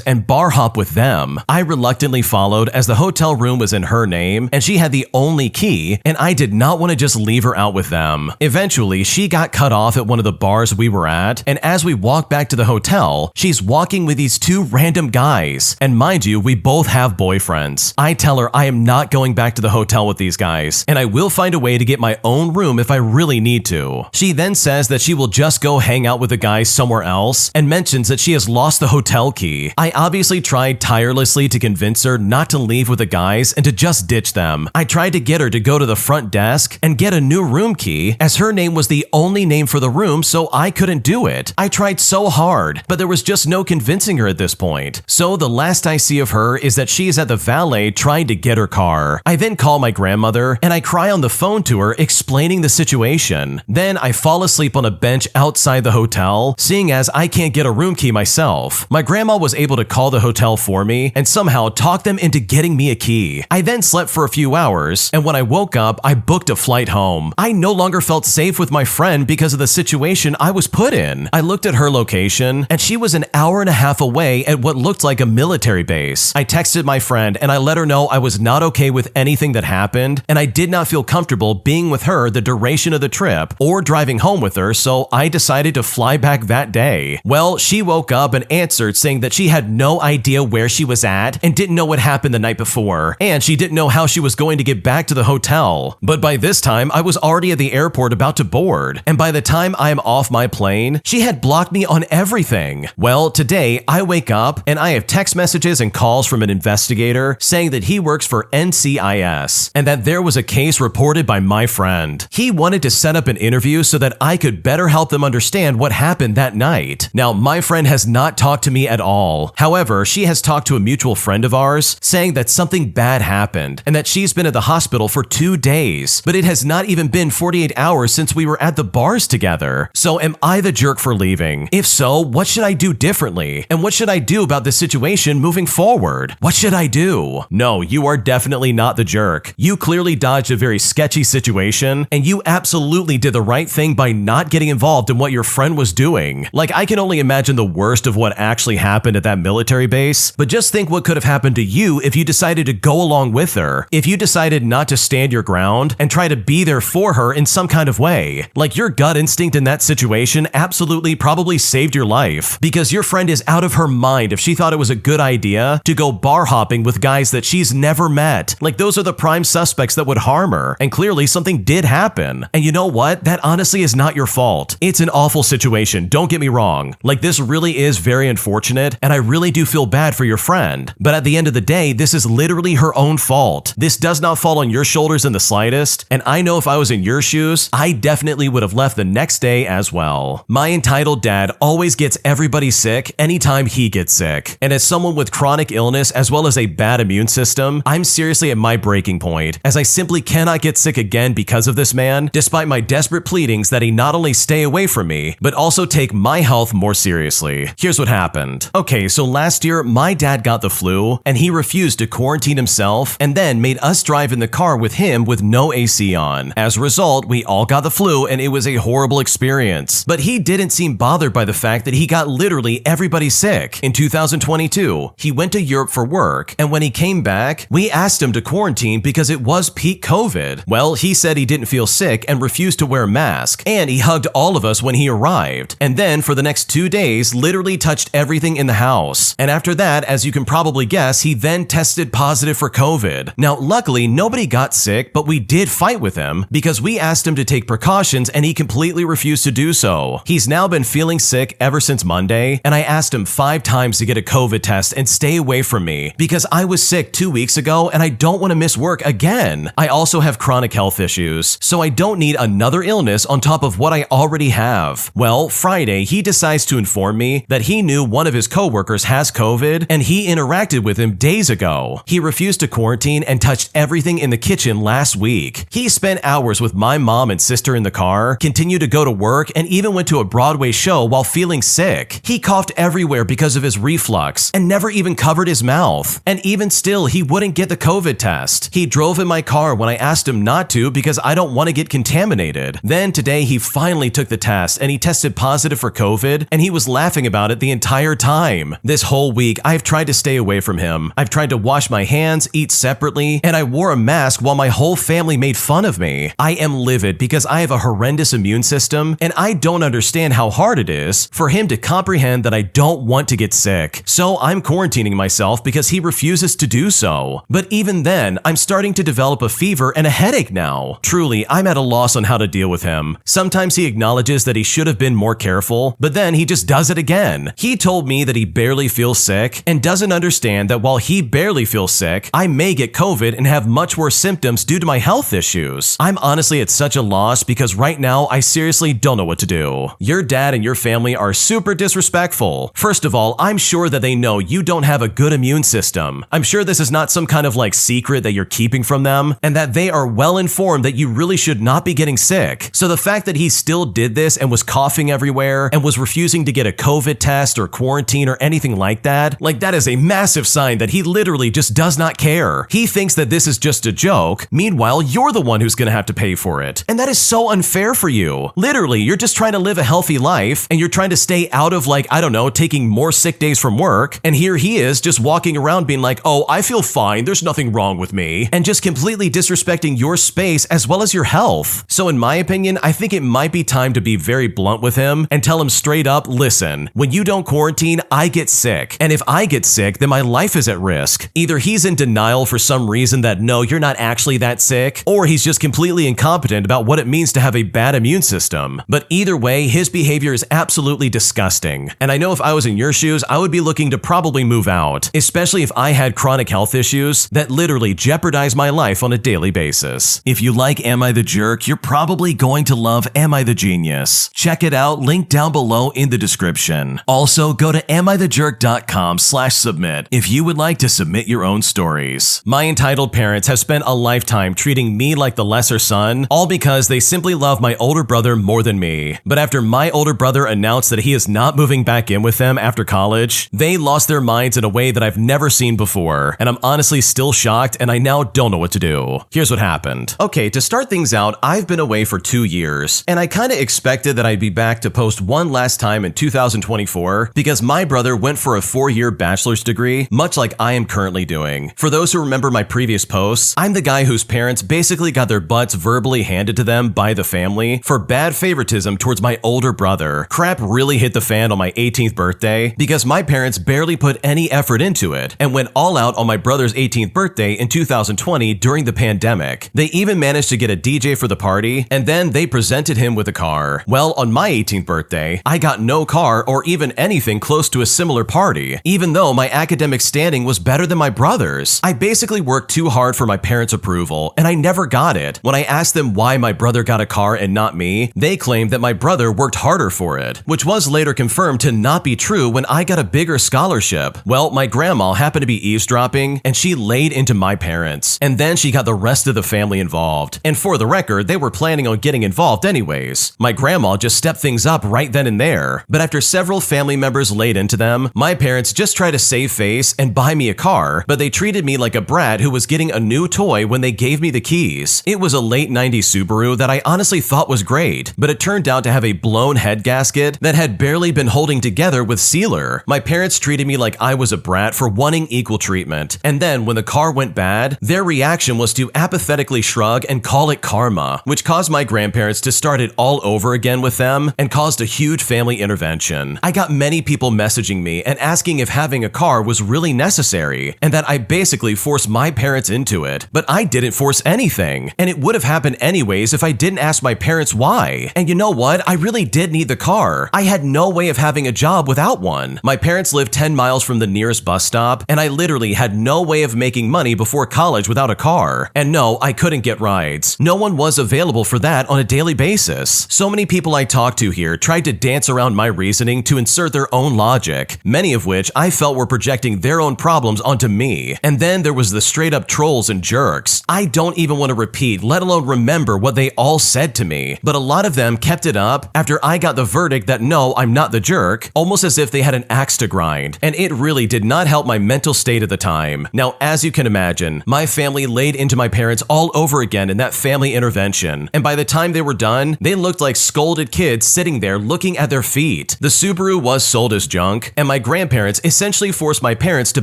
and bar hop with them. I reluctantly followed as the hotel room was in her name, and she had the only key, and I did not want to just leave her out with them. Eventually, she got cut off at one of the bars we were at, and as we walked back to the hotel, she's walking with these two random guys. And mind you, we both have boyfriends. I tell her I am not going back to the hotel with these guys, and I will find a way to get my own room if I really need to. She then says that she will just go hang out with the guys somewhere else and mentions that she has lost the hotel key. I obviously tried tirelessly to convince her not to leave with the guys and to just ditch them. I tried to get her to go to the front desk and get a new room key, as her name was the only name for the room, so I couldn't do it. I tried so hard, but there was just no convincing her at this point. So the last I see of her is that she is at the valet trying to get her car. I then call my grandmother and I cry on the phone to her explaining the situation. Then I fall asleep on a bench outside the hotel, seeing as I can't get a room key myself. My grandma was able to call the hotel for me and somehow talk them into getting me a key. I then slept for a few hours, and when I woke up, I booked a flight home. I no longer felt safe with my friend because of the situation I was put in. I looked at her location, and she was an hour and a half away at what looked like a military base. I texted my friend and I let her know I was not okay with anything that happened, and I did not feel comfortable being with her the duration of the trip or driving home with her, so I decided to fly back that day. Well, she woke up and answered saying that she had no idea where she was at and didn't know what happened the night before, and she didn't know how she was going to get back to the hotel. But by this time, I was already at the airport about to board, and by the time I am off my plane, she had blocked me on everything. Well, today I wake up and I have text messages and calls from an investigator saying that he works for NCIS and that there was a case reported by my friend. He wanted to set up an interview so that I could better help them understand what happened that night. Now, my friend has not talked to me at all. However, she has talked to a mutual friend of ours saying that something bad happened and that she's been at the hospital for 2 days, but it has not even been 48 hours since we were at the bars together. So am I the jerk for leaving? If so, what should I do differently? And what should I do about this situation moving forward? What should I do? No, you are definitely not the jerk. You clearly dodged a very sketchy situation, and you absolutely did the right thing by not getting involved in what your friend was doing. Like, I can only imagine the worst of what actually happened at that military base, but just think what could have happened to you if you decided to go along with her. If you decided not to stand your ground and try to be there for her in some kind of way. Like, your gut instinct in that situation absolutely probably saved your life, because your friend is out of her mind if she thought it was a good idea to go bar hopping with guys that she's never met. Like, those are the prime suspects that would harm her, and clearly something did happen. And you know what? That honestly is not your fault. It's an awful situation, don't get me wrong. Like, this really is very unfortunate, and I really do feel bad for your friend. But at the end of the day, this is literally her own fault. This does not fall on your shoulders in the slightest, and I know if I was in your shoes, I definitely would have left the next day as well. My entitled dad always gets everybody sick anytime he gets sick, and as someone with chronic illness as well as a bad immune system, I'm seriously at my breaking point, as I simply cannot get sick again because of this man, despite my desperate pleadings that he not only stay away from me, but also take my health more seriously. Here's what happened. Okay, so last year, my dad got the flu, and he refused to quarantine himself, and then made us drive in the car with him with no AC on. As a result, we all got the flu, and it was a horrible experience. But he didn't seem bothered by the fact that he got literally everybody sick. In 2022, he went to Europe for work, and when he came back, we asked him to quarantine because it was peak COVID. Well, he said he didn't feel sick and refused to wear a mask, and he hugged all of us when he arrived, and then for the next 2 days, literally touched everything in the house. And after that, as you can probably guess, he then tested positive for COVID. Now, luckily, nobody got sick, but we did fight with him because we asked him to take precautions and he completely refused to do so. He's now been feeling sick ever since Monday, and I asked him 5 times to get a COVID test and stay away from me because I was sick 2 weeks ago and I don't want to miss work again. I also have chronic health issues, so I don't need another illness on top of what I already have. Well, Friday, he decides to inform me that he knew one of his coworkers has COVID and he interacted with him days ago. He refused to quarantine and touched everything in the kitchen last week. He spent hours with my mom and sister in the car, continued to go to work, and even went to a Broadway show while feeling sick. He coughed everywhere because of his reflux and never even covered his mouth. And even still, he wouldn't get the COVID test. He drove in my car when I asked him not to because I don't want to get contaminated. Then today he finally took the test and he tested positive for COVID and he was laughing about it the entire time. This whole week I've tried to stay away from him. I've tried to wash my hands, eat separately, and I wore a mask while my whole family made fun of me. I am livid because I have a horrendous immune system and I don't understand how hard it is for him to comprehend that I don't want to get sick. So I'm quarantining myself because he refuses to do so. But even then, I'm starting to develop a fever and a headache now. Truly, I'm at a loss on how to deal with him. Sometimes he acknowledges that he should have been more careful, but then he just does it again. He told me that he barely feels sick and doesn't understand that while he barely feels sick, I may get COVID and have much worse symptoms due to my health issues. I'm honestly at such a loss because right now I seriously don't know what to do. Your dad and your family are super disrespectful. First of all, I'm sure that they know you don't have a good immune system. I'm sure this is not some kind of secret that you're keeping from them and that they are well informed that you really should not be getting sick. So the fact that he still did this and was coughing everywhere and was refusing to get a COVID test or quarantine or anything like that is a massive sign that he literally just does not care. He thinks that this is just a joke. Meanwhile, you're the one who's gonna have to pay for it. And that is so unfair for you. Literally, you're just trying to live a healthy life and you're trying to stay out of I don't know, taking more sick days from work. And here he is just walking around being like, oh, I feel fine. There's nothing wrong with me. And just completely disrespecting your space as well as your health. So in my opinion, I think it might be time to be very blunt with him and tell him straight up, listen, when you don't quarantine, I get sick. And if I get sick, then my life is at risk. Either he's in denial for some reason that no, you're not actually that sick, or he's just completely incompetent about what it means to have a bad immune system. But either way, his behavior is absolutely disgusting. And I know if I was in your shoes, I would be looking to probably move out, especially if I had chronic health issues that literally jeopardize my life on a daily basis. If you like Am I the Jerk, you're probably going to love Am I the Genius. Check it out, link down below in the description. Also, go to AmITheJerk.com/submit if you would like to submit your own stories. My entitled parents have spent a lifetime treating me like the lesser son, all because they simply love my older brother more than me. But after my older brother announced that he is not moving back in with them after college, they lost their minds in a way that I've never seen before, and I'm honestly still shocked and I now don't know what to do. Here's what happened. Okay, to start things out, I've been away for 2 years, and I kinda expected that I'd be back to post one last time in 2024 because my brother went for a 4-year bachelor's degree, much like I am currently doing. For those who remember my previous posts, I'm the guy whose parents basically got their butts verbally handed to them by the family for bad favoritism towards my older brother. Crap really hit the fan on my 18th birthday because my parents barely put any effort into it and went all out on my brother's 18th birthday in 2020 during the pandemic. They even managed to get a DJ for the party, and then they presented him with a car. Well, on my 18th birthday, I got no car or even anything close to a similar party, even though my academic standing was better than my brother's. I basically worked too hard for my parents' approval, and I never got it. When I asked them why my brother got a car and not me, they claimed that my brother worked harder for it, which was later confirmed to not be true when I got a bigger scholarship. Well, my grandma happened to be eavesdropping, and she laid into my parents, and then she got the rest of the family involved. And for the record, they were planning on getting involved anyways. My grandma just stepped things up right then and there. But after several family members laid into them, my parents just tried to save face and buy me a car, but they treated me like a brat who was getting a new toy when they gave me the keys. It was a late 90s Subaru that I honestly thought was great, but it turned out to have a blown head gasket that had barely been holding together with sealer. My parents treated me like I was a brat for wanting equal treatment, and then when the car went bad, their reaction was to apathetically shrug and call it karma, which caused my grandparents to start it all over again with them and caused a huge family intervention. I got many people messaging me and asking if having a car was really necessary, and that I basically forced my parents into it. But I didn't force anything, and it would have happened anyways if I didn't ask my parents why. And you know what? I really did need the car. I had no way of having a job without one. My parents lived 10 miles from the nearest bus bus stop, and I literally had no way of making money before college without a car. And no, I couldn't get rides. No one was available for that on a daily basis. So many people I talked to here tried to dance around my reasoning to insert their own logic, many of which I felt were projecting their own problems onto me. And then there was the straight up trolls and jerks. I don't even want to repeat, let alone remember what they all said to me, but a lot of them kept it up after I got the verdict that no, I'm not the jerk, almost as if they had an axe to grind, and it really did not help my mental state at the time. Now, as you can imagine, my family laid into my parents all over again in that family intervention, and by the time they were done, they looked like scolded kids sitting there looking at their feet. The Subaru was sold as junk, and my grandparents essentially forced my parents to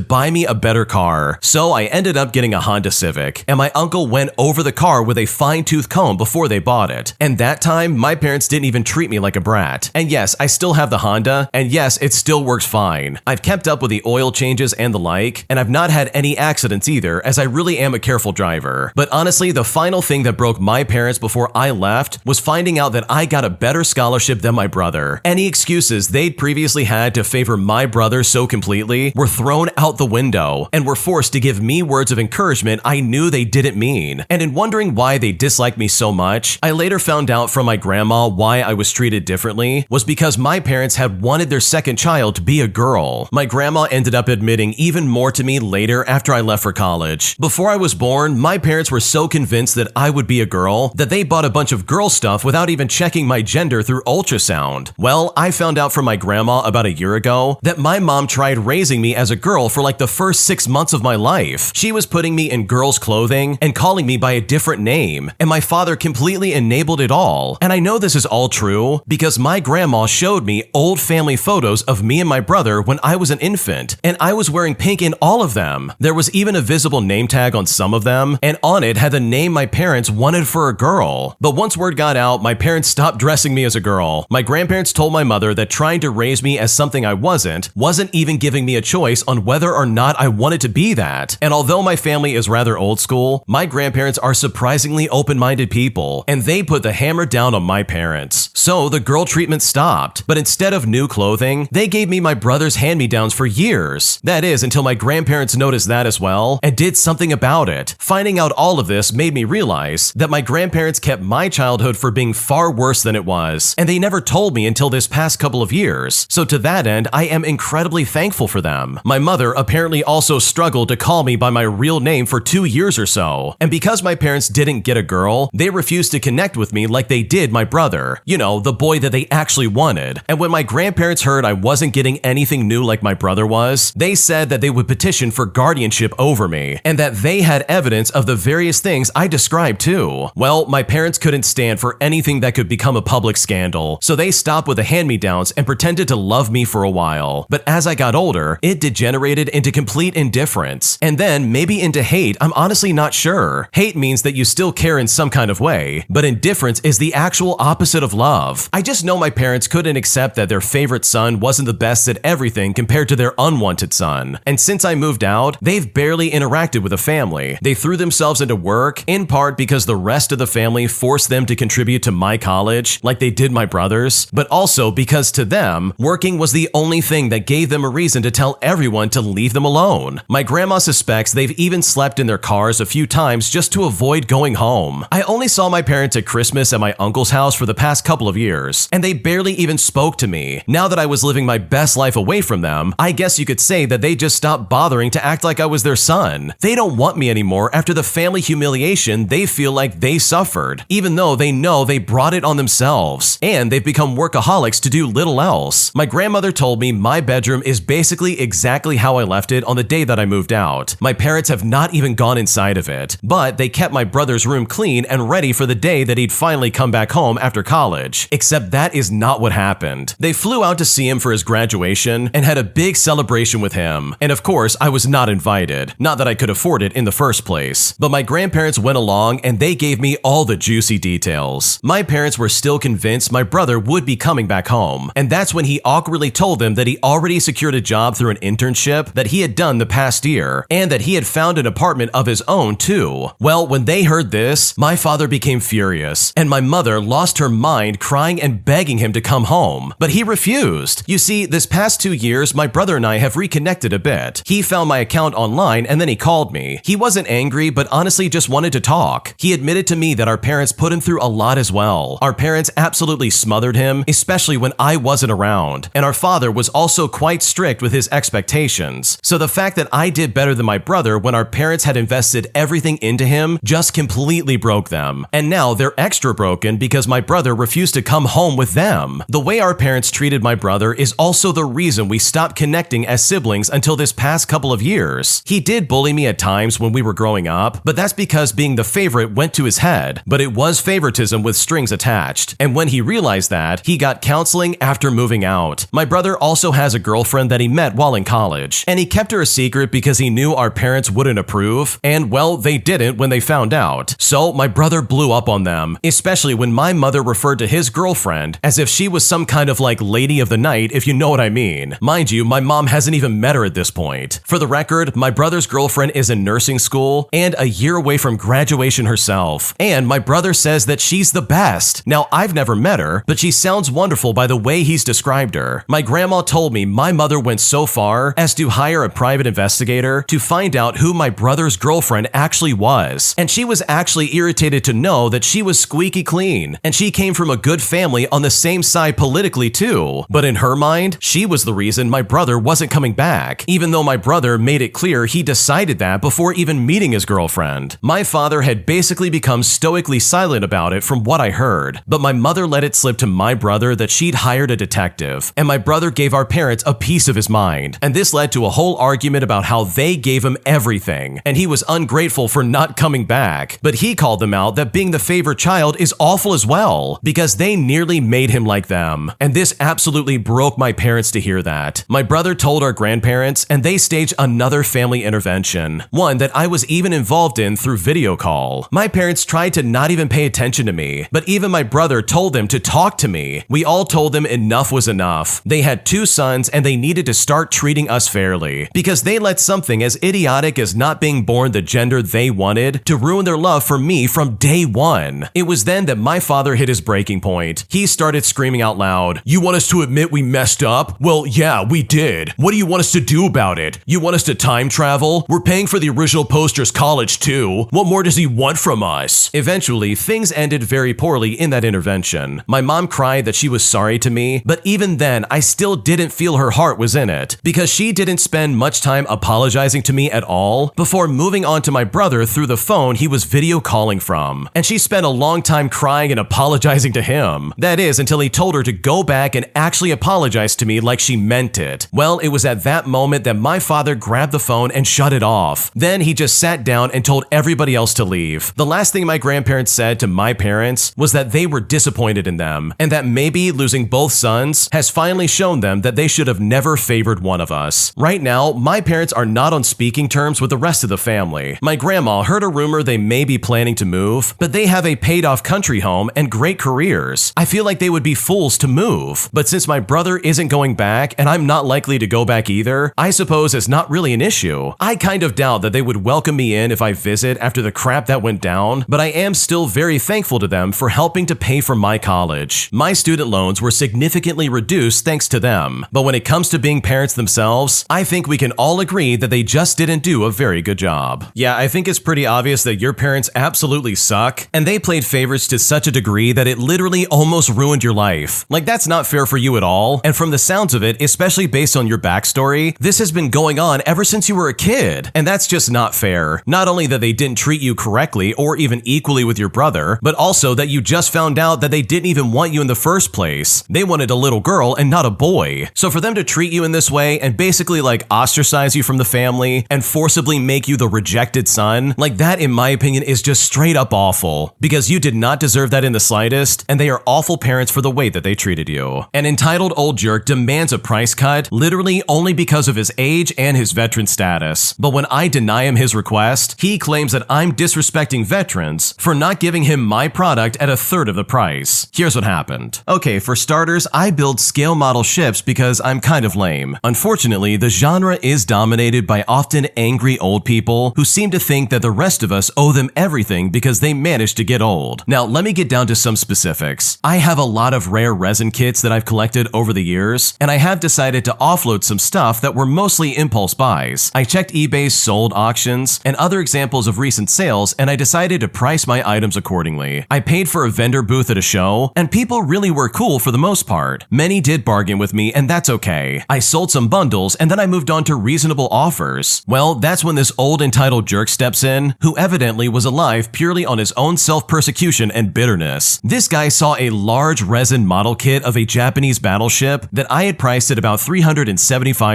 buy me a better car. So I ended up getting a Honda Civic, and my uncle went over the car with a fine-tooth comb before they bought it. And that time, my parents didn't even treat me like a brat. And yes, I still have the Honda, and yes, it still works fine. I've kept up with the oil changes and the like, and I've not had any accidents either, as I really am a careful driver. But honestly, the final thing that broke my parents before I left was finding out that I got a better scholarship than my brother. Any excuses they'd previously had to favor my brother so completely were thrown out the window, and were forced to give me words of encouragement I knew they didn't mean. And in wondering why they disliked me so much, I later found out from my grandma why I was treated differently was because my parents had wanted their second child to be a girl. My grandma ended up admitting even more to me later after I left for college. Before I was born, my parents were so convinced that I would be a girl that they bought a bunch of girl stuff without even checking my gender through ultrasound. Well, I found out from my grandma about a year ago that my mom tried raising me as a girl for like the first 6 months of my life. She was putting me in girls' clothing and calling me by a different name, and my father completely enabled it all. And I know this is all true because my grandma showed me old family photos of me and my brother when I was an infant, and I was wearing pink in all of them. There was even a visible name tag on some of them, and on it had the name my parents wanted for a girl. But once word got out, my parents stopped dressing me as a girl. My grandparents told my mother that trying to raise me as something I wasn't even giving me a choice on whether or not I wanted to be that. And although my family is rather old school, my grandparents are surprisingly open-minded people, and they put the hammer down on my parents. So the girl treatment stopped, but instead of new clothing, they gave me my brother's hand-me-downs for years. That is, until my grandparents noticed that as well, and did something about it. Finding out all of this made me realize that my grandparents kept my childhood for being far worse than it was, and they never told me until this past couple of years. So to that end, I am incredibly thankful for them. My mother apparently also struggled to call me by my real name for 2 years or so, and because my parents didn't get a girl, they refused to connect with me like they did my brother. You know, the boy that they actually wanted. And when my grandparents heard I wasn't getting anything new like my brother was, they said that they would petition for guardianship over me, and that they had evidence of the various things I described too. Well, my parents couldn't stand for anything that could become a public scandal, so they stopped with the hand-me-downs and pretended to love me for a while. But as I got older, it degenerated into complete indifference, and then maybe into hate. I'm honestly not sure. Hate means that you still care in some kind of way, but indifference is the actual opposite of love. I just know my parents couldn't accept that their favorite son wasn't the best at everything compared to their unwanted son. And since I moved out, they've barely interacted with the family. They threw themselves into work, in part because the rest of the family forced them to contribute to my college, like they did my brothers, but also because to them, working was the only thing that gave them a reason to tell everyone to leave them alone. My grandma suspects they've even slept in their cars a few times just to avoid going home. I only saw my parents at Christmas at my uncle's house for the past couple of years, and they barely even spoke to me. Now that I was living my best life away from them, I guess you could say that they just stopped bothering to act like I was their son. They don't want me anymore after the family humiliation they feel like they suffered, even though they know they brought it on themselves, and they've become workaholics to do little else. My grandmother told me my bedroom is basically exactly how I left it on the day that I moved out. My parents have not even gone inside of it, but they kept my brother's room clean and ready for the day that he'd finally come back home after college, except that is not what happened. They flew out to see him for his graduation and had a big celebration with him, and of course I was not invited, not that I could afford it in the first place, but my grandparents went along and they gave me all the juicy details. My parents were still convinced my brother would be coming back home, and that's when he awkwardly told them that he already secured a job through an internship that he had done the past year, and that he had found an apartment of his own too. Well, when they heard this, my father became furious, and my mother lost her mind crying and begging him to come home, but he refused. You see, this past 2 years, my brother and I have reconnected a bit. He found my account online and then he called me. He wasn't angry, but honestly just wanted to talk. He admitted to me that our parents put him through a lot as well. Our parents absolutely smothered him, especially when I wasn't around. And our father was also quite strict with his expectations. So the fact that I did better than my brother when our parents had invested everything into him just completely broke them. And now they're extra broken because my brother refused to come home with them. The way our parents treated my brother is also the reason we stopped connecting as siblings until this past couple of years. He did bully me at times when we were growing up, but that's because being the favorite went to his head. But it was favoritism with strings attached. And when he realized that, he got counseling after moving out. My brother also has a girlfriend that he met while in college, and he kept her a secret because he knew our parents wouldn't approve, and well, they didn't when they found out. So my brother blew up on them, especially when my mother referred to his girlfriend as if she was some kind of like lady of the night, if you know what I mean. Mind you, my mom hasn't even met her at this point. For the record, my brother's girlfriend is in nursing school and a year away from graduation herself, and my brother says that she's the best. Now, I've never met her, but she sounds wonderful by the way he's described her. My grandma told me my mother went so far as to hire a private investigator to find out who my brother's girlfriend actually was, and she was actually irritated to know that she was squeaky clean, and she came from a good family on the same side politically too. But in her mind, she was the reason my brother wasn't coming back, even though my brother made it clear he decided that before even meeting his girlfriend. My father had basically become stoically silent about it from what I heard, but my mother let it slip to my brother that she'd hired a detective, and my brother gave our parents a piece of his mind, and this led to a whole argument about how they gave him everything, and he was ungrateful for not coming back. But he called them out that being the favorite child is awful as well, because they nearly made him like them, and this absolutely broke my parents to hear that. My brother told our grandparents, and they staged another family intervention, one that I was even involved in through video call. My parents tried to not even pay attention to me, but even my brother told them to talk to me. We all told them enough was enough. They had 2 sons and they needed to start treating us fairly, because they let something as idiotic as not being born the gender they wanted to ruin their love for me from day one. It was then that my father hit his breaking point. He started screaming out loud, "You want us to admit we messed up? Well, yeah, we did. What do you want us to do about it? You want us to time travel? We're paying for the original poster's college too. What more does he want from us?" Eventually, things ended very poorly in that intervention. My mom cried that she was sorry to me, but even then, I still didn't feel her heart was in it, because she didn't spend much time apologizing to me at all before moving on to my brother through the phone he was video calling from. And she spent a long time crying and apologizing to him. That is, until he told her to go back and actually apologize to me like she meant it. Well, it was at that moment that my father grabbed the phone and shut it off. Then he just sat down and told everybody else to leave. The last thing my grandparents said to my parents was that they were disappointed in them, and that maybe losing both sons has finally shown them that they should have never favored one of us. Right now, my parents are not on speaking terms with the rest of the family. My grandma heard a rumor they may be planning to move, but they have a paid-off country home and great careers. I feel like they would be fools to move. But since my brother isn't going back, and I'm not likely to go back either, I suppose it's not really an issue. I kind of doubt that they would welcome me in if I visit after the crap that went down, but I am still very thankful to them for helping to pay for my college. My student loans were significantly reduced thanks to them. But when it comes to being parents themselves, I think we can all agree that they just didn't do a very good job. Yeah, I think it's pretty obvious that your parents absolutely suck, and they played favorites to such a degree that it literally almost ruined your life. Like, that's not fair for you at all, and from the sounds of it, especially based on your backstory, this has been going on ever since you were a kid, and that's just not fair. Not only that they didn't treat you correctly or even equally with your brother, but also that you just found out that they didn't even want you in the first place. They wanted a little girl and not a boy. So for them to treat you in this way and basically like ostracize you from the family and forcibly make you the rejected son, like that in my opinion is just straight up awful, because you did not deserve that in the slightest, and they are awful parents for the way that they treated you. An entitled old jerk demands a price cut literally only because of his age and his veteran status. But when I deny him his request, he claims that I'm disrespecting veterans for not giving him my product at 1/3 of the price. Here's what happened. Okay, for starters, I build scale model ships because I'm kind of lame. Unfortunately, the genre is dominated by often angry old people who seem to think that the rest of us owe them everything because they managed to get old. Now, let me get down to some specifics. I have a lot of rare resin kits that I've collected over the years, and I have decided to offload some stuff stuff that were mostly impulse buys. I checked eBay's sold auctions and other examples of recent sales, and I decided to price my items accordingly. I paid for a vendor booth at a show, and people really were cool for the most part. Many did bargain with me, and that's okay. I sold some bundles, and then I moved on to reasonable offers. Well, that's when this old entitled jerk steps in, who evidently was alive purely on his own self-persecution and bitterness. This guy saw a large resin model kit of a Japanese battleship that I had priced at about $375.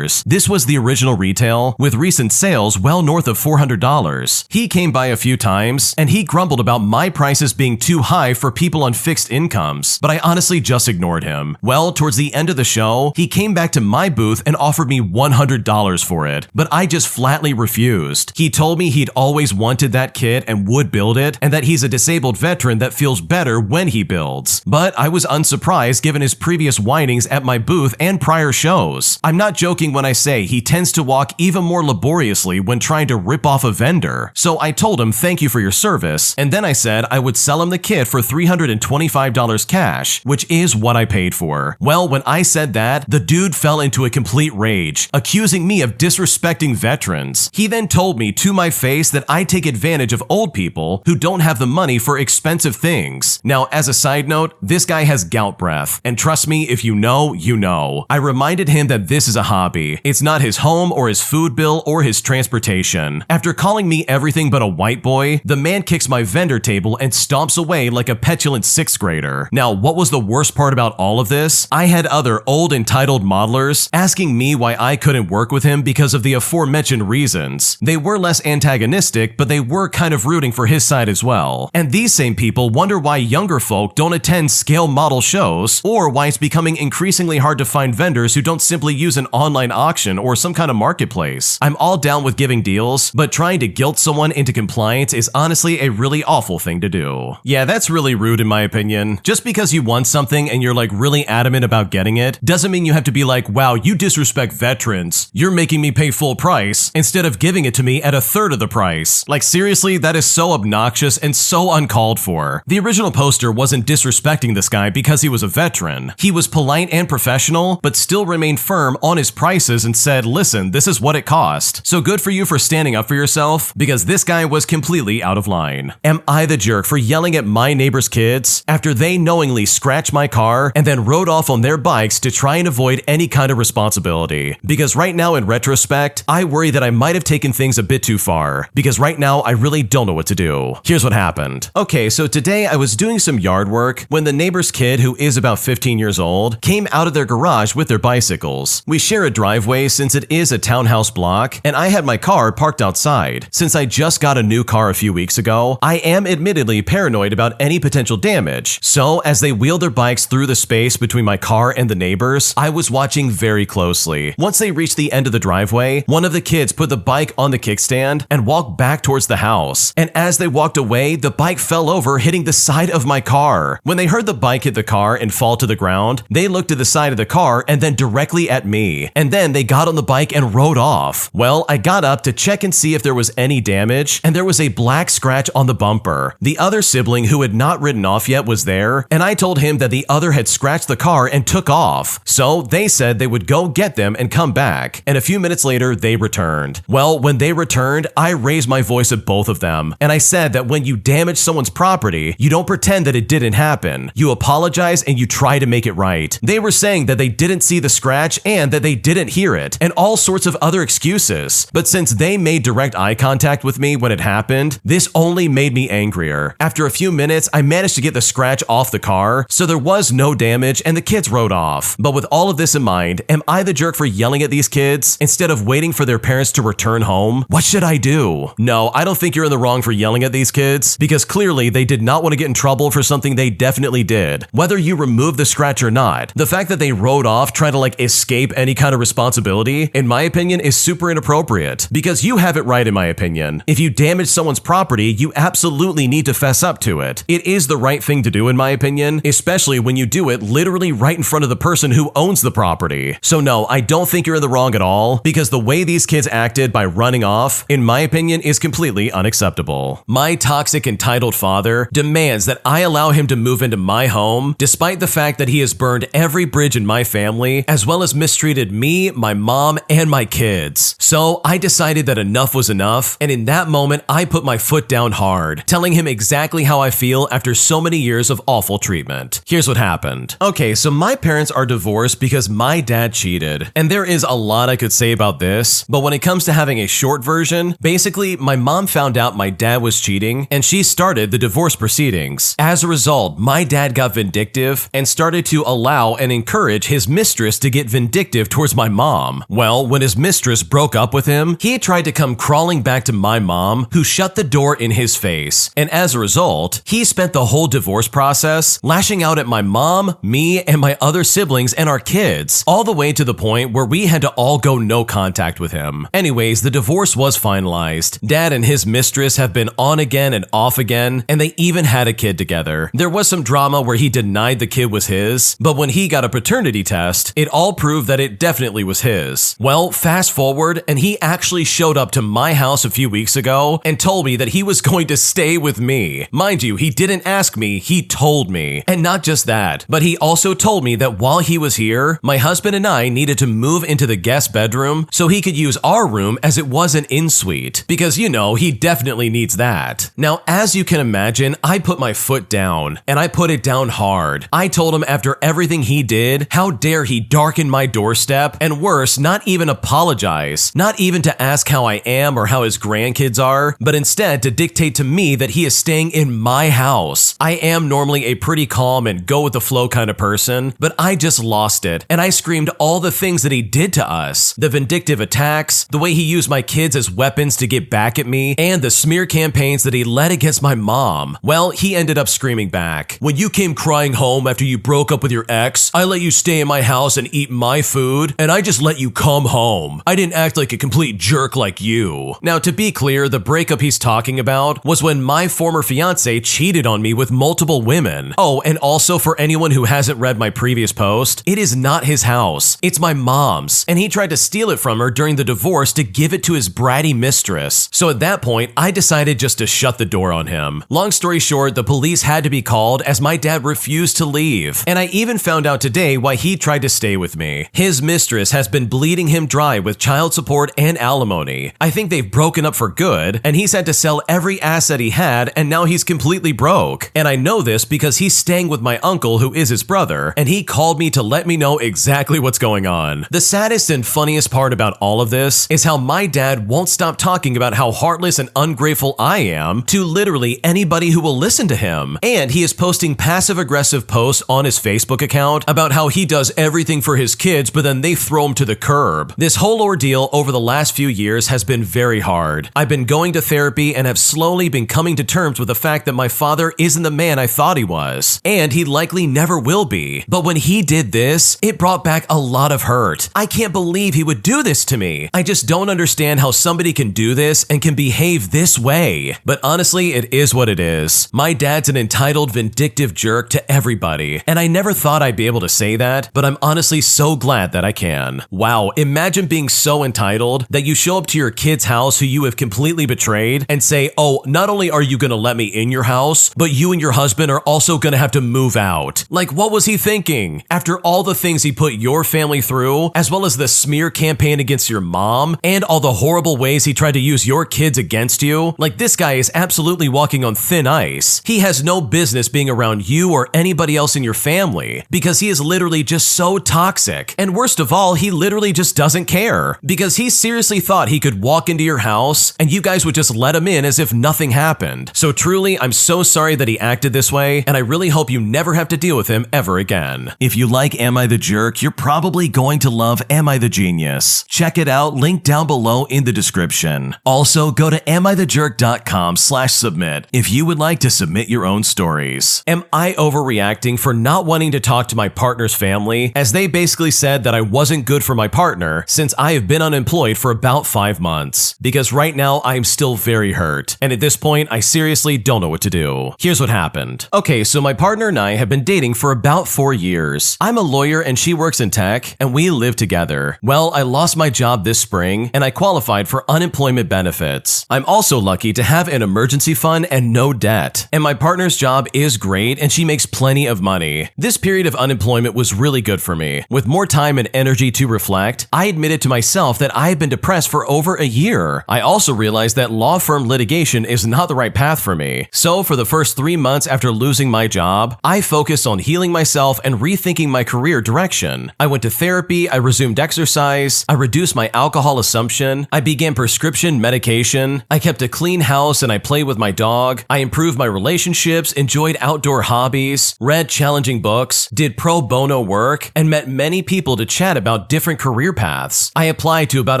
This was the original retail, with recent sales well north of $400. He came by a few times, and he grumbled about my prices being too high for people on fixed incomes, but I honestly just ignored him. Well, towards the end of the show, he came back to my booth and offered me $100 for it, but I just flatly refused. He told me he'd always wanted that kit and would build it, and that he's a disabled veteran that feels better when he builds. But I was unsurprised given his previous whinings at my booth and prior shows. I'm not joking when I say he tends to walk even more laboriously when trying to rip off a vendor. So I told him thank you for your service, and then I said I would sell him the kit for $325 cash, which is what I paid for. Well, when I said that, the dude fell into a complete rage, accusing me of disrespecting veterans. He then told me to my face that I take advantage of old people who don't have the money for expensive things. Now, as a side note, this guy has gout breath, and trust me, if you know, you know. I reminded him that this is a hobby. It's not his home or his food bill or his transportation. After calling me everything but a white boy, the man kicks my vendor table and stomps away like a petulant sixth grader. Now, what was the worst part about all of this? I had other old entitled modelers asking me why I couldn't work with him because of the aforementioned reasons. They were less antagonistic, but they were kind of rooting for his side as well. And these same people wonder why younger folk don't attend scale model shows, or why it's becoming increasingly hard to find vendors who don't simply use an online auction or some kind of marketplace. I'm all down with giving deals, but trying to guilt someone into compliance is honestly a really awful thing to do. Yeah, that's really rude in my opinion. Just because you want something and you're like really adamant about getting it, doesn't mean you have to be like, wow, you disrespect veterans. You're making me pay full price instead of giving it to me at a third of the price. Like seriously, that is so obnoxious and so uncalled for. The original poster wasn't disrespecting this guy because he was a veteran. He was polite and professional, but still remained firm on his prices and said, listen, this is what it cost. So good for you for standing up for yourself, because this guy was completely out of line. Am I the jerk for yelling at my neighbor's kids after they knowingly scratched my car and then rode off on their bikes to try and avoid any kind of responsibility? Because right now in retrospect, I worry that I might have taken things a bit too far, because right now I really don't know what to do. Here's what happened. Okay, so today I was doing some yard work when the neighbor's kid, who is about 15 years old, came out of their garage with their bicycles. We share a driveway since it is a townhouse block, and I had my car parked outside. Since I just got a new car a few weeks ago, I am admittedly paranoid about any potential damage. So as they wheeled their bikes through the space between my car and the neighbors, I was watching very closely. Once they reached the end of the driveway, one of the kids put the bike on the kickstand and walked back towards the house. And as they walked away, the bike fell over, hitting the side of my car. When they heard the bike hit the car and fall to the ground, they looked to the side of the car and then directly at me. And then they got on the bike and rode off. Well, I got up to check and see if there was any damage, and there was a black scratch on the bumper. The other sibling, who had not ridden off yet, was there, and I told him that the other had scratched the car and took off. So they said they would go get them and come back, and a few minutes later they returned. Well, when they returned, I raised my voice at both of them, and I said that when you damage someone's property, you don't pretend that it didn't happen. You apologize and you try to make it right. They were saying that they didn't see the scratch and that they didn't hear it, and all sorts of other excuses. But since they made direct eye contact with me when it happened, this only made me angrier. After a few minutes, I managed to get the scratch off the car, so there was no damage and the kids rode off. But with all of this in mind, am I the jerk for yelling at these kids instead of waiting for their parents to return home? What should I do? No, I don't think you're in the wrong for yelling at these kids, because clearly they did not want to get in trouble for something they definitely did. Whether you remove the scratch or not, the fact that they rode off trying to like escape any kind of responsibility, in my opinion, is super inappropriate, because you have it right in my opinion. If you damage someone's property, you absolutely need to fess up to it. It is the right thing to do in my opinion, especially when you do it literally right in front of the person who owns the property. So no, I don't think you're in the wrong at all, because the way these kids acted by running off, in my opinion, is completely unacceptable. My toxic entitled father demands that I allow him to move into my home, despite the fact that he has burned every bridge in my family, as well as mistreated mistreated me, my mom, and my kids. So I decided that enough was enough, and in that moment, I put my foot down hard, telling him exactly how I feel after so many years of awful treatment. Here's what happened. Okay, so my parents are divorced because my dad cheated, and there is a lot I could say about this, but when it comes to having a short version, basically, my mom found out my dad was cheating, and she started the divorce proceedings. As a result, my dad got vindictive and started to allow and encourage his mistress to get vindictive towards my mom. Well, when his mistress broke up with him, he tried to come crawling back to my mom, who shut the door in his face. And as a result, he spent the whole divorce process lashing out at my mom, me, and my other siblings and our kids, all the way to the point where we had to all go no contact with him. Anyways, the divorce was finalized. Dad and his mistress have been on again and off again, and they even had a kid together. There was some drama where he denied the kid was his, but when he got a paternity test, it all proved that it definitely was his. Well, fast forward, and he actually showed up to my house a few weeks ago and told me that he was going to stay with me. Mind you, he didn't ask me, he told me. And not just that, but he also told me that while he was here, my husband and I needed to move into the guest bedroom so he could use our room as it was an in-suite. Because, you know, he definitely needs that. Now, as you can imagine, I put my foot down, and I put it down hard. I told him after everything he did, how dare he darken my doorstep, and worse, not even apologize, not even to ask how I am or how his grandkids are, but instead to dictate to me that he is staying in my house. I am normally a pretty calm and go with the flow kind of person, but I just lost it, and I screamed all the things that he did to us. The vindictive attacks, the way he used my kids as weapons to get back at me, and the smear campaigns that he led against my mom. Well, he ended up screaming back, "When you came crying home after you broke up with your ex, I let you stay in my house and eat my food, and I just let you come home. I didn't act like a complete jerk like you." Now, to be clear, the breakup he's talking about was when my former fiance cheated on me with multiple women. Oh, and also for anyone who hasn't read my previous post, it is not his house. It's my mom's, and he tried to steal it from her during the divorce to give it to his bratty mistress. So at that point, I decided just to shut the door on him. Long story short, the police had to be called as my dad refused to leave. And I even found out today why he tried to stay with me. His mistress has been bleeding him dry with child support and alimony. I think they've broken up for good, and he's had to sell every asset he had, and now he's completely broke. And I know this because he's staying with my uncle, who is his brother, and he called me to let me know exactly what's going on. The saddest and funniest part about all of this is how my dad won't stop talking about how heartless and ungrateful I am to literally anybody who will listen to him. And he is posting passive-aggressive posts on his Facebook account about how he does everything for his kids, but then they throw him to the curb. This whole ordeal over the last few years has been very hard. I've been going to therapy and have slowly been coming to terms with the fact that my father isn't the man I thought he was, and he likely never will be. But when he did this, it brought back a lot of hurt. I can't believe he would do this to me. I just don't understand how somebody can do this and can behave this way. But honestly, it is what it is. My dad's an entitled, vindictive jerk to everybody, and I never thought I'd be able to say that, but I'm honestly so glad that I can. Wow, imagine being so entitled that you show up to your kid's house who you have completely betrayed and say, "Oh, not only are you gonna let me in your house, but you and your husband are also gonna have to move out." Like, what was he thinking? After all the things he put your family through, as well as the smear campaign against your mom, and all the horrible ways he tried to use your kids against you, like, this guy is absolutely walking on thin ice. He has no business being around you or anybody else in your family, because he is literally just so toxic. And worst of all, he literally just doesn't care, because he seriously thought he could walk into your house and you guys would just let him in as if nothing happened. So truly, I'm so sorry that he acted this way, and I really hope you never have to deal with him ever again. If you like Am I the Jerk, you're probably going to love Am I the Genius. Check it out, link down below in the description. Also, go to AmITheJerk.com/submit if you would like to submit your own stories. Am I overreacting for not wanting to talk to my partner's family, as they basically said that I wasn't good for my partner since I have been unemployed for about 5 months? Because right now I am still very hurt, and at this point I seriously don't know what to do. Here's what happened. Okay, so my partner and I have been dating for about 4 years. I'm a lawyer and she works in tech, and we live together. Well, I lost my job this spring, and I qualified for unemployment benefits. I'm also lucky to have an emergency fund and no debt. And my partner's job is great, and she makes plenty of money. This period of unemployment was really good for me, with more time and and energy to reflect, I admitted to myself that I had been depressed for over a year. I also realized that law firm litigation is not the right path for me. So for the first 3 months after losing my job, I focused on healing myself and rethinking my career direction. I went to therapy, I resumed exercise, I reduced my alcohol assumption, I began prescription medication, I kept a clean house and I played with my dog, I improved my relationships, enjoyed outdoor hobbies, read challenging books, did pro bono work, and met many people to chat about different career paths. I applied to about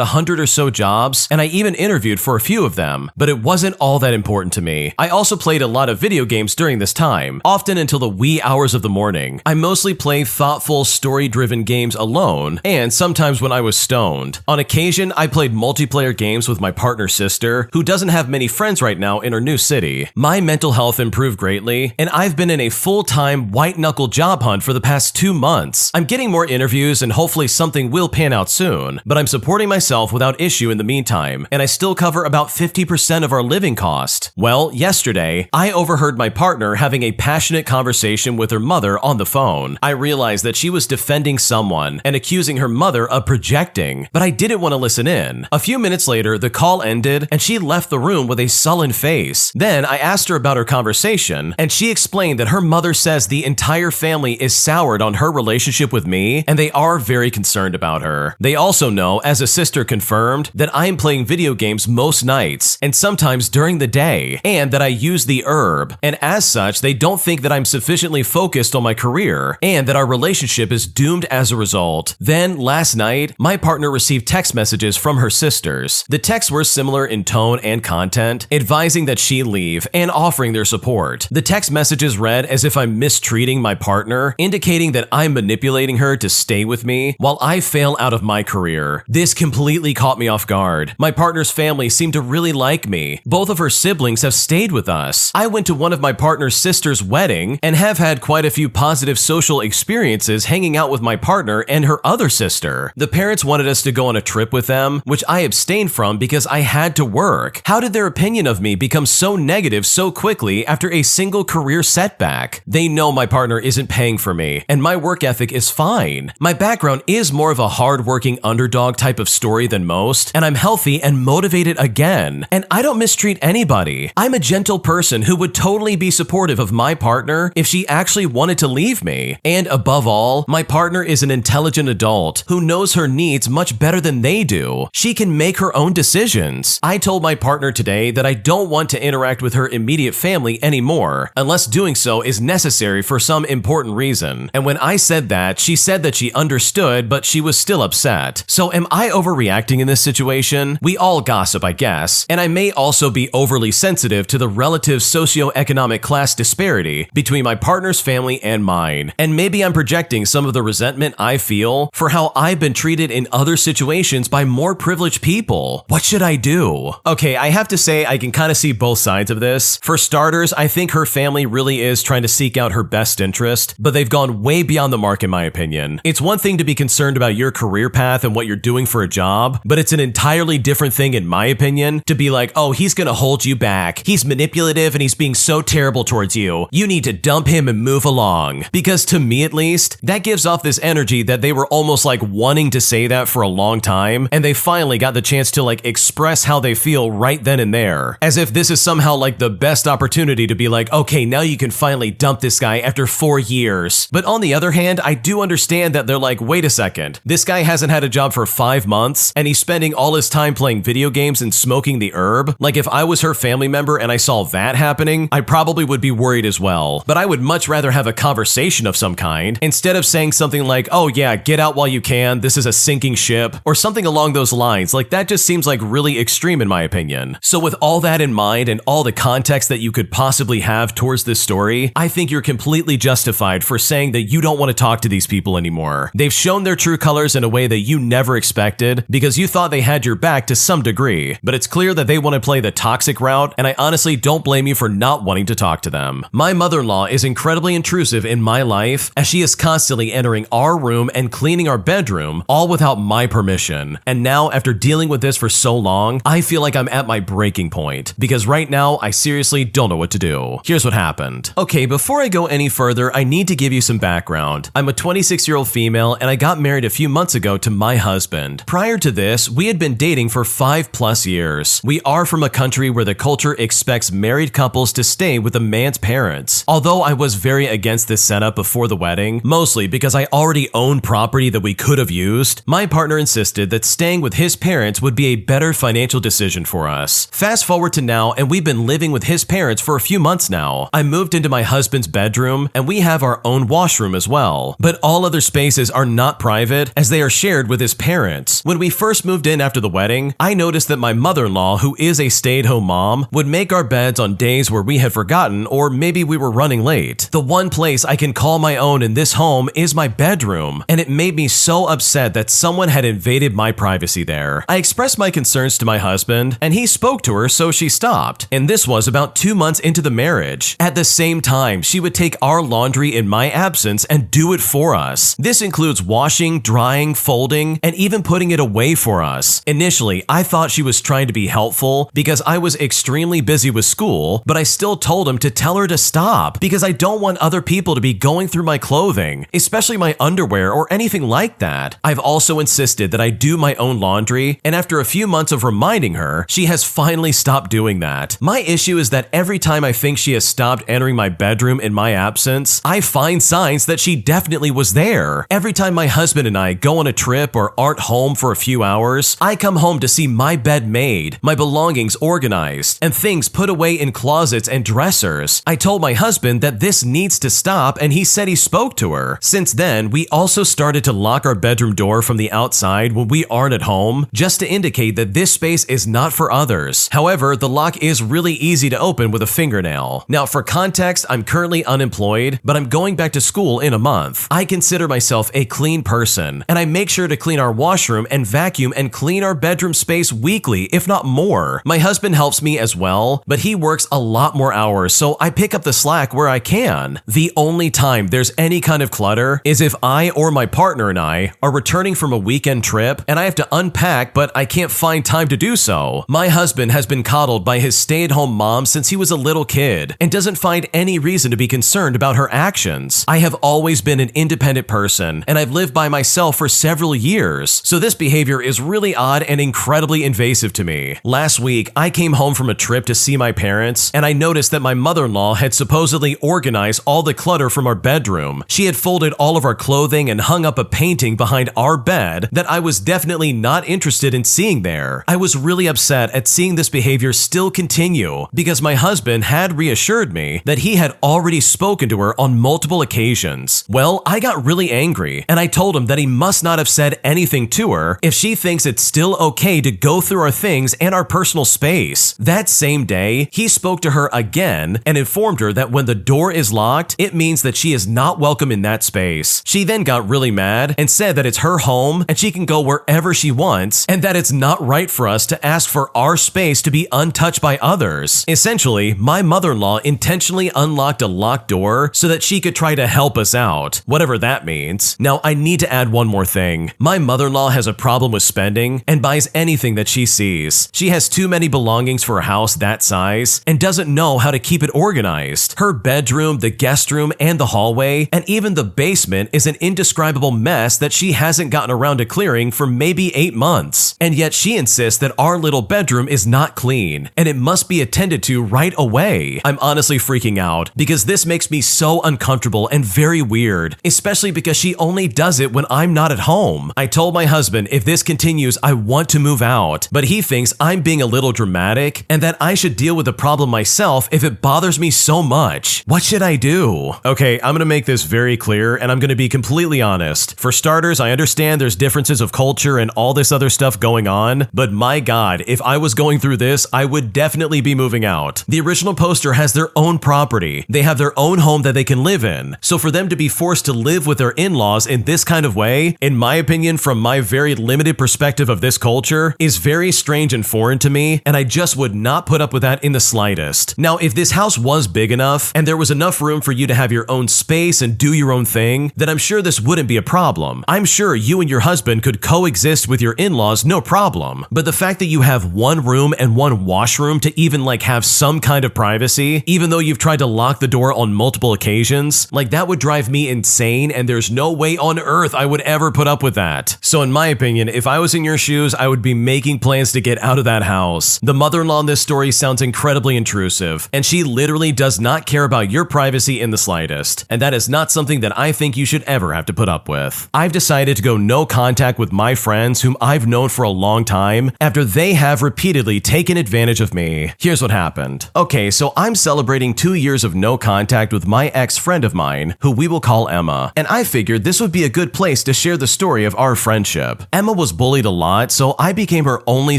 100 or so jobs, and I even interviewed for a few of them, but it wasn't all that important to me. I also played a lot of video games during this time, often until the wee hours of the morning. I mostly played thoughtful, story-driven games alone, and sometimes when I was stoned. On occasion, I played multiplayer games with my partner's sister, who doesn't have many friends right now in her new city. My mental health improved greatly, and I've been in a full-time, white-knuckle job hunt for the past 2 months. I'm getting more interviews and hopefully something will pan out soon, but I'm supporting myself without issue in the meantime, and I still cover about 50% of our living cost. Well, yesterday, I overheard my partner having a passionate conversation with her mother on the phone. I realized that she was defending someone and accusing her mother of projecting, but I didn't want to listen in. A few minutes later, the call ended and she left the room with a sullen face. Then I asked her about her conversation, and she explained that her mother says the entire family is soured on her relationship with me, and they are very concerned about her. They also know, as a sister confirmed, that I am playing video games most nights and sometimes during the day, and that I use the herb, and as such, they don't think that I'm sufficiently focused on my career, and that our relationship is doomed as a result. Then, last night, my partner received text messages from her sisters. The texts were similar in tone and content, advising that she leave and offering their support. The text messages read as if I'm mistreating my partner, indicating that I'm manipulating her to stay with me while I fail out of my career. This completely caught me off guard. My partner's family seemed to really like me. Both of her siblings have stayed with us. I went to one of my partner's sister's wedding and have had quite a few positive social experiences hanging out with my partner and her other sister. The parents wanted us to go on a trip with them, which I abstained from because I had to work. How did their opinion of me become so negative so quickly after a single career setback? They know my partner isn't paying for me, and my work ethic is fine. My background is more of a hard-working underdog type of story than most, and I'm healthy and motivated again. And I don't mistreat anybody. I'm a gentle person who would totally be supportive of my partner if she actually wanted to leave me. And above all, my partner is an intelligent adult who knows her needs much better than they do. She can make her own decisions. I told my partner today that I don't want to interact with her immediate family anymore, unless doing so is necessary for some important reason. And when I said that, she said that she understood, but she was still upset. So am I overreacting in this situation? We all gossip, I guess, and I may also be overly sensitive to the relative socioeconomic class disparity between my partner's family and mine. And maybe I'm projecting some of the resentment I feel for how I've been treated in other situations by more privileged people. What should I do? Okay, I have to say I can kind of see both sides of this. For starters, I think her family really is trying to seek out her best interest, but they've gone way beyond the mark in my opinion. It's one thing to be concerned about your career path and what you're doing for a job, but it's an entirely different thing in my opinion to be like, oh, he's gonna hold you back. He's manipulative and he's being so terrible towards you. You need to dump him and move along. Because to me at least, that gives off this energy that they were almost like wanting to say that for a long time, and they finally got the chance to like express how they feel right then and there. As if this is somehow like the best opportunity to be like, okay, now you can finally dump this guy after 4 years. But on the other hand, I do understand that they're like, wait a second, this guy hasn't had a job for 5 months, and he's spending all his time playing video games and smoking the herb. Like if I was her family member and I saw that happening, I probably would be worried as well. But I would much rather have a conversation of some kind, instead of saying something like, oh yeah, get out while you can, this is a sinking ship, or something along those lines. Like that just seems like really extreme in my opinion. So with all that in mind and all the context that you could possibly have towards this story, I think you're completely justified for saying that you don't want to talk to these people anymore. They've shown their true colors in a way that you never expected because you thought they had your back to some degree, but it's clear that they want to play the toxic route, and I honestly don't blame you for not wanting to talk to them. My mother-in-law is incredibly intrusive in my life as she is constantly entering our room and cleaning our bedroom, all without my permission. And now, after dealing with this for so long, I feel like I'm at my breaking point because right now I seriously don't know what to do. Here's what happened. Okay, before I go any further, I need to give you some background. I'm a 26-year-old female and I got married a few months ago to my husband. Prior to this, we had been dating for 5+ years. We are from a country where the culture expects married couples to stay with the man's parents. Although I was very against this setup before the wedding, mostly because I already owned property that we could have used, my partner insisted that staying with his parents would be a better financial decision for us. Fast forward to now, and we've been living with his parents for a few months now. I moved into my husband's bedroom, and we have our own washroom as well. But all other spaces are not private, as they are shared with his parents. When we first moved in after the wedding, I noticed that my mother-in-law, who is a stay-at-home mom, would make our beds on days where we had forgotten or maybe we were running late. The one place I can call my own in this home is my bedroom, and it made me so upset that someone had invaded my privacy there. I expressed my concerns to my husband, and he spoke to her, so she stopped. And this was about 2 months into the marriage. At the same time, she would take our laundry in my absence and do it for us. This includes washing, drying, folding, and even putting it away for us. Initially, I thought she was trying to be helpful because I was extremely busy with school, but I still told him to tell her to stop because I don't want other people to be going through my clothing, especially my underwear or anything like that. I've also insisted that I do my own laundry, and after a few months of reminding her, she has finally stopped doing that. My issue is that every time I think she has stopped entering my bedroom in my absence, I find signs that she definitely was there. Every time my husband and I go on a trip or aren't home for a few hours, I come home to see my bed made, my belongings organized, and things put away in closets and dressers. I told my husband that this needs to stop, and he said he spoke to her. Since then, we also started to lock our bedroom door from the outside when we aren't at home, just to indicate that this space is not for others. However, the lock is really easy to open with a fingernail. Now, for context, I'm currently unemployed, but I'm going back to school in a month. I consider myself a clean person, and I make sure to clean our washroom and vacuum and clean our bedroom space weekly, if not more. My husband helps me as well, but he works a lot more hours, so I pick up the slack where I can. The only time there's any kind of clutter is if I or my partner and I are returning from a weekend trip and I have to unpack, but I can't find time to do so. My husband has been coddled by his stay-at-home mom since he was a little kid and doesn't find any reason to be concerned about her actions. I have always been an independent person, and I've lived by myself for several years, so this behavior is really odd and incredibly invasive to me. Last week, I came home from a trip to see my parents, and I noticed that my mother-in-law had supposedly organized all the clutter from our bedroom. She had folded all of our clothing and hung up a painting behind our bed that I was definitely not interested in seeing there. I was really upset at seeing this behavior still continue because my husband had reassured me that he had already spoken to her on multiple occasions. Well, I got really angry, and I told him that he must not have said anything to her if she thinks it's still okay to go through our things and our personal space. That same day, he spoke to her again and informed her that when the door is locked, it means that she is not welcome in that space. She then got really mad and said that it's her home and she can go wherever she wants, and that it's not right for us to ask for our space to be untouched by others. Essentially, my mother-in-law intentionally unlocked a locked door so that she could try to help us out, whatever that means. Now, I need to add one more thing. My mother-in-law has a problem with spending and buys anything that she sees. She has too many belongings for a house that size and doesn't know how to keep it organized. Her bedroom, the guest room, and the hallway, and even the basement is an indescribable mess that she hasn't gotten around to clearing for maybe 8 months. And yet she insists that our little bedroom is not clean and it must be attended to right away. I'm honestly freaking out because this makes me so uncomfortable and very weird, especially because she only does it when I'm not at home. I told my husband if this continues, I want to move out, but he thinks I'm being a little dramatic and that I should deal with the problem myself if it bothers me so much. What should I do? Okay, I'm gonna make this very clear and I'm gonna be completely honest. For starters, I understand there's differences of culture and all this other stuff going on, but my God, if I was going through this, I would definitely be moving out. The original poster has their own property. They have their own home that they can live in. So for them to be forced to live with their in-laws in this kind of way, in my opinion, from my very limited perspective of this culture, is very strange and foreign to me, and I just would not put up with that in the slightest. Now, if this house was big enough and there was enough room for you to have your own space and do your own thing, then I'm sure this wouldn't be a problem. I'm sure you and your husband could coexist with your in-laws no problem. But the fact that you have one room and one washroom to even have some kind of privacy, even though you've tried to lock the door on multiple occasions, that would drive me insane, and there's no way on on earth I would ever put up with that. So in my opinion, if I was in your shoes, I would be making plans to get out of that house. The mother-in-law in this story sounds incredibly intrusive, and she literally does not care about your privacy in the slightest, and that is not something that I think you should ever have to put up with. I've decided to go no contact with my friends whom I've known for a long time after they have repeatedly taken advantage of me. Here's what happened. Okay, so I'm celebrating 2 years of no contact with my ex-friend of mine, who we will call Emma, and I figured this would be a good place to share the story of our friendship. Emma was bullied a lot, so I became her only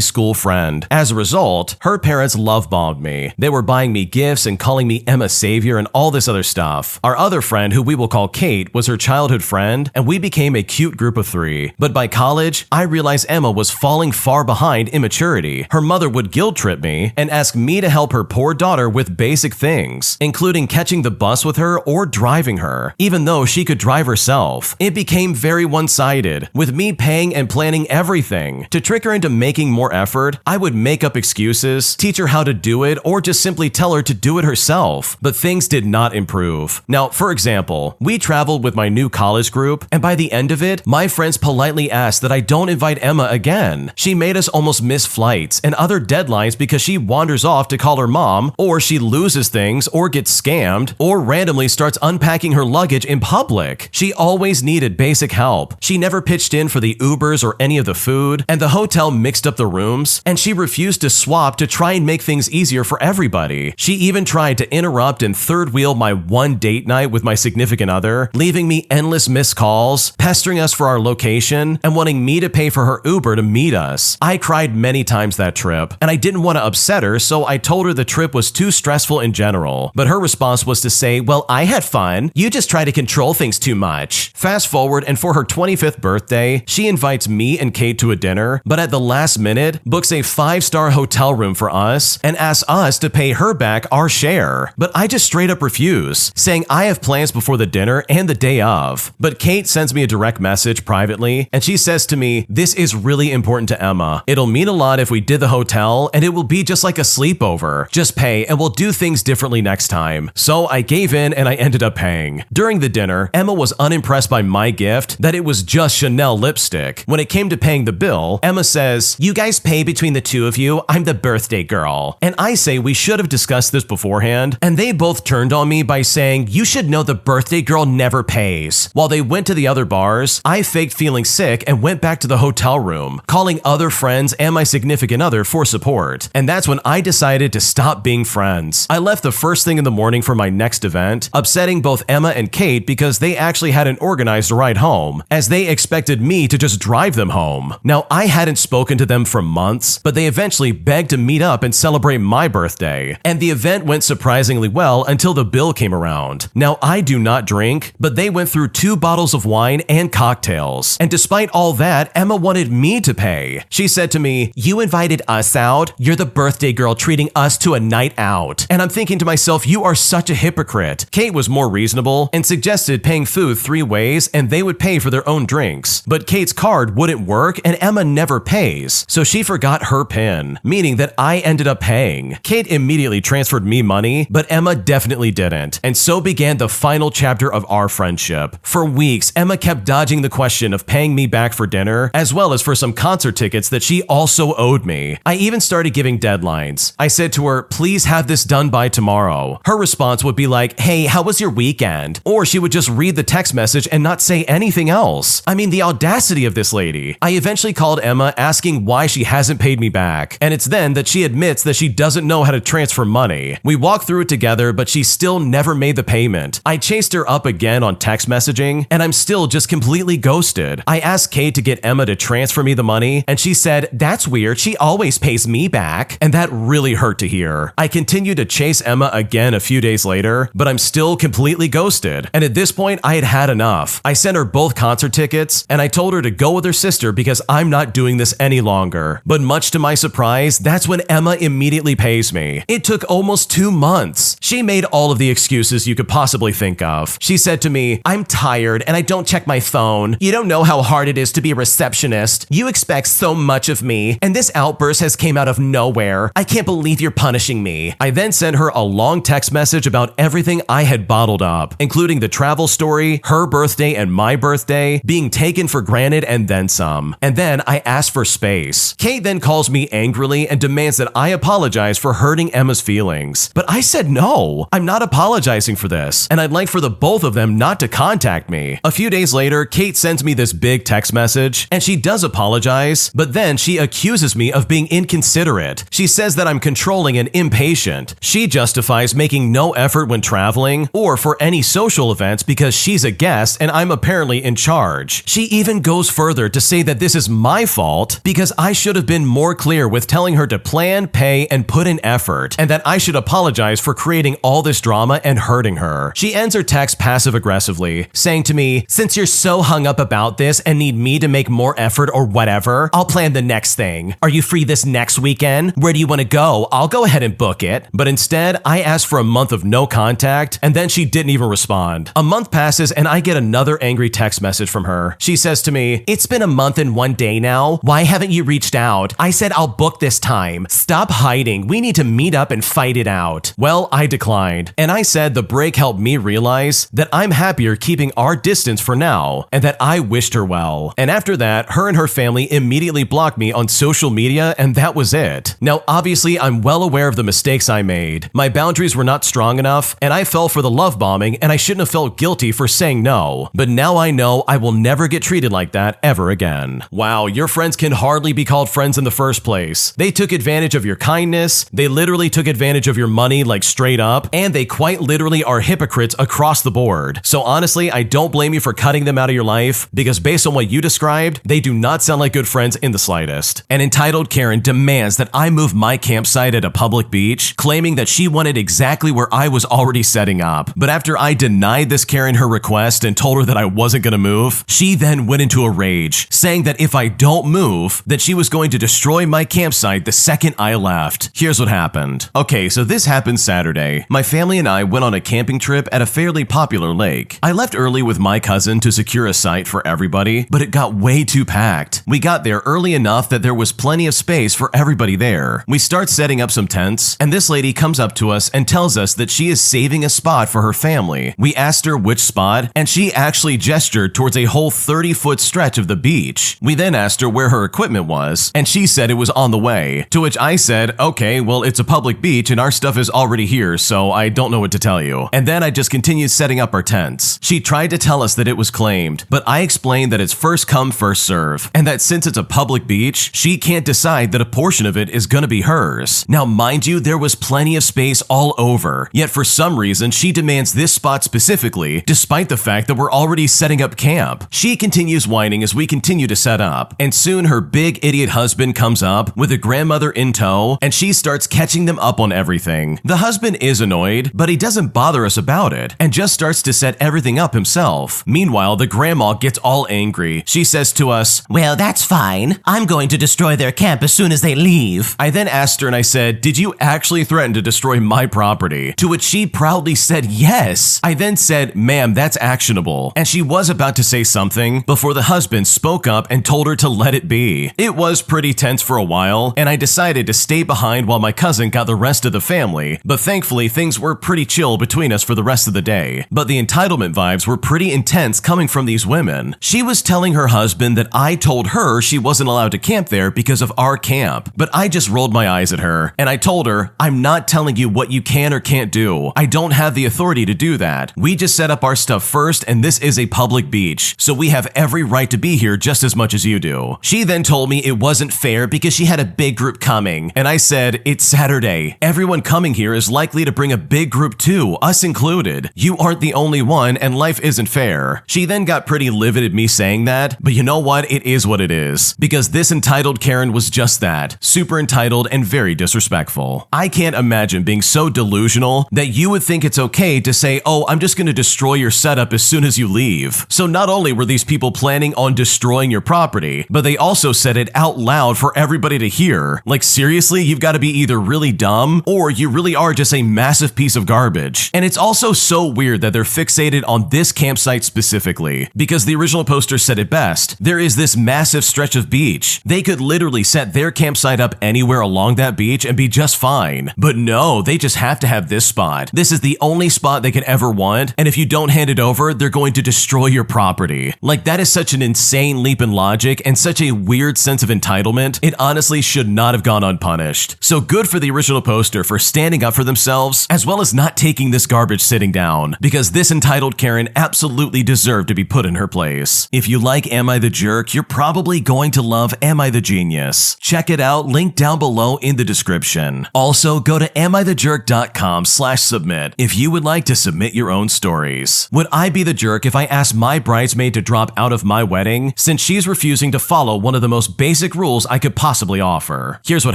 school friend. As a result, her parents love-bombed me. They were buying me gifts and calling me Emma's savior and all this other stuff. Our other friend, who we will call Kate, was her childhood friend, and we became a cute group of 3. But by college, I realized Emma was falling far behind in maturity. Her mother would guilt trip me and ask me to help her poor daughter with basic things, including catching the bus with her or driving her, even though she could drive herself. It became very one-sided, with me paying and planning everything. To trick her into making more effort, I would make up excuses, teach her how to do it, or just simply tell her to do it herself. But things did not improve. Now, for example, we traveled with my new college group, and by the end of it, my friends politely asked that I don't invite Emma again. She made us almost miss flights and other deadlines because she wanders off to call her mom, or she loses things, or gets scammed, or randomly starts unpacking her luggage in public. She always needed basic help. She never pitched in for the Ubers or any of the food, and the hotel mixed up the rooms, and she refused to swap to try and make things easier for everybody. She even tried to interrupt and third wheel my one date night with my significant other, leaving me endless missed calls, pestering us for our location, and wanting me to pay for her Uber to meet us. I cried many times that trip, and I didn't want to upset her, so I told her the trip was too stressful in general. But her response was to say, well, I had fun. You just try to control things too much. Fast forward, and for her 25th birthday, she invites me and Kate to a dinner, but at the last minute, books a 5-star hotel room for us and asks us to pay her back our share. But I just straight up refuse, saying I have plans before the dinner and the day of. But Kate sends me a direct message privately, and she says to me, this is really important to Emma. It'll mean a lot if we did the hotel, and it will be just like a sleepover. Just pay, and we'll do things differently next time. So I gave in, and I ended up paying. During the dinner, Emma was unimpressed by my gift, that it was just Chanel lipstick. When it came to paying the bill, Emma says, you guys pay between the two of you, I'm the birthday girl. And I say we should have discussed this beforehand, and they both turned on me by saying, you should know the birthday girl never pays. While they went to the other bars, I faked feeling sick and went back to the hotel room, calling other friends and my significant other for support. And that's when I decided to stop being friends. I left the first thing in the morning for my next event, upsetting both Emma and Kate because they actually hadn't organized a ride home, as they expected me to just drive them home. Now, I hadn't spoken to them for months, but they eventually begged to meet up and celebrate my birthday. And the event went surprisingly well until the bill came around. Now, I do not drink, but they went through 2 bottles of wine and cocktails. And despite all that, Emma wanted me to pay. She said to me, you invited us out? You're the birthday girl treating us to a night out. And I'm thinking to myself, you are such a hypocrite. Kate was more reasonable and suggested paying food 3 ways and they would pay for their own drinks. But Kate's card wouldn't work and Emma never pays, so she forgot her PIN, meaning that I ended up paying. Kate immediately transferred me money, but Emma definitely didn't. And so began the final chapter of our friendship. For weeks, Emma kept dodging the question of paying me back for dinner, as well as for some concert tickets that she also owed me. I even started giving deadlines. I said to her, please have this done by tomorrow. Her response would be like, hey, how was your weekend? Or she would just read the text message and not say anything else. I mean, the audacity of this lady. I eventually called Emma asking why she hasn't paid me back, and it's then that she admits that she doesn't know how to transfer money. We walked through it together, but she still never made the payment. I chased her up again on text messaging, and I'm still just completely ghosted. I asked Kate to get Emma to transfer me the money, and she said, that's weird, she always pays me back. And that really hurt to hear. I continued to chase Emma again a few days later, but I'm still completely ghosted. And at this point, I had had enough. I sent her both concert tickets, and I told her to go with her sister because I'm not doing this any longer. But much to my surprise, that's when Emma immediately pays me. It took almost 2 months. She made all of the excuses you could possibly think of. She said to me, I'm tired and I don't check my phone. You don't know how hard it is to be a receptionist. You expect so much of me, and this outburst has came out of nowhere. I can't believe you're punishing me. I then sent her a long text message about everything I had bottled up, including the travel story, her birthday and my birthday being taken for granted and then some. And then I asked for space. Kate then calls me angrily and demands that I apologize for hurting Emma's feelings. But I said no, I'm not apologizing for this, and I'd like for the both of them not to contact me. A few days later, Kate sends me this big text message, and she does apologize, but then she accuses me of being inconsiderate. She says that I'm controlling and impatient. She justifies making no effort when traveling or for any social events because she's a guest and I'm apparently in charge. She even goes further to say that this is my fault because I should have been more clear with telling her to plan, pay, and put in effort, and that I should apologize for creating all this drama and hurting her. She ends her text passive-aggressively, saying to me, "Since you're so hung up about this and need me to make more effort or whatever, I'll plan the next thing. Are you free this next weekend? Where do you want to go? I'll go ahead and book it." But instead, I asked for a month of no contact, and then she didn't even respond. A month passes and I get another angry text message from her. She says to me, "It's been a month and 1 day now. Why haven't you reached out? I said I'll book this time. Stop hiding. We need to meet up and fight it out." Well, I declined, and I said the break helped me realize that I'm happier keeping our distance for now, and that I wished her well. And after that, her and her family immediately blocked me on social media, and that was it. Now, obviously, I'm well aware of the mistakes I made. My boundaries were not strong enough, and I fell for the love bombing, and I shouldn't have felt guilty for saying no. But now I know I will never get treated like that ever again. Wow, your friends can hardly be called friends in the first place. They took advantage of your kindness, they literally took advantage of your money, like straight up, and they quite literally are hypocrites across the board. So honestly, I don't blame you for cutting them out of your life, because based on what you described, they do not sound like good friends in the slightest. An entitled Karen demands that I move my campsite at a public beach, claiming that she wanted exactly where I was already setting up. But after I denied this Karen her request and told her that I wasn't gonna move, she then went into a rage, saying that if I don't move, that she was going to destroy my campsite the second I left. Here's what happened. Okay, so this happened Saturday. My family and I went on a camping trip at a fairly popular lake. I left early with my cousin to secure a site for everybody, but it got way too packed. We got there early enough that there was plenty of space for everybody there. We start setting up some tents, and this lady comes up to us and tells us that she is saving a spot for her family. We asked her which spot, and she actually gestured towards a whole 30-foot stretch of the beach. We then asked her where her equipment was, and she said it was on the way. To which I said, "Okay, well, it's a public beach and our stuff is already here, so I don't know what to tell you." And then I just continued setting up our tents. She tried to tell us that it was claimed, but I explained that it's first come, first serve, and that since it's a public beach, she can't decide that a portion of it is gonna be hers. Now, mind you, there was plenty of space all over, yet for some reason, she demands this spot specifically, despite the fact that we're already setting up camp. She continues whining as we continue to set up, and soon her big idiot husband comes up with a grandmother in tow, and she starts catching them up on everything. The husband is annoyed, but he doesn't bother us about it, and just starts to set everything up himself. Meanwhile, the grandma gets all angry. She says to us, "Well, that's fine. I'm going to destroy their camp as soon as they leave." I then asked her and I said, "Did you actually threaten to destroy my property?" To which she proudly said yes. I then said, "Ma'am, that's actionable." And she was about to say something before the husband spoke up and told her to let it be. It was pretty tense for a while, and I decided to stay behind while my cousin got the rest of the family, but thankfully things were pretty chill between us for the rest of the day. But the entitlement vibes were pretty intense coming from these women. She was telling her husband that I told her she wasn't allowed to camp there because of our camp, but I just rolled my eyes at her, and I told her, "I'm not telling you what you can or can't do. I don't have the authority to do that. We just set up our stuff first, and this is a public beach, so we have every right to be here just as much as you do." She then told me it wasn't fair because she had a big group coming, and I said, "It's Saturday. Everyone coming here is likely to bring a big group too, us included. You aren't the only one, and life isn't fair." She then got pretty livid at me saying that, but you know what? It is what it is, because this entitled Karen was just that, super entitled and very disrespectful. I can't imagine being so delusional that you would think it's okay to say, "Oh, I'm just going to destroy your setup as soon as you leave." So not only were these people planning on destroying your property, but they also said it out loud for everybody to hear. Like seriously, you've got to be either really dumb or you really are just a massive piece of garbage. And it's also so weird that they're fixated on this campsite specifically, because the original poster said it best. There is this massive stretch of beach. They could literally set their campsite up anywhere along that beach and be just fine. But no, they just have to have this spot. This is the only spot they could ever want, and if you don't hand it over, they're going to destroy your property. Like, that is such an insane leap in logic and such a weird sense of entitlement. It honestly should not have gone unpunished. So good for the original poster for standing up for themselves, as well as not taking this garbage sitting down, because this entitled Karen absolutely deserved to be put in her place. If you like Am I the Jerk, you're probably going to love Am I the Genius. Check it out, link down below in the description. Also, go to AmITheJerk.com/submit if you would like to submit your own stories. Would I be the jerk if I asked my bridesmaid to drop out of my wedding since she's refusing to follow one of the most basic rules I could possibly offer? Here's what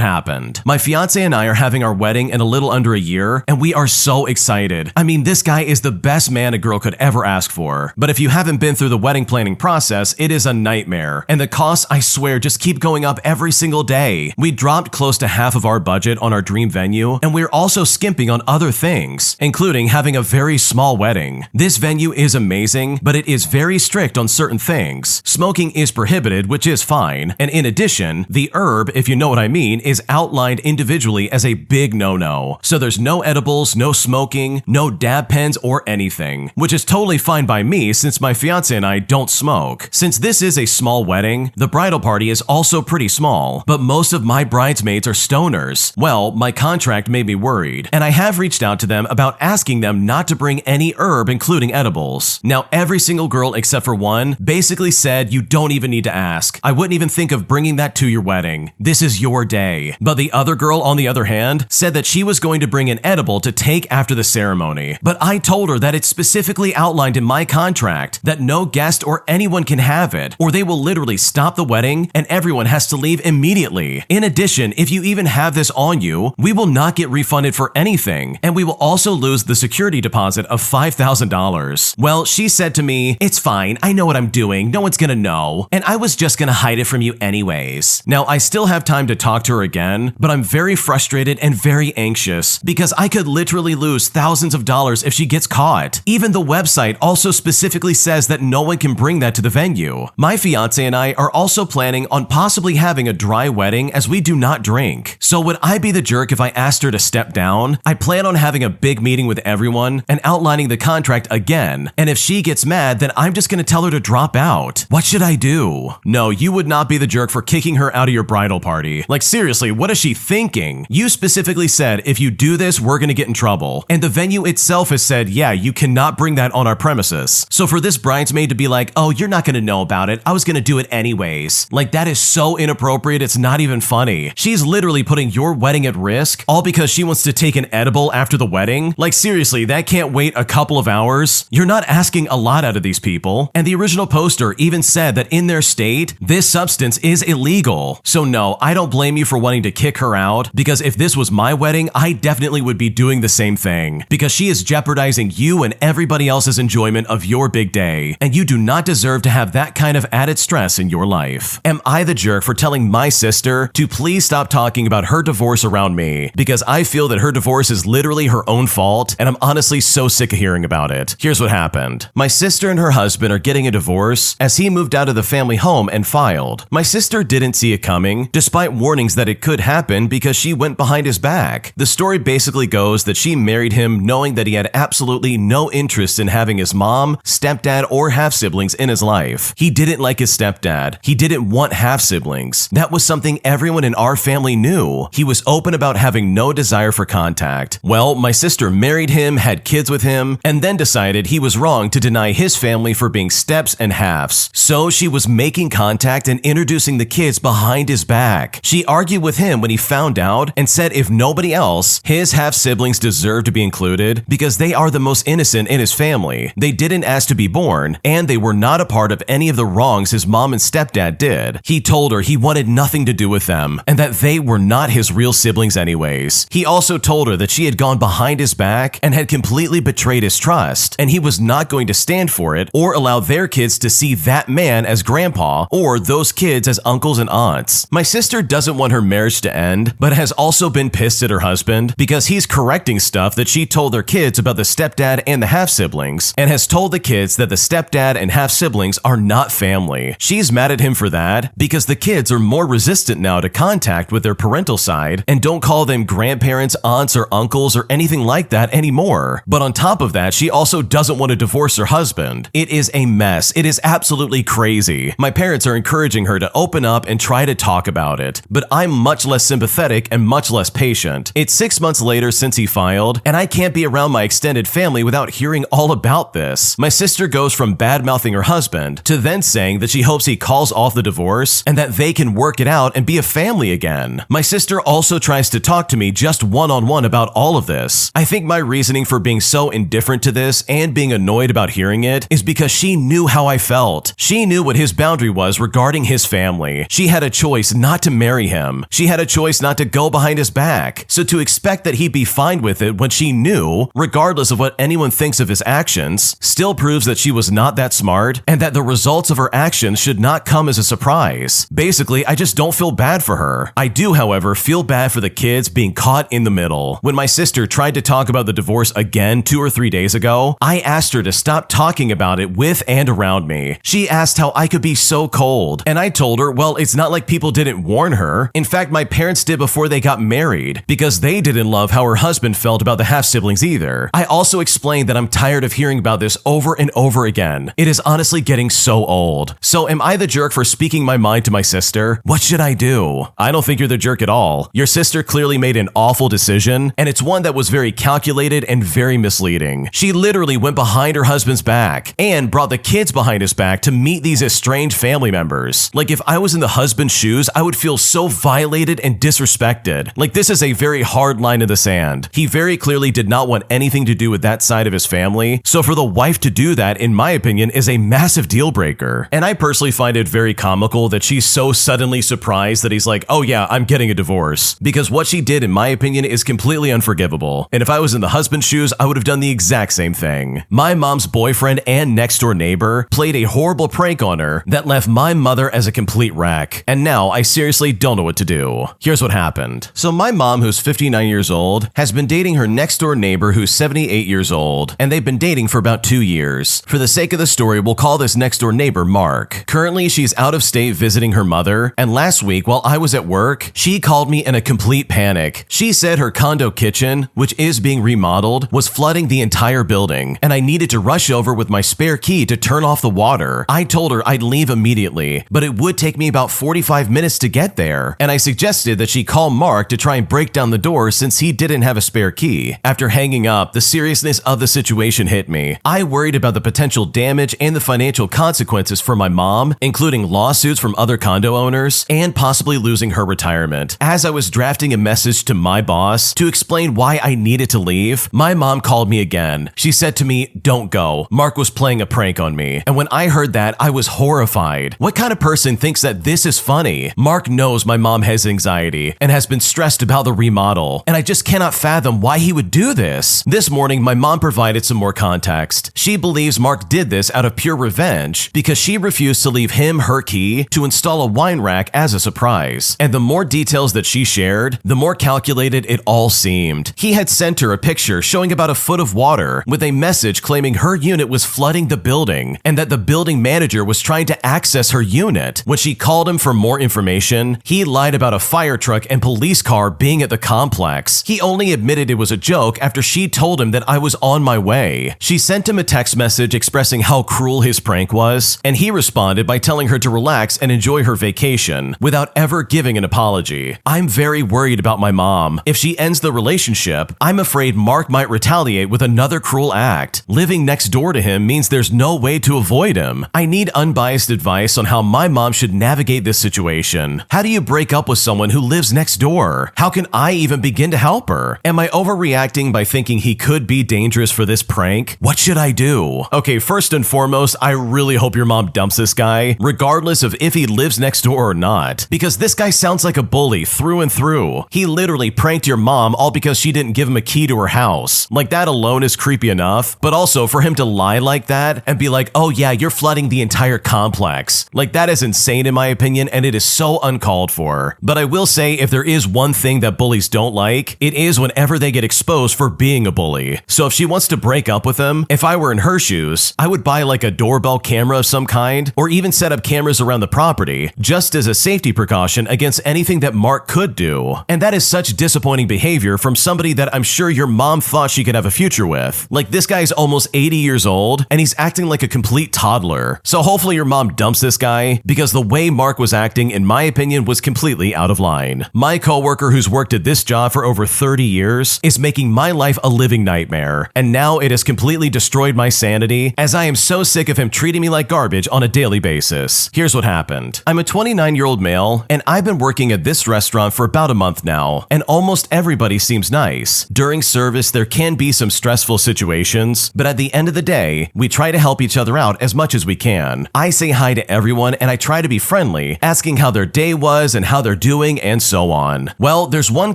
happened. My fiance and I are having our wedding in a little under a year, and we are so excited. I mean, this guy is the best man a girl could ever ask for. But if you haven't been through the wedding planning process, it is a nightmare. And the costs, I swear, just keep going up every single day. We dropped close to half of our budget on our dream venue, and we're also skimping on other things, including having a very small wedding. This venue is amazing, but it is very strict on certain things. Smoking is prohibited, which is fine. And in addition, the herb, if you know what I mean, is outlined individually as a big no-no. So there's no edibles, no smoking, no dab pens or anything, which is totally fine by me since my fiance and I don't smoke. Since this is a small wedding, the bridal party is also pretty small, but most of my bridesmaids are stoners. Well, my contract made me worried, and I have reached out to them about asking them not to bring any herb, including edibles. Now, every single girl except for one basically said you don't even need to ask. I wouldn't even think of bringing that to your wedding. This is your day. But the other girl, on the other hand, said that she was going to bring an edible to take after the ceremony. But I told her that it's specifically outlined in my contract that no guest or anyone can have it, or they will literally stop the wedding and everyone has to leave immediately. In addition, if you even have this on you, we will not get refunded for anything, and we will also lose the security deposit of $5,000. Well, she said to me, "It's fine, I know what I'm doing, no one's gonna know, and I was just gonna hide it from you anyways." Now, I still have time to talk to her again, but I'm very frustrated and very anxious because I could literally lose thousands of dollars if she gets caught. Even the website also specifically says that no one can bring that to the venue. My fiance and I are also planning on possibly having a dry wedding as we do not drink. So would I be the jerk if I asked her to step down? I plan on having a big meeting with everyone and outlining the contract again, and if she gets mad, then I'm just gonna tell her to drop out. What should I do? No, you would not be the jerk for kicking her out of your bridal party. Like, seriously, what is she thinking? You specifically said, if you do this, we're gonna get in trouble. And the venue itself has said, yeah, you cannot bring that on our premises. So for this bridesmaid to be like, oh, you're not gonna know about it, I was gonna do it anyways. Like, that is so inappropriate, it's not even funny. She's literally putting your wedding at risk, all because she wants to take an edible after the wedding. Like, seriously, that can't wait a couple of hours. You're not asking a lot out of these people. And the original poster even said that in their state, this substance is illegal. So no, I don't blame you for wanting to kick her out, because if this was my wedding, I definitely would be doing the same thing, because she is jeopardizing you and everybody else's enjoyment of your big day, and you do not deserve to have that kind of added stress in your life. Am I the jerk for telling my sister to please stop talking about her divorce around me, because I feel that her divorce is literally her own fault, and I'm honestly so sick of hearing about it. Here's what happened. My sister and her husband are getting a divorce as he moved out of the family home and filed. My sister didn't see it coming, despite warnings that it could happen because she went behind his back. The story basically goes that she married him knowing that he had absolutely no interest in having his mom, stepdad, or half-siblings in his life. He didn't like his stepdad. He didn't want half-siblings. That was something everyone in our family knew. He was open about having no desire for contact. Well, my sister married him, had kids with him, and then decided he was wrong to deny his family for being steps and halves. So she was making contact and introducing the kids behind his back. She argued with him when he found out and said if nobody else, his half-siblings deserved to be included because they are the most innocent in his family. They didn't ask to be born, and they were not a part of any of the wrongs his mom and stepdad did. He told her he wanted nothing to do with them, and that they were not his real siblings anyways. He also told her that she had gone behind his back and had completely betrayed his trust, and he was not going to stand for it or allow their kids to see that man as grandpa or those kids as uncles and aunts. My sister doesn't want her marriage to end, but has also been pissed at her husband because he's correcting stuff that she told their kids about the stepdad and the half-siblings, and has told the kids that the stepdad and half-siblings are not family. She's mad at him for that because the kids are more resistant now to contact with their parental side and don't call them grandparents, aunts, or uncles or anything like that anymore. But on top of that, she also doesn't want to divorce her husband husband. It is a mess. It is absolutely crazy. My parents are encouraging her to open up and try to talk about it, but I'm much less sympathetic and much less patient. It's 6 months later since he filed, and I can't be around my extended family without hearing all about this. My sister goes from bad-mouthing her husband to then saying that she hopes he calls off the divorce and that they can work it out and be a family again. My sister also tries to talk to me just one-on-one about all of this. I think my reasoning for being so indifferent to this and being annoyed about hearing it is because she knew how I felt. She knew what his boundary was regarding his family. She had a choice not to marry him. She had a choice not to go behind his back. So to expect that he'd be fine with it when she knew, regardless of what anyone thinks of his actions, still proves that she was not that smart and that the results of her actions should not come as a surprise. Basically, I just don't feel bad for her. I do, however, feel bad for the kids being caught in the middle. When my sister tried to talk about the divorce again 2 or 3 days ago, I asked her to stop talking about it with and around me. She asked how I could be so cold, and I told her, well, it's not like people didn't warn her. In fact, my parents did before they got married, because they didn't love how her husband felt about the half-siblings either. I also explained that I'm tired of hearing about this over and over again. It is honestly getting so old. So am I the jerk for speaking my mind to my sister? What should I do? I don't think you're the jerk at all. Your sister clearly made an awful decision, and it's one that was very calculated and very misleading. She literally went behind her husband's back and brought the kids behind his back to meet these estranged family members. Like, if I was in the husband's shoes, I would feel so violated and disrespected. Like, this is a very hard line in the sand. He very clearly did not want anything to do with that side of his family, so for the wife to do that, in my opinion, is a massive deal breaker. And I personally find it very comical that she's so suddenly surprised that he's like, oh yeah, I'm getting a divorce. Because what she did, in my opinion, is completely unforgivable. And if I was in the husband's shoes, I would have done the exact same thing. My mom's boyfriend and next-door neighbor played a horrible prank on her that left my mother as a complete wreck. And now I seriously don't know what to do. Here's what happened. So my mom, who's 59 years old, has been dating her next-door neighbor who's 78 years old, and they've been dating for about 2 years. For the sake of the story, we'll call this next-door neighbor Mark. Currently, she's out of state visiting her mother, and last week, while I was at work, she called me in a complete panic. She said her condo kitchen, which is being remodeled, was flooding the entire building, and I needed to rush over with my spare key to turn off the water. I told her I'd leave immediately, but it would take me about 45 minutes to get there, and I suggested that she call Mark to try and break down the door since he didn't have a spare key. After hanging up, the seriousness of the situation hit me. I worried about the potential damage and the financial consequences for my mom, including lawsuits from other condo owners, and possibly losing her retirement. As I was drafting a message to my boss to explain why I needed to leave, my mom called me again. She said to me, "Don't go. Mark was playing a prank on me." And when I heard that, I was horrified. What kind of person thinks that this is funny? Mark knows my mom has anxiety and has been stressed about the remodel, and I just cannot fathom why he would do this. This morning, my mom provided some more context. She believes Mark did this out of pure revenge because she refused to leave him her key to install a wine rack as a surprise. And the more details that she shared, the more calculated it all seemed. He had sent her a picture showing about a foot of water with a message claiming her unit was flooding the building and that the building manager was trying to access her unit. When she called him for more information, he lied about a fire truck and police car being at the complex. He only admitted it was a joke after she told him that I was on my way. She sent him a text message expressing how cruel his prank was, and he responded by telling her to relax and enjoy her vacation without ever giving an apology. I'm very worried about my mom. If she ends the relationship, I'm afraid Mark might retaliate with another cruel act. Living next door to him means there's no way to avoid him. I need unbiased advice on how my mom should navigate this situation. How do you break up with someone who lives next door? How can I even begin to help her? Am I overreacting by thinking he could be dangerous for this prank? What should I do? Okay, first and foremost, I really hope your mom dumps this guy, regardless of if he lives next door or not, because this guy sounds like a bully through and through. He literally pranked your mom all because she didn't give him a key to her house. Like, that alone is creepy enough, but also for him to lie like that and be like, oh yeah, you're flooding the entire complex. Like, that is insane in my opinion, and it is so uncalled for. But I will say, if there is one thing that bullies don't like, it is whenever they get exposed for being a bully. So if she wants to break up with him, if I were in her shoes, I would buy like a doorbell camera of some kind, or even set up cameras around the property, just as a safety precaution against anything that Mark could do. And that is such disappointing behavior from somebody that I'm sure your mom thought she could have a future with. Like, this guy's almost 80 years old old, and he's acting like a complete toddler. So hopefully your mom dumps this guy, because the way Mark was acting, in my opinion, was completely out of line. My coworker who's worked at this job for over 30 years is making my life a living nightmare, and now it has completely destroyed my sanity, as I am so sick of him treating me like garbage on a daily basis. Here's what happened. I'm a 29-year-old male, and I've been working at this restaurant for about a month now, and almost everybody seems nice. During service, there can be some stressful situations, but at the end of the day, we try to help each other out as much as we can. I say hi to everyone, and I try to be friendly, asking how their day was and how they're doing, and so on. Well, there's one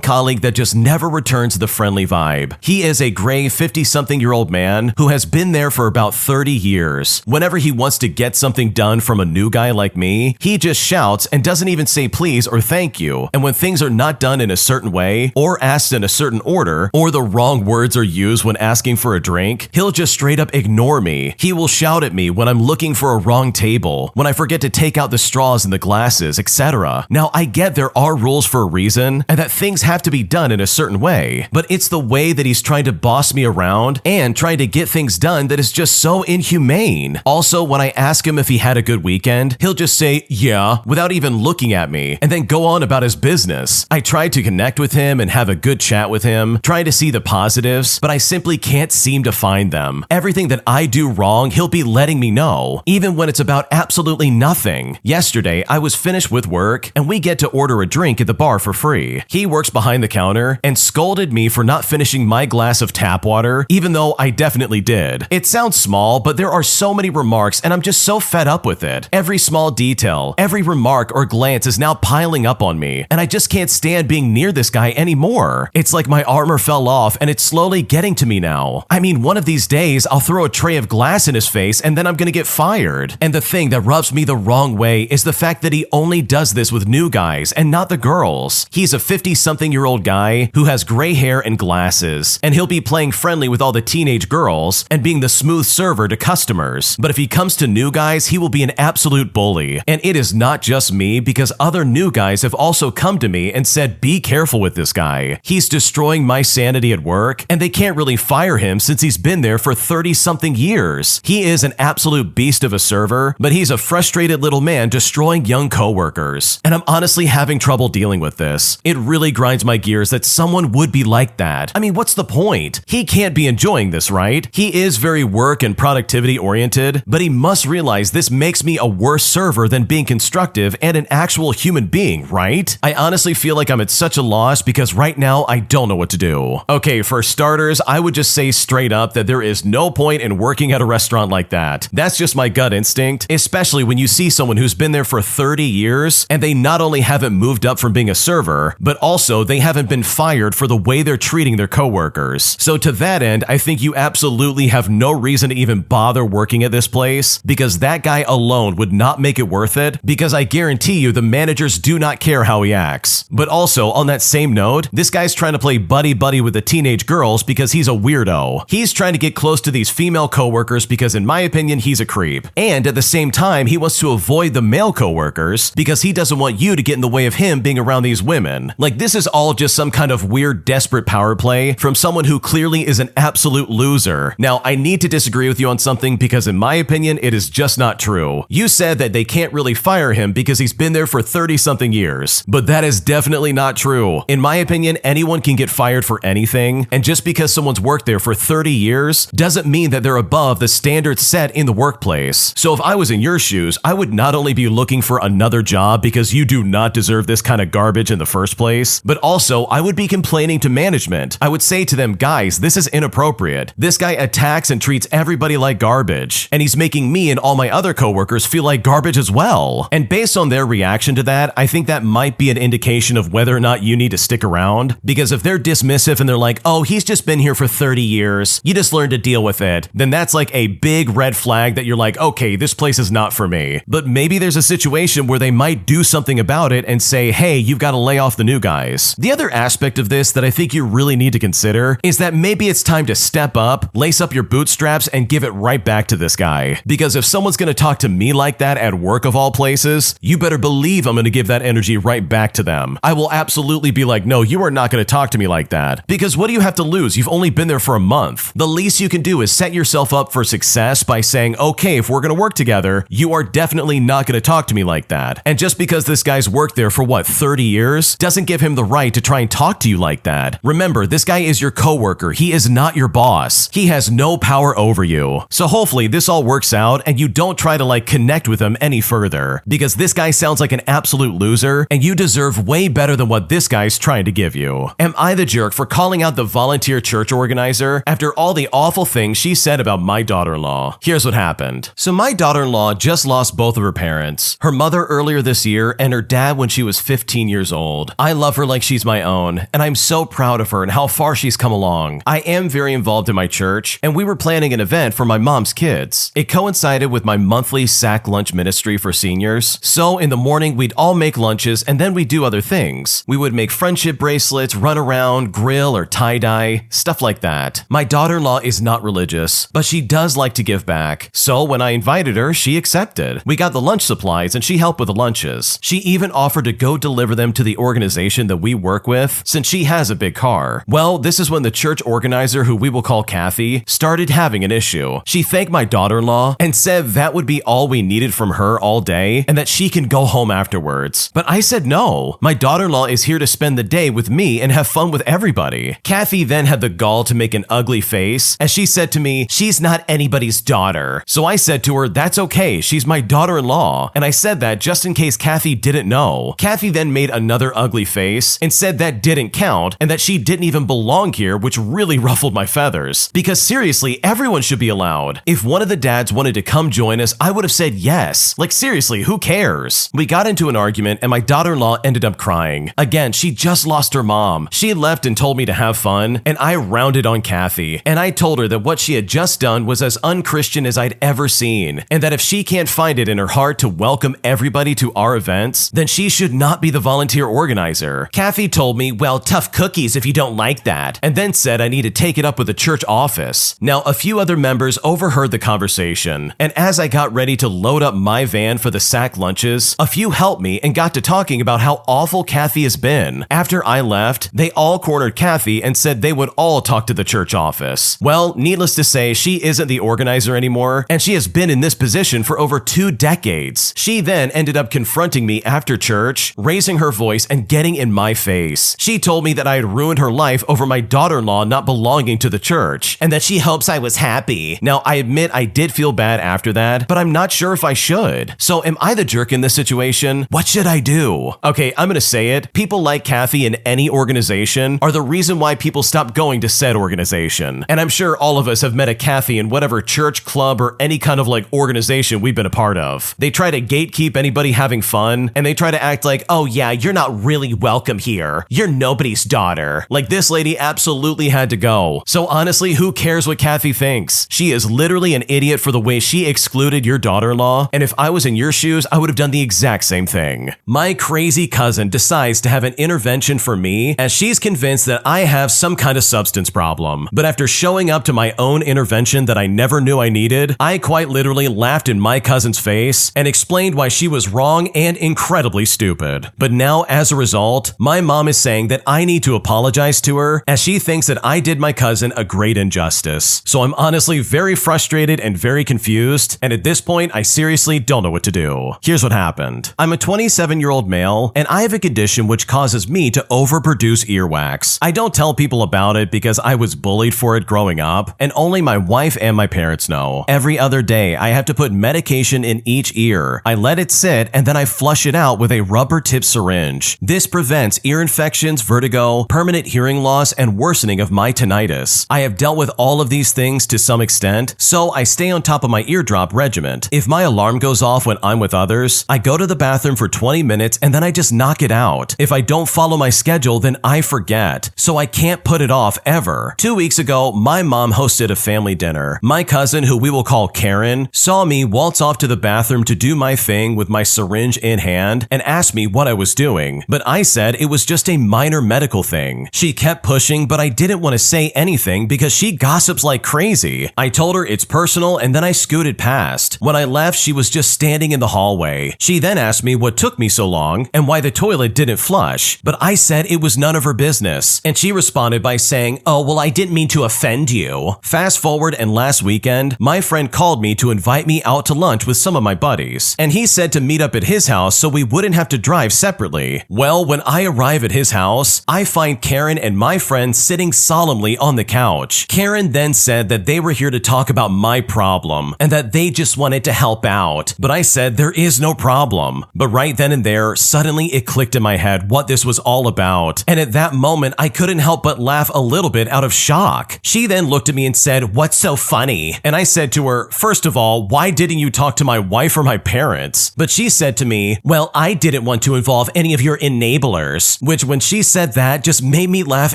colleague that just never returns the friendly vibe. He is a gray 50-something-year-old man who has been there for about 30 years. Whenever he wants to get something done from a new guy like me, he just shouts and doesn't even say please or thank you. And when things are not done in a certain way, or asked in a certain order, or the wrong words are used when asking for a drink, he'll just straight up ignore me. He will shout at me when I'm looking for a wrong table, when I forget to take out the straws in the glasses, etc. Now, I get there are rules for a reason, and that things have to be done in a certain way, but it's the way that he's trying to boss me around and trying to get things done that is just so inhumane. Also, when I ask him if he had a good weekend, he'll just say, yeah, without even looking at me, and then go on about his business. I try to connect with him and have a good chat with him, try to see the positives, but I simply can't seem to find them. Everything that I do wrong, he'll be letting me know, even when it's about absolutely nothing. Yesterday, I was finished with work, and we get to order a drink at the bar for free. He works behind the counter and scolded me for not finishing my glass of tap water, even though I definitely did. It sounds small, but there are so many remarks, and I'm just so fed up with it. Every small detail, every remark or glance is now piling up on me, and I just can't stand being near this guy anymore. It's like my armor fell off, and it's slowly getting to me now. I mean, one of these days, I'll throw a tray of glass in his face, and then I'm gonna get fired. And the thing that rubs me the wrong way is the fact that he only does this with new guys and not the girls. He's a 50-something-year-old guy who has gray hair and glasses, and he'll be playing friendly with all the teenage girls and being the smooth server to customers. But if he comes to new guys, he will be an absolute bully. And it is not just me, because other new guys have also come to me and said, be careful with this guy. He's destroying my sanity at work, and they can't really fire him since he's been there for 30-something years. He is an absolute beast of a server, but he's a frustrated little man destroying young coworkers. And I'm honestly having trouble dealing with this. It really grinds my gears that someone would be like that. I mean, what's the point? He can't be enjoying this, right? He is very work and productivity oriented, but he must realize this makes me a worse server than being constructive and an actual human being, right? I honestly feel like I'm at such a loss because right now I don't know what to do. Okay, for starters, I would just say straight up that there is no point in working at a restaurant like that. That's just my gut instinct, especially when you see someone who's been there for 30 years and they not only haven't moved up from being a server, but also they haven't been fired for the way they're treating their coworkers. So to that end, I think you absolutely have no reason to even bother working at this place, because that guy alone would not make it worth it, because I guarantee you the managers do not care how he acts. But also, on that same note, this guy's trying to play buddy-buddy with the teenage girls because he's a weirdo. He's trying to get close to these female coworkers because in my opinion, he's a creep. And at the same time, he wants to avoid the male coworkers because he doesn't want you to get in the way of him being around these women. Like, this is all just some kind of weird, desperate power play from someone who clearly is an absolute loser. Now, I need to disagree with you on something because in my opinion, it is just not true. You said that they can't really fire him because he's been there for 30-something years, but that is definitely not true. In my opinion, anyone can get fired for anything, and just because someone's worked there for 30 years doesn't mean that they're above the standards set in the workplace. So if I was in your shoes, I would not only be looking for another job because you do not deserve this kind of garbage in the first place, but also I would be complaining to management. I would say to them, guys, this is inappropriate. This guy attacks and treats everybody like garbage, and he's making me and all my other coworkers feel like garbage as well. And based on their reaction to that, I think that might be an indication of whether or not you need to stick around, because if they're dismissive and they're like, oh, he's just been here for 30 years, you just learned to deal with it, then that's like a big red flag that you're like, okay, this place is not for me. But maybe there's a situation where they might do something about it and say, hey, you've got to lay off the new guys. The other aspect of this that I think you really need to consider is that maybe it's time to step up, lace up your bootstraps, and give it right back to this guy. Because if someone's going to talk to me like that at work of all places, you better believe I'm going to give that energy right back to them. I will absolutely be like, no, you are not going to talk to me like that. Because what do you have to lose? You've only been there for a month. The least you can do is set your yourself up for success by saying, okay, if we're gonna work together, you are definitely not gonna talk to me like that. And just because this guy's worked there for what, 30 years, doesn't give him the right to try and talk to you like that. Remember, this guy is your coworker. He is not your boss. He has no power over you. So hopefully this all works out and you don't try to like connect with him any further, because this guy sounds like an absolute loser and you deserve way better than what this guy's trying to give you. Am I the jerk for calling out the volunteer church organizer after all the awful things she said about my daughter-in-law? Here's what happened. So my daughter-in-law just lost both of her parents, her mother earlier this year and her dad when she was 15 years old. I love her like she's my own, and I'm so proud of her and how far she's come along. I am very involved in my church, and we were planning an event for my mom's kids. It coincided with my monthly sack lunch ministry for seniors, so in the morning we'd all make lunches and then we'd do other things. We would make friendship bracelets, run around, grill or tie-dye, stuff like that. My daughter-in-law is not religious, but she does like to give back, so when I invited her, she accepted. We got the lunch supplies and she helped with the lunches. She even offered to go deliver them to the organization that we work with, since she has a big car. Well, this is when the church organizer, who we will call Kathy, started having an issue. She thanked my daughter-in-law and said that would be all we needed from her all day and that she can go home afterwards. But I said no. My daughter-in-law is here to spend the day with me and have fun with everybody. Kathy then had the gall to make an ugly face as she said to me, she's not anybody's daughter. So I said to her, that's okay, she's my daughter-in-law. And I said that just in case Kathy didn't know. Kathy then made another ugly face and said that didn't count and that she didn't even belong here, which really ruffled my feathers. Because seriously, everyone should be allowed. If one of the dads wanted to come join us, I would have said yes. Like seriously, who cares? We got into an argument and my daughter-in-law ended up crying. Again, she just lost her mom. She left and told me to have fun, and I rounded on Kathy. And I told her that what she had just done was as unchristian as I'd ever seen, and that if she can't find it in her heart to welcome everybody to our events, then she should not be the volunteer organizer. Kathy told me, well, tough cookies if you don't like that, and then said I need to take it up with the church office. Now, a few other members overheard the conversation, and as I got ready to load up my van for the sack lunches, a few helped me and got to talking about how awful Kathy has been. After I left, they all cornered Kathy and said they would all talk to the church office. Well, needless to say, she isn't the organizer anymore, and she has been in this position for over 2 decades. She then ended up confronting me after church, raising her voice and getting in my face. She told me that I had ruined her life over my daughter-in-law not belonging to the church, and that she hopes I was happy. Now, I admit I did feel bad after that, but I'm not sure if I should. So am I the jerk in this situation? What should I do? Okay, I'm gonna say it. People like Kathy in any organization are the reason why people stop going to said organization. And I'm sure all of us have met a Kathy in whatever church, club, or any kind of like organization we've been a part of. They try to gatekeep anybody having fun, and they try to act like, oh yeah, you're not really welcome here. You're nobody's daughter. Like this lady absolutely had to go. So honestly, who cares what Kathy thinks? She is literally an idiot for the way she excluded your daughter-in-law, and if I was in your shoes, I would have done the exact same thing. My crazy cousin decides to have an intervention for me as she's convinced that I have some kind of substance problem. But after showing up to my own intervention that I never knew I needed, I quite literally laughed in my cousin's face and explained why she was wrong and incredibly stupid. But now, as a result, my mom is saying that I need to apologize to her as she thinks that I did my cousin a great injustice. So I'm honestly very frustrated and very confused, and at this point, I seriously don't know what to do. Here's what happened. I'm a 27-year-old male, and I have a condition which causes me to overproduce earwax. I don't tell people about it because I was bullied for it growing up, and only my wife and my parents know. Every other day, I have to put medication in each ear. I let it sit, and then I flush it out with a rubber-tipped syringe. This prevents ear infections, vertigo, permanent hearing loss, and worsening of my tinnitus. I have dealt with all of these things to some extent, so I stay on top of my eardrop regimen. If my alarm goes off when I'm with others, I go to the bathroom for 20 minutes and then I just knock it out. If I don't follow my schedule, then I forget, so I can't put it off ever. 2 weeks ago, my mom hosted a family dinner. My cousin, who we will call Karen, saw me waltz off to the bathroom to do my thing with my syringe in hand and asked me what I was doing, but I said it was just a minor medical thing. She kept pushing, but I didn't want to say anything because she gossips like crazy. I told her it's personal and then I scooted past. When I left, she was just standing in the hallway. She then asked me what took me so long and why the toilet didn't flush, but I said it was none of her business, and she responded by saying, oh, well, I didn't mean to offend you. Fast forward forward, and last weekend, my friend called me to invite me out to lunch with some of my buddies, and he said to meet up at his house so we wouldn't have to drive separately. Well, when I arrive at his house, I find Karen and my friend sitting solemnly on the couch. Karen then said that they were here to talk about my problem and that they just wanted to help out, but I said there is no problem. But right then and there, suddenly it clicked in my head what this was all about, and at that moment I couldn't help but laugh a little bit out of shock. She then looked at me and said, "What's so funny?" And I said to her, "First of all, why didn't you talk to my wife or my parents?" But she said to me, "Well, I didn't want to involve any of your enablers," which when she said that just made me laugh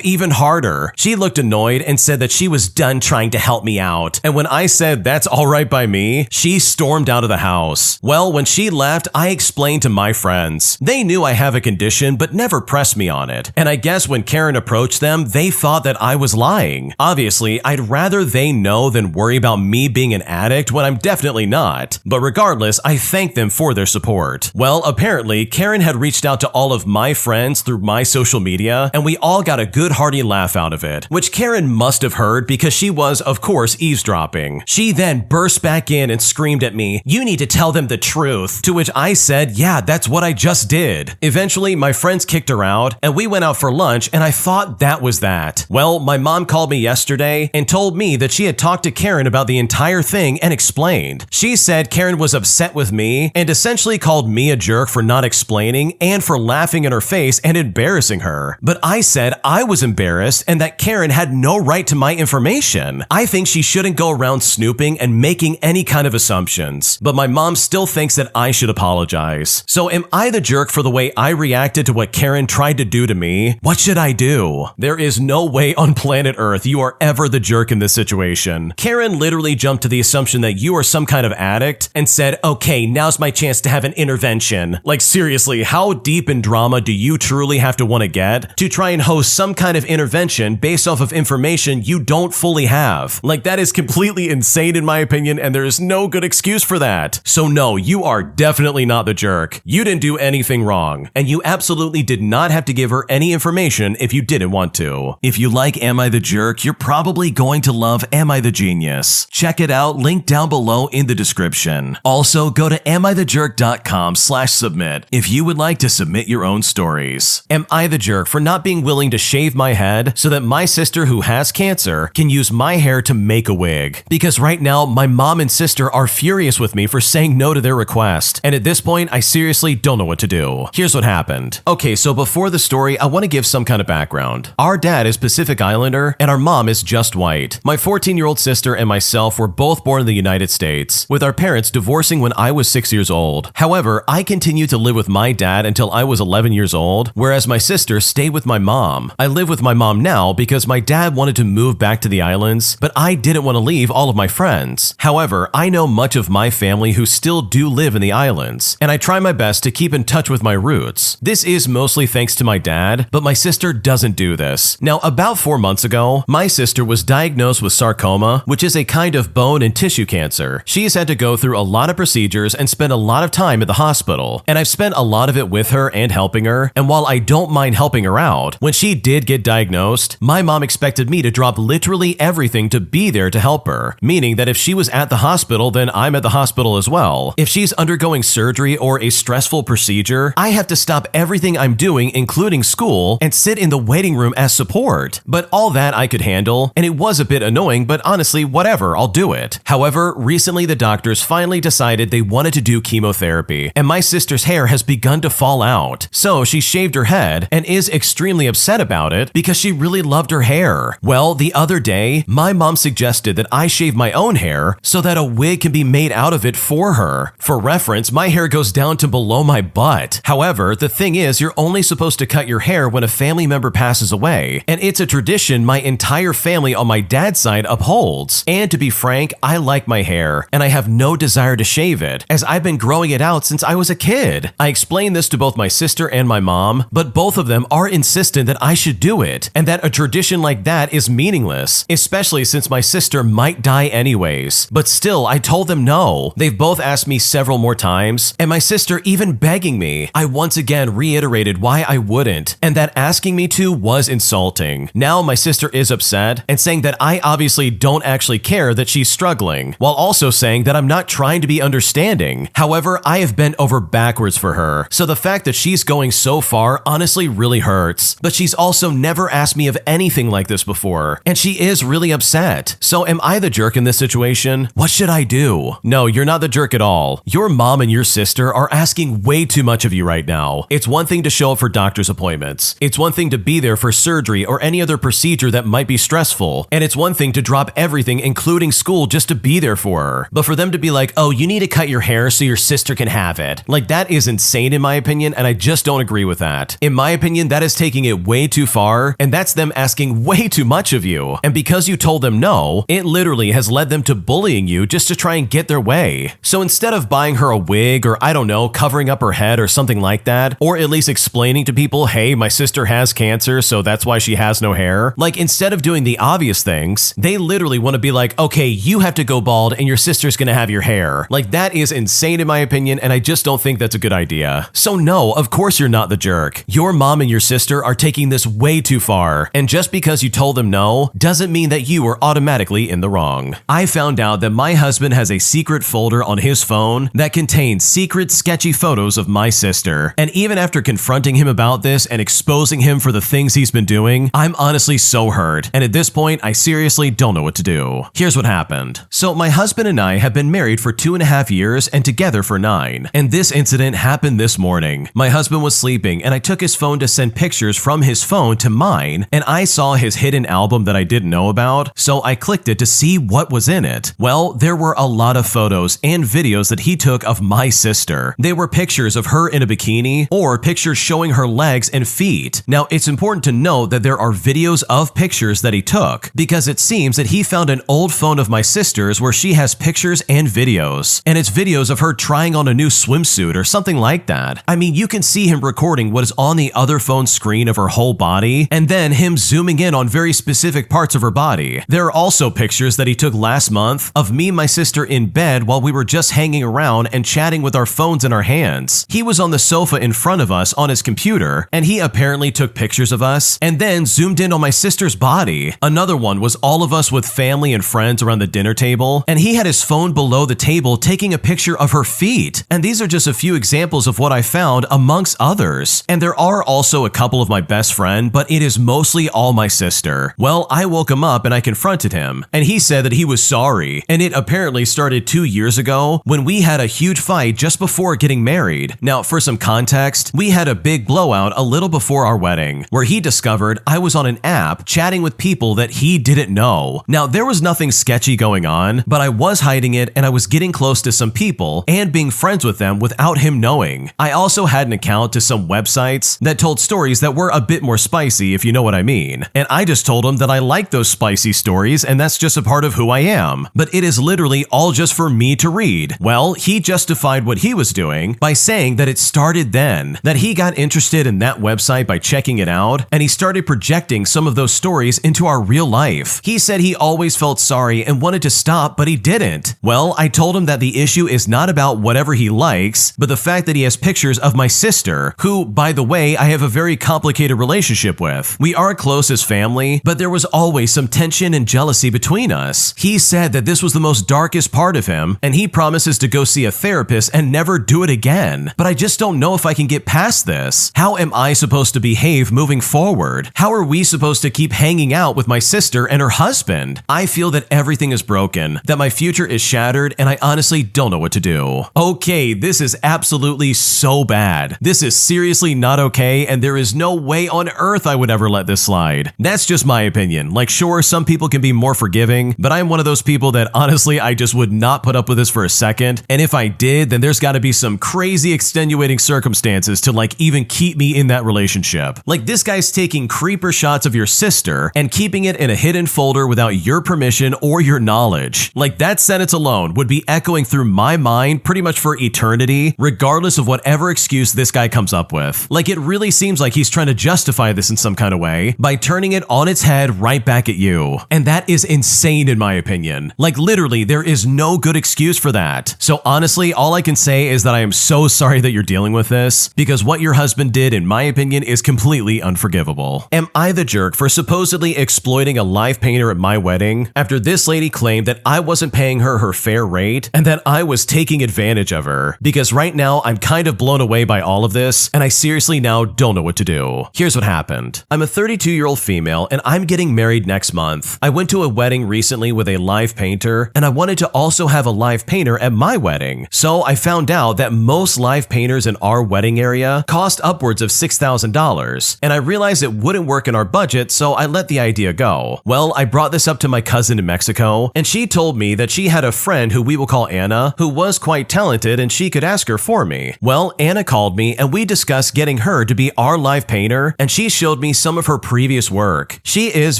even harder. She looked annoyed and said that she was done trying to help me out, and when I said that's all right by me, she stormed out of the house. Well, when she left, I explained to my friends. They knew I have a condition but never pressed me on it, and I guess when Karen approached them, they thought that I was lying. Obviously, I'd rather they know than worry about me being an addict when I'm definitely not, but regardless, I thank them for their support. Well, apparently, Karen had reached out to all of my friends through my social media, and we all got a good hearty laugh out of it, which Karen must have heard because she was, of course, eavesdropping. She then burst back in and screamed at me, "You need to tell them the truth," to which I said, "Yeah, that's what I just did." Eventually, my friends kicked her out, and we went out for lunch, and I thought that was that. Well, my mom called me yesterday and told me that she had talked to Karen about the entire thing and explained. She said Karen was upset with me and essentially called me a jerk for not explaining and for laughing in her face and embarrassing her. But I said I was embarrassed and that Karen had no right to my information. I think she shouldn't go around snooping and making any kind of assumptions. But my mom still thinks that I should apologize. So am I the jerk for the way I reacted to what Karen tried to do to me? What should I do? There is no way on planet Earth you are ever the jerk in this situation. Karen literally jumped to the assumption that you are some kind of addict and said, "Okay, now's my chance to have an intervention." Like seriously, how deep in drama do you truly have to want to get to try and host some kind of intervention based off of information you don't fully have? Like that is completely insane in my opinion, and there is no good excuse for that. So no, you are definitely not the jerk. You didn't do anything wrong, and you absolutely did not have to give her any information if you didn't want to. If you like Am I the Jerk, you're probably going to love Am I the Genius. Check it out, link down below in the description. Also, go to AmITheJerk.com/submit if you would like to submit your own stories. Am I the jerk for not being willing to shave my head so that my sister who has cancer can use my hair to make a wig? Because right now, my mom and sister are furious with me for saying no to their request, and at this point, I seriously don't know what to do. Here's what happened. Okay, so before the story, I want to give some kind of background. Our dad is Pacific Islander, and our mom is just white. My 14-year-old sister and myself were both born in the United States, with our parents divorcing when I was 6 years old. However, I continued to live with my dad until I was 11 years old, whereas my sister stayed with my mom. I live with my mom now because my dad wanted to move back to the islands, but I didn't want to leave all of my friends. However, I know much of my family who still do live in the islands, and I try my best to keep in touch with my roots. This is mostly thanks to my dad, but my sister doesn't do this. Now, about 4 months ago, my sister was diagnosed with sarcoma, which is a kind of bone and tissue cancer. She's had to go through a lot of procedures and spend a lot of time at the hospital, and I've spent a lot of it with her and helping her, and while I don't mind helping her out, when she did get diagnosed, my mom expected me to drop literally everything to be there to help her, meaning that if she was at the hospital, then I'm at the hospital as well. If she's undergoing surgery or a stressful procedure, I have to stop everything I'm doing, including school, and sit in the waiting room as support. But all that I could handle, and it was a bit annoying, but honestly, whatever, I'll do it. However, recently the doctors finally decided they wanted to do chemotherapy, and my sister's hair has begun to fall out. So she shaved her head and is extremely upset about it because she really loved her hair. Well, the other day, my mom suggested that I shave my own hair so that a wig can be made out of it for her. For reference, my hair goes down to below my butt. However, the thing is, you're only supposed to cut your hair when a family member passes away, and it's a tradition my entire family on my dad's side upholds. And to be frank, I like my hair, and I have no desire to shave it, as I've been growing it out since I was a kid. I explained this to both my sister and my mom, but both of them are insistent that I should do it, and that a tradition like that is meaningless, especially since my sister might die anyways. But still, I told them no. They've both asked me several more times, and my sister even begging me. I once again reiterated why I wouldn't, and that asking me to was insulting. Now my sister is upset and saying that I obviously don't actually care that she's struggling, while also saying that I'm not trying to be understanding. However, I have bent over backwards for her, so the fact that she's going so far honestly really hurts. But she's also never asked me of anything like this before, and she is really upset. So am I the jerk in this situation? What should I do? No, you're not the jerk at all. Your mom and your sister are asking way too much of you right now. It's one thing to show up for doctor's appointments. It's one thing to be there for surgery or any other procedure that might be stressful. And it's one thing to drop everything, including school, just to be there for her. But for them to be like, oh, you need to cut your hair so your sister can have it. Like, that is insane in my opinion, and I just don't agree with that. In my opinion, that is taking it way too far, and that's them asking way too much of you. And because you told them no, it literally has led them to bullying you just to try and get their way. So instead of buying her a wig or, I don't know, covering up her head or something like that, or at least explaining to people, hey, my sister has cancer, so that's why she has no hair. Like, instead of doing the obvious things, they literally want to be like, okay, you have to go bald and your sister's gonna have your hair. Like, that is insane in my opinion, and I just don't think that's a good idea. So no, of course you're not the jerk. Your mom and your sister are taking this way too far, and just because you told them no, doesn't mean that you are automatically in the wrong. I found out that my husband has a secret folder on his phone that contains secret sketchy photos of my sister, and even after confronting him about this and exposing him for the things he's been doing, I'm honestly so hurt, and at this point, I seriously don't know what to do. Here's what happened. So my husband and I have been married for 2.5 years and together for 9, and this incident happened this morning. My husband was sleeping, and I took his phone to send pictures from his phone to mine, and I saw his hidden album that I didn't know about, so I clicked it to see what was in it. Well, there were a lot of photos and videos that he took of my sister. They were pictures of her in a bikini or pictures showing her legs and feet. Now, it's important to note that there are videos of pictures that he took, because it seems that he found an old phone of my sister's where she has pictures and videos, and it's videos of her trying on a new swimsuit or something like that. I mean, you can see him recording what is on the other phone screen of her whole body, and then him zooming in on very specific parts of her body. There are also pictures that he took last month of me and my sister in bed while we were just hanging around and chatting with our phones in our hands. He was on the sofa in front of us on his computer, and he apparently took pictures of us and then zoomed in on my sister's body. Another one was all of us with family and friends around the dinner table, and he had his phone below the table taking a picture of her feet. And these are just a few examples of what I found amongst others. And there are also a couple of my best friend, but it is mostly all my sister. Well, I woke him up and I confronted him, and he said that he was sorry, and it apparently started 2 years ago when we had a huge fight just before getting married. Now, for some context, we had a big blowout a little before our wedding, where he discovered I was on an app chatting with people that he didn't know. Now, there was nothing sketchy going on, but I was hiding it, and I was getting close to some people and being friends with them without him knowing. I also had an account to some websites that told stories that were a bit more spicy, if you know what I mean. And I just told him that I like those spicy stories, and that's just a part of who I am. But it is literally all just for me to read. Well, he justified what he was doing by saying that it started then, that he got interested in that website by checking it out, and he started projecting some of those stories into our real life. He said he always felt sorry and wanted to stop, but he didn't. Well, I told him that the issue is not about whatever he likes, but the fact that he has pictures of my sister, who, by the way, I have a very complicated relationship with. We are close as family, but there was always some tension and jealousy between us. He said that this was the most darkest part of him, and he promises to go see a therapist and never do it again. But I just don't know if I can get past this. How am I supposed to behave moving forward? How are we supposed to keep hanging out with my sister and her husband? I feel that everything is broken, that my future is shattered, and I honestly don't know what to do. Okay, this is absolutely so bad. This is seriously not okay, and there is no way on earth I would ever let this slide. That's just my opinion. Like, sure, some people can be more forgiving, but I'm one of those people that honestly I just would not put up with this for a second. And if I did, then there's got to be some crazy extenuating circumstances to like even keep me in that relationship. Like, this guy's taking creeper shots of your sister and keeping it in a hidden folder without your permission or your knowledge. Like, that sentence alone would be echoing through my mind pretty much for eternity, regardless of whatever excuse this guy comes up with. Like, it really seems like he's trying to justify this in some kind of way by turning it on its head right back at you. And that is insane in my opinion. Like, literally, there is no good excuse for that. So honestly, all I can say is that I am so sorry that you're dealing with this, because what your husband did, in my opinion, is completely unforgivable. Am I the jerk for supposedly exploiting a live painter at my wedding after this lady claimed that I wasn't paying her fair rate and that I was taking advantage of her. Because right now I'm kind of blown away by all of this and I seriously now don't know what to do. Here's what happened. I'm a 32-year-old female and I'm getting married next month. I went to a wedding recently with a live painter and I wanted to also have a live painter at my wedding. So I found out that most live painters in our wedding area cost upwards of $6,000 and I realized it wouldn't work in our budget, so I let the idea go. Well, I brought this up to my cousin in Mexico and she told me that she had a friend who we will call Anna who was quite talented and she could ask her for me. Well, Anna called me and we discussed getting her to be our live painter and she showed me some of her previous work. She is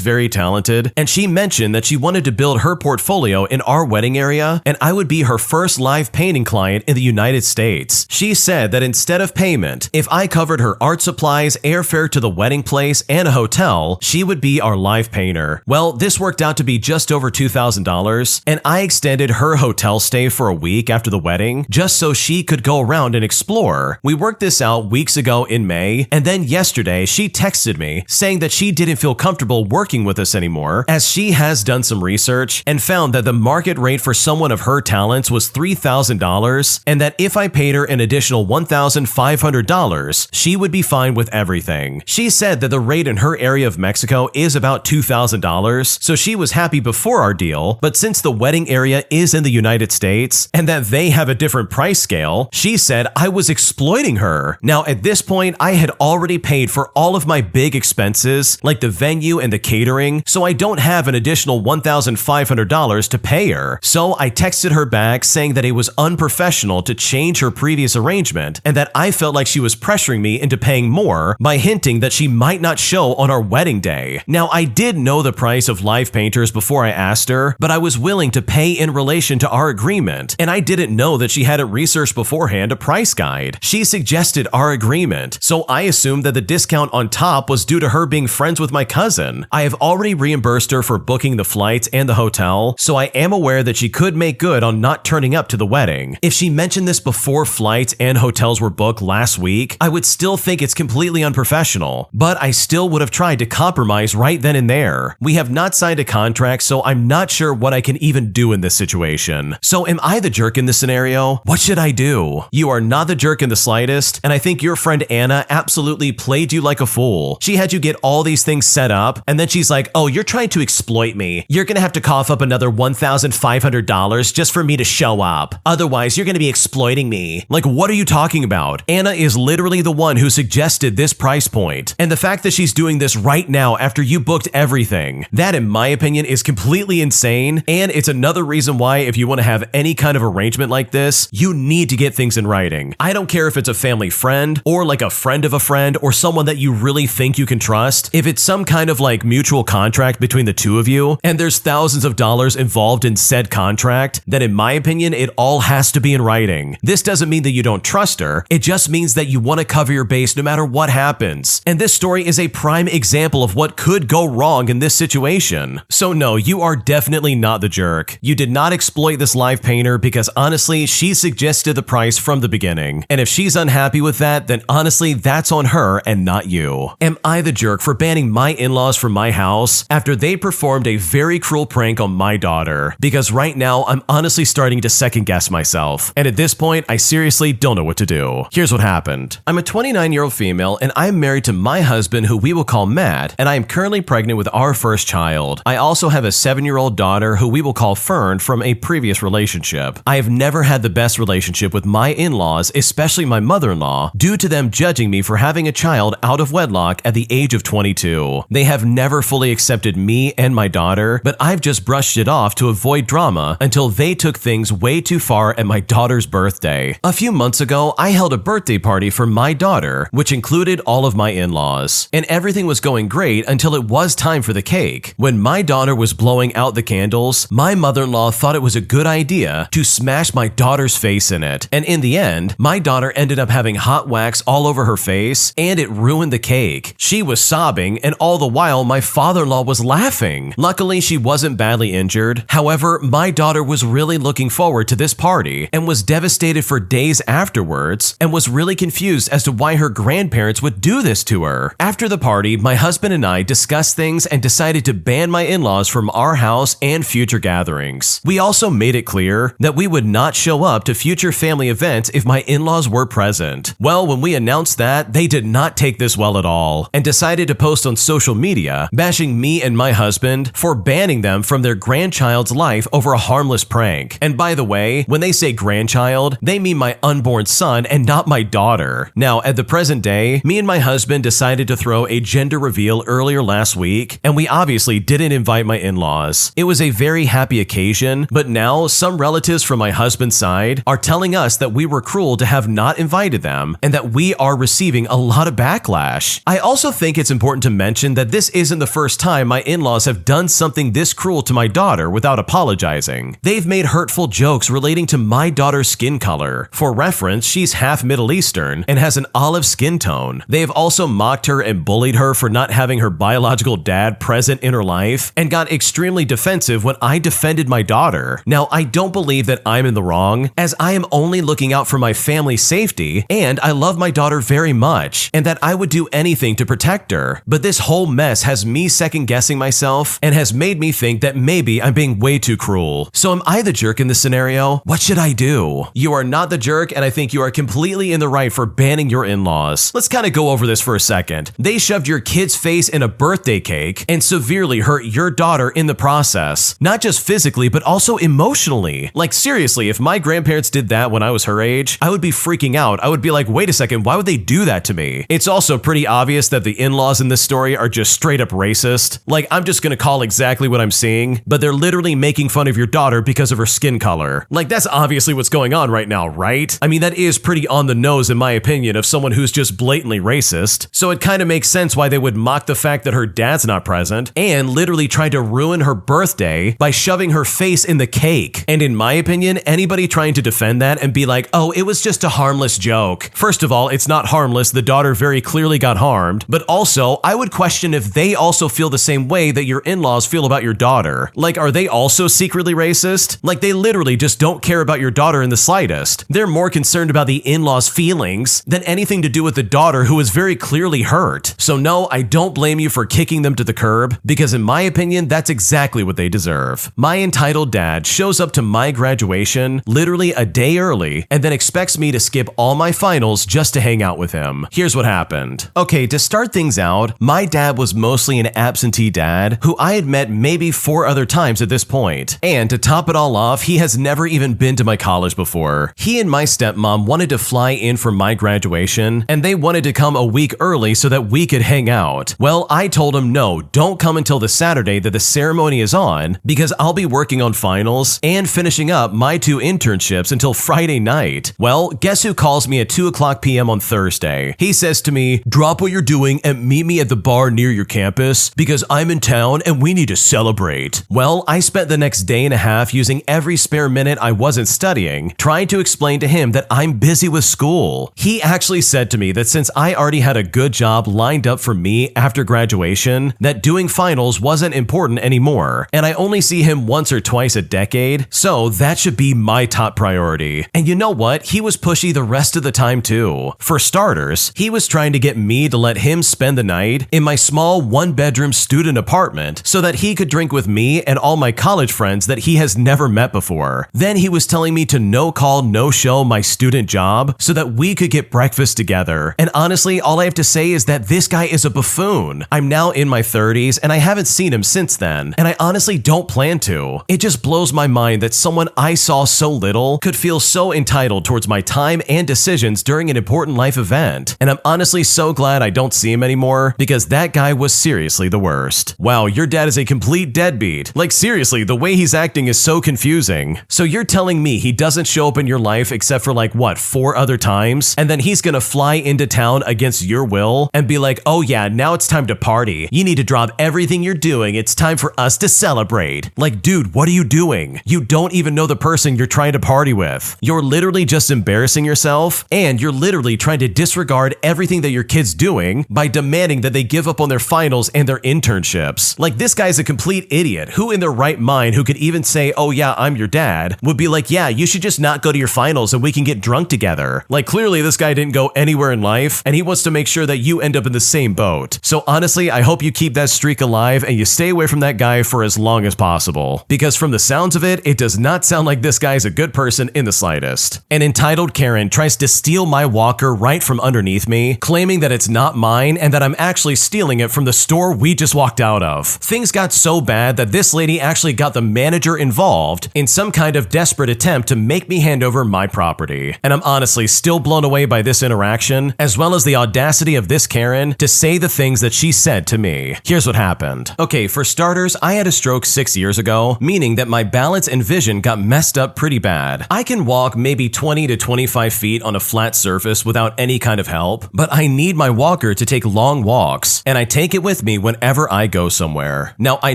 very talented and she mentioned that she wanted to build her portfolio in our wedding area and I would be her first live painting client in the United States. She said that instead of payment, if I covered her art supplies, airfare to the wedding place, and a hotel, she would be our live painter. Well, this worked out to be just over $2,000 and I extended her hotel stay for a week after the wedding just so she could go around and explore. We worked this out weeks ago in May and then yesterday she texted me saying that she didn't feel comfortable working with us anymore as she has done some research and found that the market rate for someone of her talents was $3,000 and that if I paid her an additional $1,500, she would be fine with everything. She said that the rate in her area of Mexico is about $2,000, so she was happy before our deal, but since the wedding area is in the United States and that they have a different price scale, she said I was exploiting her. Now at this point, I had already paid for all of my big expenses like the venue and the catering, so I don't have an additional $1,500 to pay her. So I texted her back saying that it was unprofessional to change her previous arrangement and that I felt like she was pressuring me into paying more by hinting that she might not show on our wedding day. Now I did know the price of live painters before I asked her, but I was willing to pay in relation to our agreement and I didn't know that she hadn't researched beforehand a price guide. She suggested our agreement, so I assumed that the discount on top was due to her being friends with my cousin. I have already reimbursed her for booking the flights and the hotel, so I am aware that she could make good on not turning up to the wedding. If she mentioned this before flights and hotels were booked last week, I would still think it's completely unprofessional, but I still would have tried to compromise right then and there. We have not signed a contract, so I'm not sure what I can even do in this situation. So am I the jerk in this scenario? What should I do? You are not the jerk in the slightest, and I think your friend Anna absolutely played you like a fool. She had you get all these things set up, and then she's like, oh, you're trying to exploit me. You're gonna have to cough up another $1,500 just for me to show up. Otherwise, you're gonna be exploiting me. Like, what are you talking about? Anna is literally the one who suggested this price point, and the fact that she's doing this right now after you booked everything, that in my opinion is completely insane, and it's another reason why if you want to have any kind of arrangement like this, you need to get things in writing. I don't care if it's a family friend or like a friend of a friend or someone that you really think you can trust. If it's some kind of like mutual contract between the two of you and there's thousands of dollars involved in said contract, then in my opinion, it all has to be in writing. This doesn't mean that you don't trust her. It just means that you want to cover your base no matter what happens. And this story is a prime example of what could go wrong in this situation. So no, you are definitely not the jerk. You did not exploit this live painter because honestly, she suggested the price from the beginning. And if she's unhappy with that, then honestly, that's on her and not you. Am I the jerk for banning my in-laws from my house after they performed a very cruel prank on my daughter? Because right now, I'm honestly starting to second guess myself. And at this point, I seriously don't know what to do. Here's what happened. I'm a 29-year-old female and I'm married to my husband who we will call Matt, and I am currently pregnant with our first child. I also have a 7-year-old daughter who we will call Fern from a previous relationship. I have never had the best relationship with my in-laws, especially my mother-in-law, due to them judging me for having a child out of wedlock at the age of 22. They have never fully accepted me and my daughter, but I've just brushed it off to avoid drama until they took things way too far at my daughter's birthday. A few months ago, I held a birthday party for my daughter, which included all of my in-laws, and everything was going great until it was time for the cake. When my daughter was blowing out the candles, my mother-in-law thought it was a good idea to smash my daughter's face in it, and in the end, my daughter ended up having hot wax all over her face, and it ruined the cake. She was sobbing, and all the while, my father-in-law was laughing. Luckily, she wasn't badly injured. However, my daughter was really looking forward to this party and was devastated for days afterwards and was really confused as to why her grandparents would do this to her. After the party, my husband and I discussed things and decided to ban my in-laws from our house and future gatherings. We also made it clear that we would not show up to future family events if my in-laws were present. Well, when we announced that, they did not take this well at all and decided to post on social media bashing me and my husband for banning them from their grandchild's life over a harmless prank. And by the way, when they say grandchild, they mean my unborn son and not my daughter. Now, at the present day, me and my husband decided to throw a gender reveal earlier last week, and we obviously didn't invite my in-laws. It was a very happy occasion, but now some relatives from my husband's side are telling us that we were cruel to have not invited them and that we are receiving a lot of backlash. I also think it's important to mention that this isn't the first time my in-laws have done something this cruel to my daughter without apologizing. They've made hurtful jokes relating to my daughter's skin color. For reference, she's half Middle Eastern and has an olive skin tone. They have also mocked her and bullied her for not having her biological dad present in her life and got extremely defensive when I defended my daughter. Now, I don't believe that I'm in the wrong, as I am only looking out for my family's safety and I love my daughter very much and that I would do anything to protect her. But this whole mess has me second guessing myself and has made me think that maybe I'm being way too cruel. So am I the jerk in this scenario? What should I do? You are not the jerk, and I think you are completely in the right for banning your in-laws. Let's kind of go over this for a second. They shoved your kid's face in a birthday cake and severely hurt your daughter in the process. Not just physically, but also emotionally. Like seriously, if my grandparents did that when I was her age, I would be freaking out. I would be like, wait a second, why would they do that to me? It's also pretty obvious that the in-laws in this story are just straight up racist. Like, I'm just gonna call exactly what I'm seeing, but they're literally making fun of your daughter because of her skin color. Like, that's obviously what's going on right now, right? I mean, that is pretty on the nose in my opinion of someone who's just blatantly racist. So it kind of makes sense why they would mock the fact that her dad's not present and literally try to ruin her birthday by shoving her face in the cake. And in my opinion, anybody trying to defend that and be like, oh, it was just a harmless joke. First of all, it's not harmless. The daughter very clearly got harmed. But also, I would question if they also feel the same way that your in-laws feel about your daughter. Like, are they also secretly racist? Like, they literally just don't care about your daughter in the slightest. They're more concerned about the in-laws' feelings than anything to do with the daughter who is very clearly hurt. So no, I don't blame you for kicking them to the curb, because in my opinion, that's exactly what they deserve. My entitled dad shows up to my graduation literally a day early and then expects me to skip all my finals just to hang out with him. Here's what happened. Okay, to start things out, my dad was mostly an absentee dad who I had met maybe 4 other times at this point. And to top it all off, he has never even been to my college before. He and my stepmom wanted to fly in for my graduation, and they wanted to come a week early so that we could hang out. Well, I told him no, don't come until the Saturday that the ceremony is on, because I'll be working on finals and finishing up my 2 internships until Friday night. Well, guess who calls me at 2:00 p.m. on Thursday? He says to me, drop what you're doing and meet me at the bar near your campus because I'm in town and we need to celebrate. Well, I spent the next day and a half using every spare minute I wasn't studying, trying to explain to him that I'm busy with school. He actually said to me that since I already had a good job lined up for me after graduation, that doing finals wasn't important anymore, and I only see him once or twice a decade, so that should be my top priority. And you know what? He was pushy the rest of the time too. For starters, he was trying to get me to let him spend the night in my small 1-bedroom student apartment so that he could drink with me and all my college friends that he has never met before. Then he was telling me to no-call, no-show my student job so that we could get breakfast together. And honestly, all I have to say is that this guy is a buffoon. I'm now in my 30s and I haven't seen him since then, and I honestly don't plan to. It just blows my mind that someone I saw so little could feel so entitled towards my time and decisions during an important life event. And I'm honestly so glad I don't see him anymore, because that guy was seriously the worst. Wow, your dad is a complete deadbeat. Like seriously, the way he's acting is so confusing. So you're telling me he doesn't show up in your life except for like what, 4 other times? And then he's gonna fly into town against your will and be like, oh yeah, now it's time to party. You need to drop everything you're doing. It's time for us to celebrate. Like, dude, what are you doing? You don't even know the person you're trying to party with. You're literally just embarrassing yourself, and you're literally trying to disregard everything that your kid's doing by demanding that they give up on their finals and their internships. Like, this guy's a complete idiot. Who in their right mind who could even say, oh yeah, I'm your dad, would be like, yeah, you should just not go to your finals and we can get drunk together. Like, clearly this guy didn't go anywhere in life, and he wants to make sure that you end up in the same boat. So honestly, I hope you keep that streak alive and you stay away from that guy for as long as possible. Because from the sounds of it, it does not sound like this guy is a good person in the slightest. An entitled Karen tries to steal my walker right from underneath me, claiming that it's not mine and that I'm actually stealing it from the store we just walked out of. Things got so bad that this lady actually got the manager involved in some kind of desperate attempt to make me hand over my property. And I'm honestly still blown away by this interaction, as well as the audacity of this Karen to say the things that she said to me. Here's what happened. Okay, for starters, I had a stroke 6 years ago, meaning that my balance and vision got messed up pretty bad. I can walk maybe 20 to 25 feet on a flat surface without any kind of help, but I need my walker to take long walks, and I take it with me whenever I go somewhere. Now, I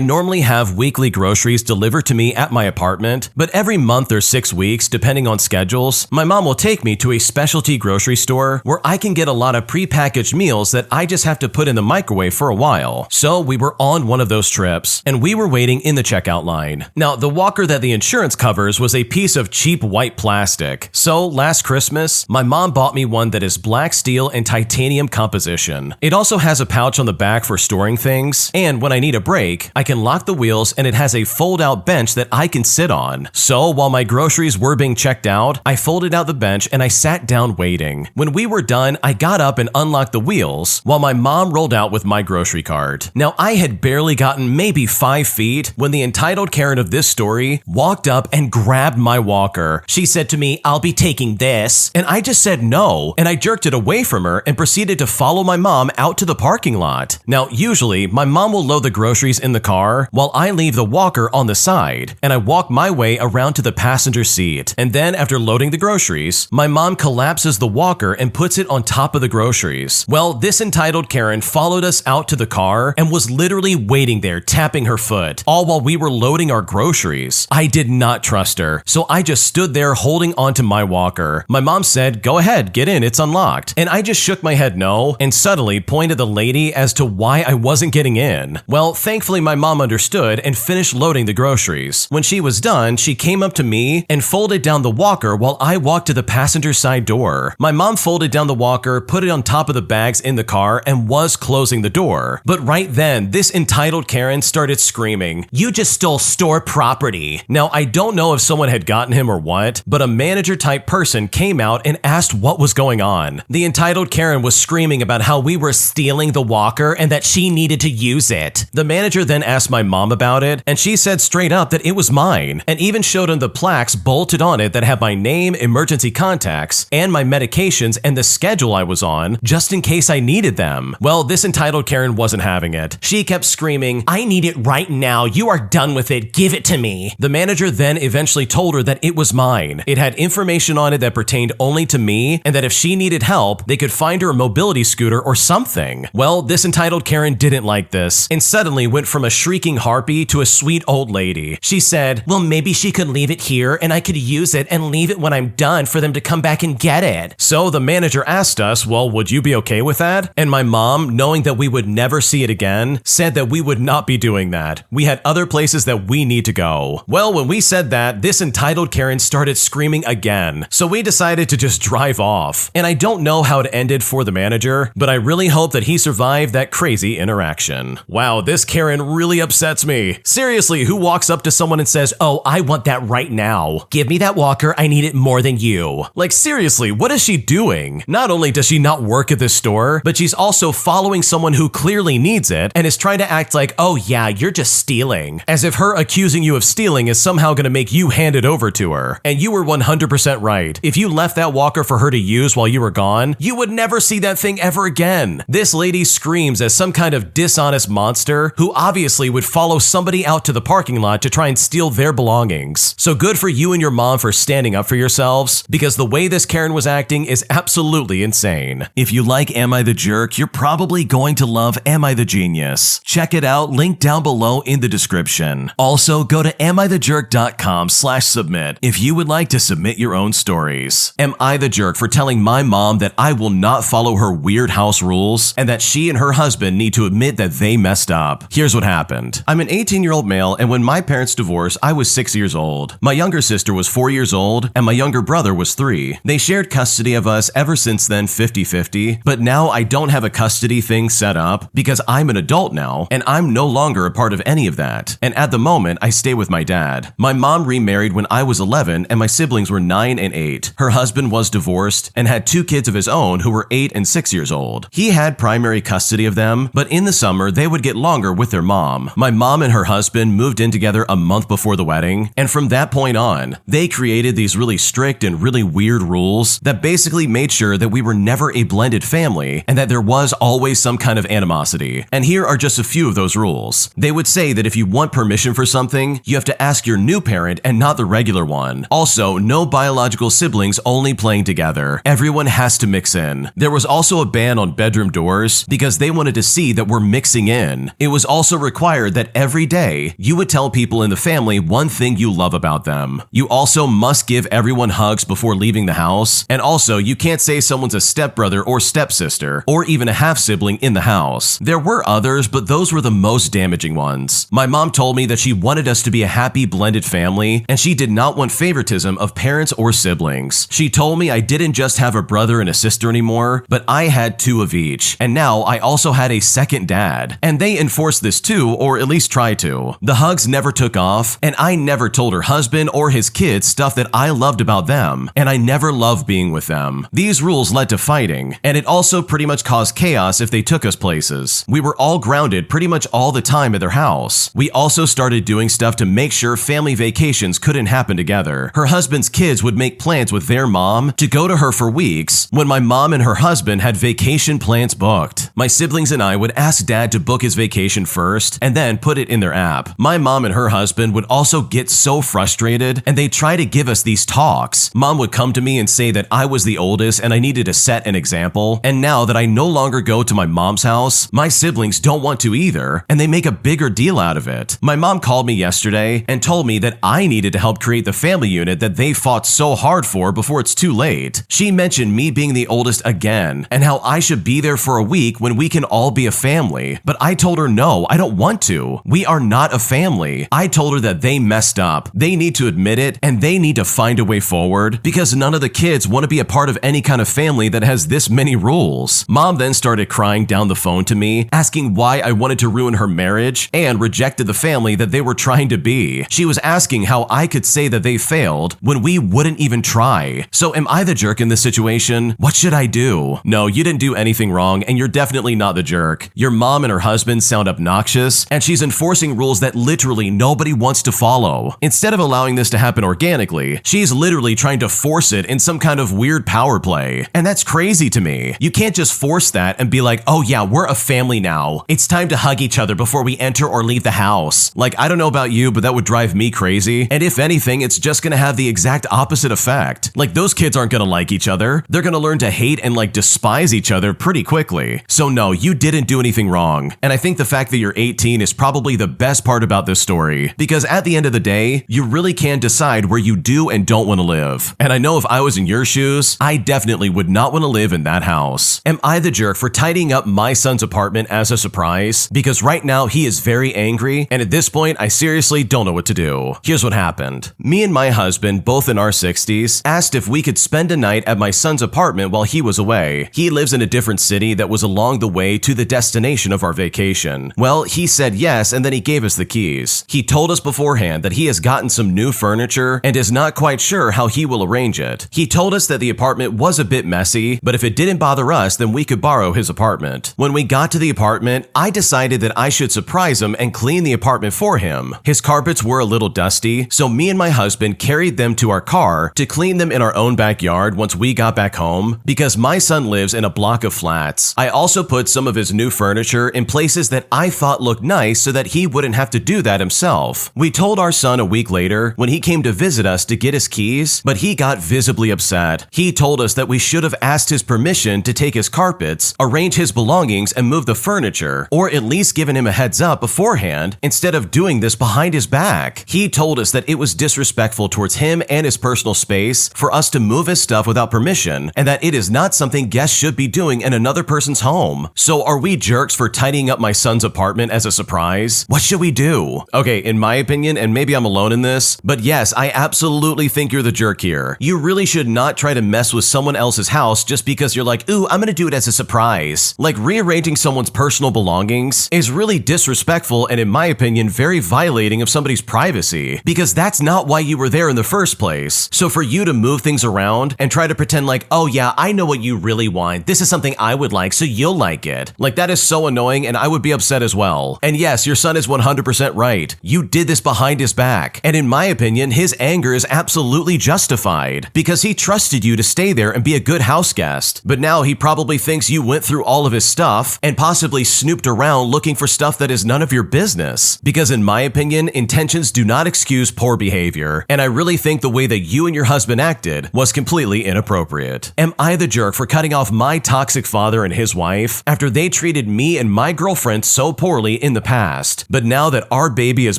normally have weekly groceries delivered to me at my apartment, but every month or 6 weeks, depending on schedules, my mom will take me to a specialty grocery store where I can get a lot of prepackaged meals that I just have to put in the microwave for a while. So we were on one of those trips, and we were waiting in the checkout line. Now, the walker that the insurance covers was a piece of cheap white plastic. So last Christmas, my mom bought me one that is black steel and titanium composition. It also has a pouch on the back for storing things, and when I need a break, I can lock the wheels and it has a fold-out bench that I can sit on. So while my groceries were being checked out, I folded out the bench and I sat down waiting. When we were done, I got up and unlocked the wheels while my mom rolled out with my grocery cart. Now, I had barely gotten maybe 5 feet when the entitled Karen of this story walked up and grabbed my walker. She said to me, "I'll be taking this." And I just said no, and I jerked it away from her and proceeded to follow my mom out to the parking lot. Now, usually, my mom will load the groceries in the car while I leave the walker on the side, and I walk my way around to the passenger seat. And then after loading the groceries, my mom collapses the walker and puts it on top of the groceries. Well, this entitled Karen followed us out to the car and was literally waiting there, tapping her foot, all while we were loading our groceries. I did not trust her, so I just stood there holding onto my walker. My mom said, "Go ahead, get in, it's unlocked." And I just shook my head no, and suddenly pointed the lady as to why I wasn't getting in. Well, thankfully my mom understood and finished loading the groceries. When she was done, she came up to me and folded down the walker while I walked to the passenger side door. My mom folded down the walker, put it on top of the bags in the car, and was closing the door. But right then, this entitled Karen started screaming, "You just stole store property." Now, I don't know if someone had gotten him or what, but a manager type person came out and asked what was going on. The entitled Karen was screaming about how we were stealing the walker and that she needed to use it. The manager then asked my mom about it, and she said straight up that it was mine, and even showed him the plaques bolted on it that had my name, emergency contacts, and my medications and the schedule I was on, just in case I needed them. Well, this entitled Karen wasn't having it. She kept screaming, "I need it right now. You are done with it. Give it to me." The manager then eventually told her that it was mine. It had information on it that pertained only to me, and that if she needed help, they could find her a mobility scooter or something. Well, this entitled Karen didn't like this, and suddenly went from a shrieking harpy to a sweet old lady. She said, "Well, maybe she could leave it here and I could use it and leave it when I'm done for them to come back and get it." So the manager asked us, well, would you be okay with that? And my mom, knowing that we would never see it again, said that we would not be doing that. We had other places that we need to go. Well, when we said that, this entitled Karen started screaming again. So we decided to just drive off. And I don't know how it ended for the manager, but I really hope that he survived that crazy interaction. Wow, this Karen really upsets me. Seriously, who walks up to someone and says, "Oh, I want that right now. Give me that walker, I need it more than you." Like seriously, what is she doing? Not only does she not work at this store, but she's also following someone who clearly needs it and is trying to act like, "Oh yeah, you're just stealing." As if her accusing you of stealing is somehow gonna make you hand it over to her. And you were 100% right. If you left that walker for her to use while you were gone, you would never see that thing ever again. This lady screams as some kind of dishonest monster who obviously would follow somebody out to the parking lot to try and steal their belongings. So good for you and your mom for standing up for yourselves, because the way this Karen was acting is absolutely insane. If you like Am I the Jerk, you're probably going to love Am I the Genius. Check it out, link down below in the description. Also, go to AmITheJerk.com/submit if you would like to submit your own stories. Am I the jerk for telling my mom that I will not follow her weird house rules and that she and her husband need to admit that they messed up? Here's what happened. I'm an 18-year-old male, and when my parents divorced, I was 6 years old. My younger sister was 4 years old, and my younger brother was 3. They shared custody of us ever since then 50-50, but now I don't have a custody thing set up because I'm an adult now, and I'm I'm no longer a part of any of that. And at the moment, I stay with my dad. My mom remarried when I was 11 and my siblings were 9 and 8. Her husband was divorced and had 2 kids of his own who were 8 and 6 years old. He had primary custody of them, but in the summer, they would get longer with their mom. My mom and her husband moved in together a month before the wedding, and from that point on, they created these really strict and really weird rules that basically made sure that we were never a blended family and that there was always some kind of animosity. And here are just a few of those rules. They would say that if you want permission for something, you have to ask your new parent and not the regular one. Also, no biological siblings only playing together. Everyone has to mix in. There was also a ban on bedroom doors because they wanted to see that we're mixing in. It was also required that every day you would tell people in the family one thing you love about them. You also must give everyone hugs before leaving the house, and also you can't say someone's a stepbrother or stepsister or even a half-sibling in the house. There were others, but those were the most damaging ones. My mom told me that she wanted us to be a happy blended family and she did not want favoritism of parents or siblings. She told me I didn't just have a brother and a sister anymore, but I had 2 of each, and now I also had a second dad. And they enforced this too, or at least tried to. The hugs never took off, and I never told her husband or his kids stuff that I loved about them, and I never loved being with them. These rules led to fighting, and it also pretty much caused chaos if they took us places. We were all grounded pretty much all the time at their house. We also started doing stuff to make sure family vacations couldn't happen together. Her husband's kids would make plans with their mom to go to her for weeks when my mom and her husband had vacation plans booked. My siblings and I would ask dad to book his vacation first and then put it in their app. My mom and her husband would also get so frustrated and they'd try to give us these talks. Mom would come to me and say that I was the oldest and I needed to set an example. And now that I no longer go to my mom's house, my siblings don't want to either, and they make a bigger deal out of it. My mom called me yesterday and told me that I needed to help create the family unit that they fought so hard for before it's too late. She mentioned me being the oldest again and how I should be there for a week when we can all be a family. But I told her no, I don't want to. We are not a family. I told her that they messed up. They need to admit it and they need to find a way forward because none of the kids want to be a part of any kind of family that has this many rules. Mom then started crying down the phone to me, asking why I wanted to ruin her marriage and rejected the family that they were trying to be. She was asking how I could say that they failed when we wouldn't even try. So am I the jerk in this situation? What should I do? No, you didn't do anything wrong and you're definitely not the jerk. Your mom and her husband sound obnoxious and she's enforcing rules that literally nobody wants to follow. Instead of allowing this to happen organically, she's literally trying to force it in some kind of weird power play. And that's crazy to me. You can't just force that and be like, oh yeah, we're a family now. It's time to hug each other before we enter or leave the house. Like, I don't know about you, but that would drive me crazy. And if anything, it's just gonna have the exact opposite effect. Like, those kids aren't gonna like each other. They're gonna learn to hate and like despise each other pretty quickly. So no, you didn't do anything wrong. And I think the fact that you're 18 is probably the best part about this story, because at the end of the day, you really can decide where you do and don't want to live. And I know if I was in your shoes, I definitely would not want to live in that house. Am I the jerk for tidying up my son's apartment as a surprise? Because right now he is very angry, and at this point, I seriously don't know what to do. Here's what happened. Me and my husband, both in our 60s, asked if we could spend a night at my son's apartment while he was away. He lives in a different city that was along the way to the destination of our vacation. Well, he said yes, and then he gave us the keys. He told us beforehand that he has gotten some new furniture and is not quite sure how he will arrange it. He told us that the apartment was a bit messy, but if it didn't bother us, then we could borrow his apartment. When we got to the apartment, I decided that I should surprise him and clean the apartment for him. His carpets were a little dusty, so me and my husband carried them to our car to clean them in our own backyard once we got back home, because my son lives in a block of flats. I also put some of his new furniture in places that I thought looked nice so that he wouldn't have to do that himself. We told our son a week later when he came to visit us to get his keys, but he got visibly upset. He told us that we should have asked his permission to take his carpets, arrange his belongings, and move the furniture, or at least given him a heads up beforehand instead of doing this behind his back. He told us that it was disrespectful towards him and his personal space for us to move his stuff without permission, and that it is not something guests should be doing in another person's home. So are we jerks for tidying up my son's apartment as a surprise? What should we do? Okay, in my opinion, and maybe I'm alone in this, but yes, I absolutely think you're the jerk here. You really should not try to mess with someone else's house just because you're like, ooh, I'm gonna do it as a surprise. Like, rearranging someone's personal belongings is really disrespectful and, in my opinion, very violating of somebody's privacy, because that's not why you were there in the first place. So for you to move things around and try to pretend like, oh yeah, I know what you really want. This is something I would like, so you'll like it. Like, that is so annoying, and I would be upset as well. And yes, your son is 100% right. You did this behind his back. And in my opinion, his anger is absolutely justified, because he trusted you to stay there and be a good house guest. But now he probably thinks you went through all of his stuff and possibly snooped around looking for stuff that is none of your business. Because in my opinion, intentions do not excuse poor behavior, and I really think the way that you and your husband acted was completely inappropriate. Am I the jerk for cutting off my toxic father and his wife after they treated me and my girlfriend so poorly in the past? But now that our baby is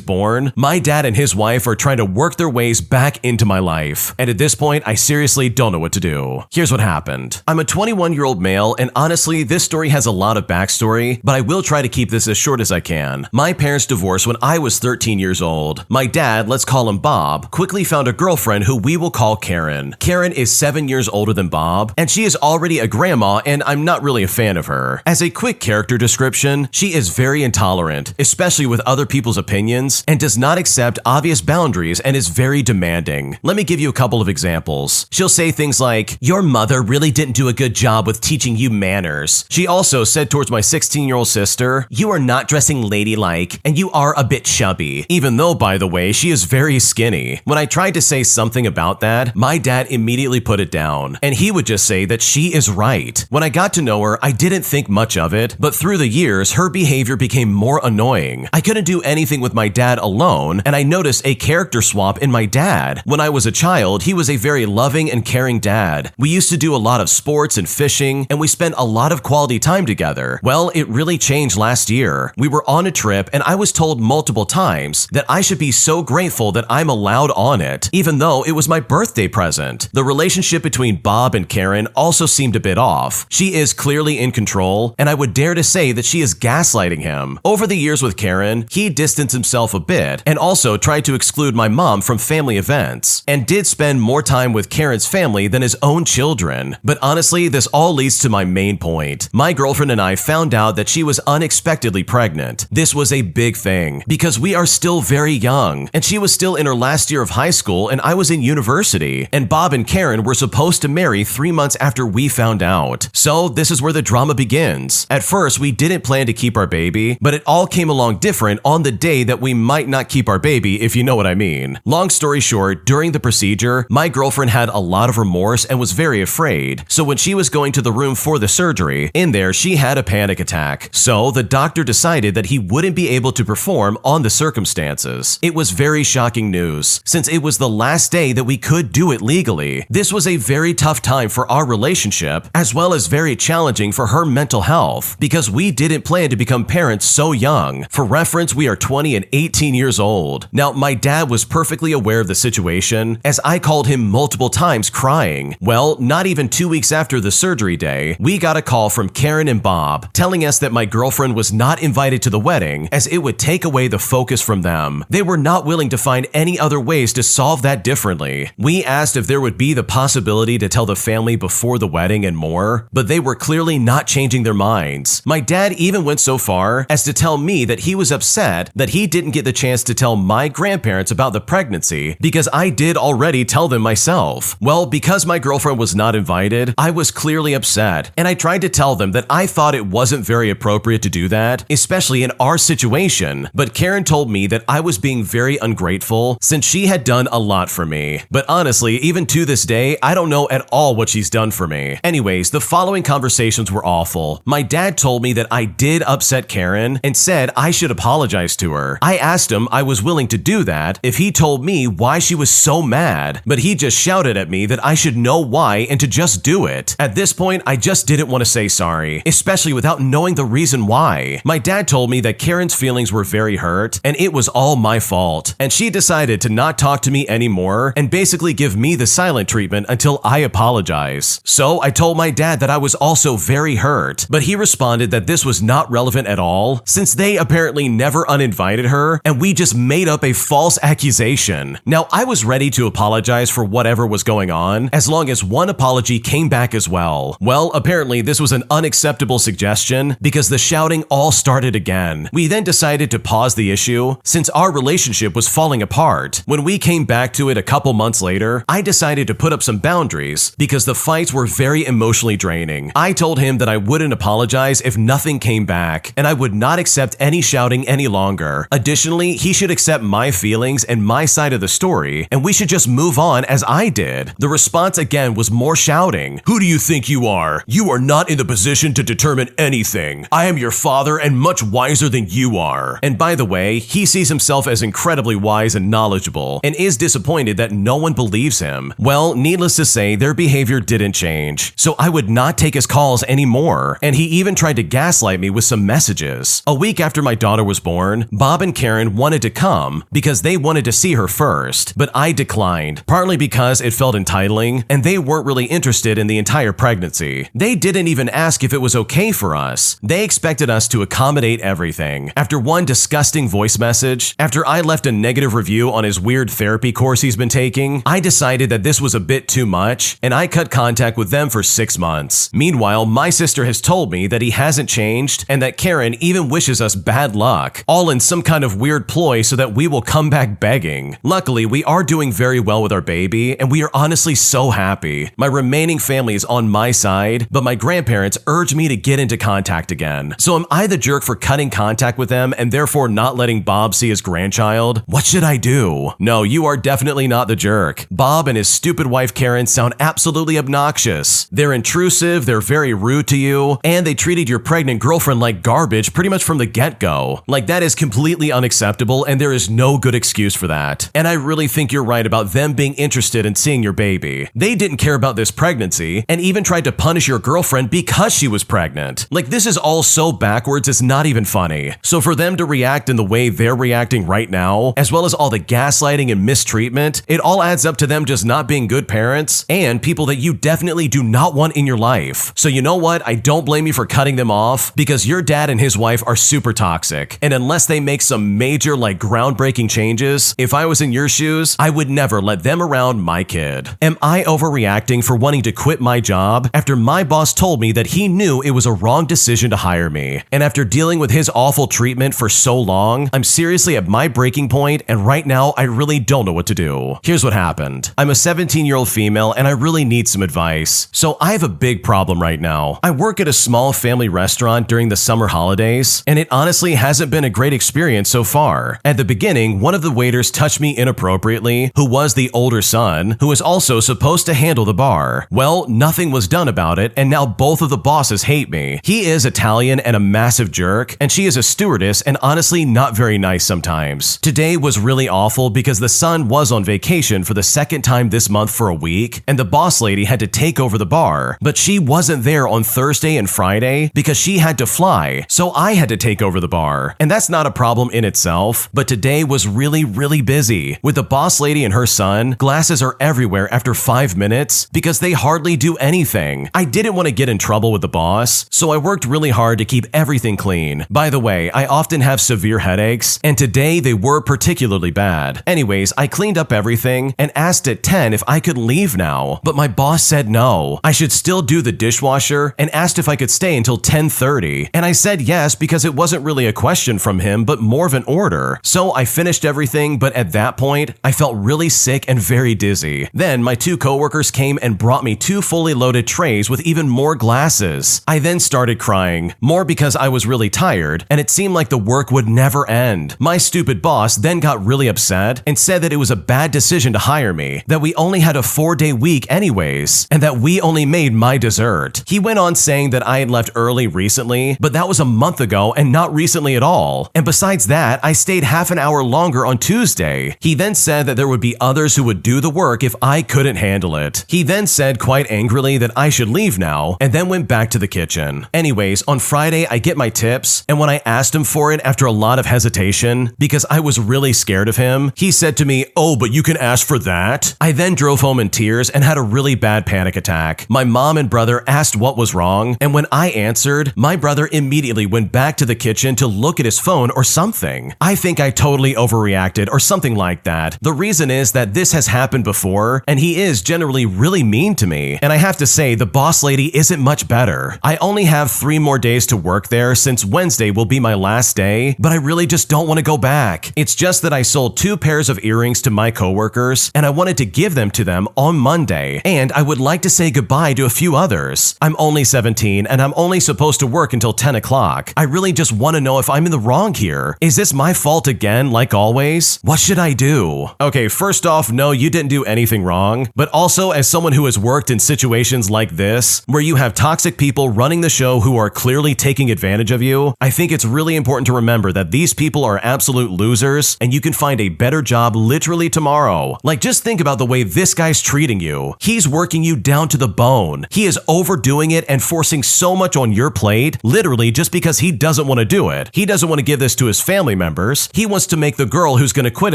born, my dad and his wife are trying to work their ways back into my life. And at this point, I seriously don't know what to do. Here's what happened. I'm a 21-year-old male, and honestly, this story has a lot of backstory, but I will try to keep this as short as I can. My parents divorced when I was 13 years old. My dad, let's call him Bob, quickly found a girlfriend who we will call Karen. Karen is 7 years older than Bob, and she is already a grandma, and I'm not really a fan of her. As a quick character description, she is very intolerant, especially with other people's opinions, and does not accept obvious boundaries and is very demanding. Let me give you a couple of examples. She'll say things like, "Your mother really didn't do a good job with teaching you manners." She also said towards my 16-year-old sister, "You are not dressing ladylike, and you are a bit chubby," even though, by the way, she is very skinny. When I tried to say something about that, my dad immediately put it down, and he would just say that she is right. When I got to know her, I didn't think much of it, but through the years, her behavior became more annoying. I couldn't do anything with my dad alone, and I noticed a character swap in my dad. When I was a child, he was a very loving and caring dad. We used to do a lot of sports and fishing, and we spent a lot of quality time together. Well, it really changed last year. We were on a trip, and I was told multiple times that I should be so grateful that I'm allowed on it, even though it was my birthday present. The relationship between Bob and Karen also seemed a bit off. She is clearly in control, and I would dare to say that she is gaslighting him. Over the years with Karen, he distanced himself a bit and also tried to exclude my mom from family events, and did spend more time with Karen's family than his own children. But honestly, this all leads to my main point. My girlfriend and I found out that she was unexpectedly pregnant. This was a big thing because we are still very young, and she was still in her last year of high school and I was in university, and Bob and Karen were supposed to marry 3 months after we found out. So this is where the drama begins. At first, we didn't plan to keep our baby, but it all came along different on the day that we might not keep our baby, if you know what I mean. Long story short, during the procedure, my girlfriend had a lot of remorse and was very afraid. So when she was going to the room for the surgery, in there she had a panic attack. So the doctor decided that he wouldn't be able to perform on the circumstances. It was very shocking news, since it was the last day that we could do it legally. This was a very tough time for our relationship, as well as very challenging for her mental health, because we didn't plan to become parents so young. For reference, we are 20 and 18 years old. Now, my dad was perfectly aware of the situation, as I called him multiple times crying. Well, not even 2 weeks after the surgery day, we got a call from Karen and Bob telling us that my girlfriend was not invited to the wedding, as it would take away the focus from them. They were not willing to find any other ways to solve that differently. We asked if there would be the possibility to tell the family before the wedding and more, but they were clearly not changing their minds. My dad even went so far as to tell me that he was upset that he didn't get the chance to tell my grandparents about the pregnancy because I did already tell them myself. Well, because my girlfriend was not invited, I was clearly upset, and I tried to tell them that I thought it wasn't very appropriate to do that, especially in our situation. But Karen told me that I was being very ungrateful since she had done a lot for me. But honestly, even to this day, I don't know at all what she's done for me. Anyways, the following conversations were awful. My dad told me that I did upset Karen and said I should apologize to her. I asked him I was willing to do that if he told me why she was so mad, but he just shouted at me that I should know why and to just do it. At this point, I just didn't want to say sorry, especially without knowing the reason why. My dad told me that Karen's feelings were very hurt and it was all my fault, and she decided to not talk to me anymore and basically give me the silent treatment until I apologize. So I told my dad that I was also very hurt, but he responded that this was not relevant at all since they apparently never uninvited her and we just made up a false accusation. Now, I was ready to apologize for whatever was going on as long as one apology came back as well. Well, apparently this was an unacceptable suggestion because the shouting all started started again. We then decided to pause the issue since our relationship was falling apart. When we came back to it a couple months later, I decided to put up some boundaries because the fights were very emotionally draining. I told him that I wouldn't apologize if nothing came back, and I would not accept any shouting any longer. Additionally, he should accept my feelings and my side of the story, and we should just move on as I did. The response again was more shouting. Who do you think you are? You are not in the position to determine anything. I am your father and much wiser than you are. And by the way, he sees himself as incredibly wise and knowledgeable, and is disappointed that no one believes him. Well, needless to say, their behavior didn't change, so I would not take his calls anymore, and he even tried to gaslight me with some messages. A week after my daughter was born, Bob and Karen wanted to come because they wanted to see her first, but I declined, partly because it felt entitling, and they weren't really interested in the entire pregnancy. They didn't even ask if it was okay for us. They expected us to accommodate everything. After one disgusting voice message, after I left a negative review on his weird therapy course he's been taking, I decided that this was a bit too much, and I cut contact with them for 6 months. Meanwhile, my sister has told me that he hasn't changed and that Karen even wishes us bad luck, all in some kind of weird ploy so that we will come back begging. Luckily, we are doing very well with our baby, and we are honestly so happy. My remaining family is on my side, but my grandparents urged me to get into contact again. So am I the jerk for cutting contact with them and therefore not letting Bob see his grandchild? What should I do? No, you are definitely not the jerk. Bob and his stupid wife Karen sound absolutely obnoxious. They're intrusive, they're very rude to you, and they treated your pregnant girlfriend like garbage pretty much from the get-go. Like, that is completely unacceptable, and there is no good excuse for that. And I really think you're right about them being interested in seeing your baby. They didn't care about this pregnancy, and even tried to punish your girlfriend because she was pregnant. Like, this is all so backwards, it's not even funny. So for them to react in the way they're reacting right now, as well as all the gaslighting and mistreatment, it all adds up to them just not being good parents and people that you definitely do not want in your life. So you know what? I don't blame you for cutting them off because your dad and his wife are super toxic. And unless they make some major, like, groundbreaking changes, if I was in your shoes, I would never let them around my kid. Am I overreacting for wanting to quit my job after my boss told me that he knew it was a wrong decision to hire me? And after dealing with his awful treatment for so long, I'm seriously at my breaking point, and right now I really don't know what to do. Here's what happened. I'm a 17-year-old female and I really need some advice. So I have a big problem right now. I work at a small family restaurant during the summer holidays, and it honestly hasn't been a great experience so far. At the beginning, one of the waiters touched me inappropriately, who was the older son, who was also supposed to handle the bar. Well, nothing was done about it, and now both of the bosses hate me. He is Italian and a massive jerk, and she is a stewardess and honestly not very nice sometimes. Today was really awful because the son was on vacation for the second time this month for a week, and the boss lady had to take over the bar, but she wasn't there on Thursday and Friday because she had to fly, so I had to take over the bar. And that's not a problem in itself, but today was really busy. With the boss lady and her son, glasses are everywhere after 5 minutes because they hardly do anything. I didn't want to get in trouble with the boss, so I worked really hard to keep everything clean. By the way, I often have severe headaches, and today they were particularly bad. Anyways, I cleaned up everything and asked at 10 if I could leave now, but my boss said no. I should still do the dishwasher and asked if I could stay until 10:30, and I said yes because it wasn't really a question from him but more of an order. So I finished everything, but at that point, I felt really sick and very dizzy. Then my 2 coworkers came and brought me 2 fully loaded trays with even more glasses. I then started crying, more because I was really tired and it seemed like the work would never end. My stupid boss then got really upset and said that it was a bad decision to hire me, that we only had a 4-day week anyways, and that we only made my dessert. He went on saying that I had left early recently, but that was a month ago and not recently at all. And besides that, I stayed half an hour longer on Tuesday. He then said that there would be others who would do the work if I couldn't handle it. He then said quite angrily that I should leave now, and then went back to the kitchen. Anyways, on Friday, I get my tips, and when I asked him for it after a lot of hesitation, because I was really scared of him, he said to me, "Oh, but you can ask for that?" I then drove home in tears and had a really bad panic attack. My mom and brother asked what was wrong, and when I answered, my brother immediately went back to the kitchen to look at his phone or something. I think I totally overreacted or something like that. The reason is that this has happened before, and he is generally really mean to me, and I have to say the boss lady isn't much better. I only have 3 more days to work there since since Wednesday will be my last day, but I really just don't want to go back. It's just that I sold 2 pairs of earrings to my coworkers, and I wanted to give them to them on Monday, and I would like to say goodbye to a few others. I'm only 17, and I'm only supposed to work until 10 o'clock. I really just want to know if I'm in the wrong here. Is this my fault again, like always? What should I do? Okay, first off, no, you didn't do anything wrong, but also as someone who has worked in situations like this, where you have toxic people running the show who are clearly taking advantage of you, I think it's really important to remember that these people are absolute losers, and you can find a better job literally tomorrow. Like, just think about the way this guy's treating you. He's working you down to the bone. He is overdoing it and forcing so much on your plate, literally just because he doesn't want to do it. He doesn't want to give this to his family members. He wants to make the girl who's going to quit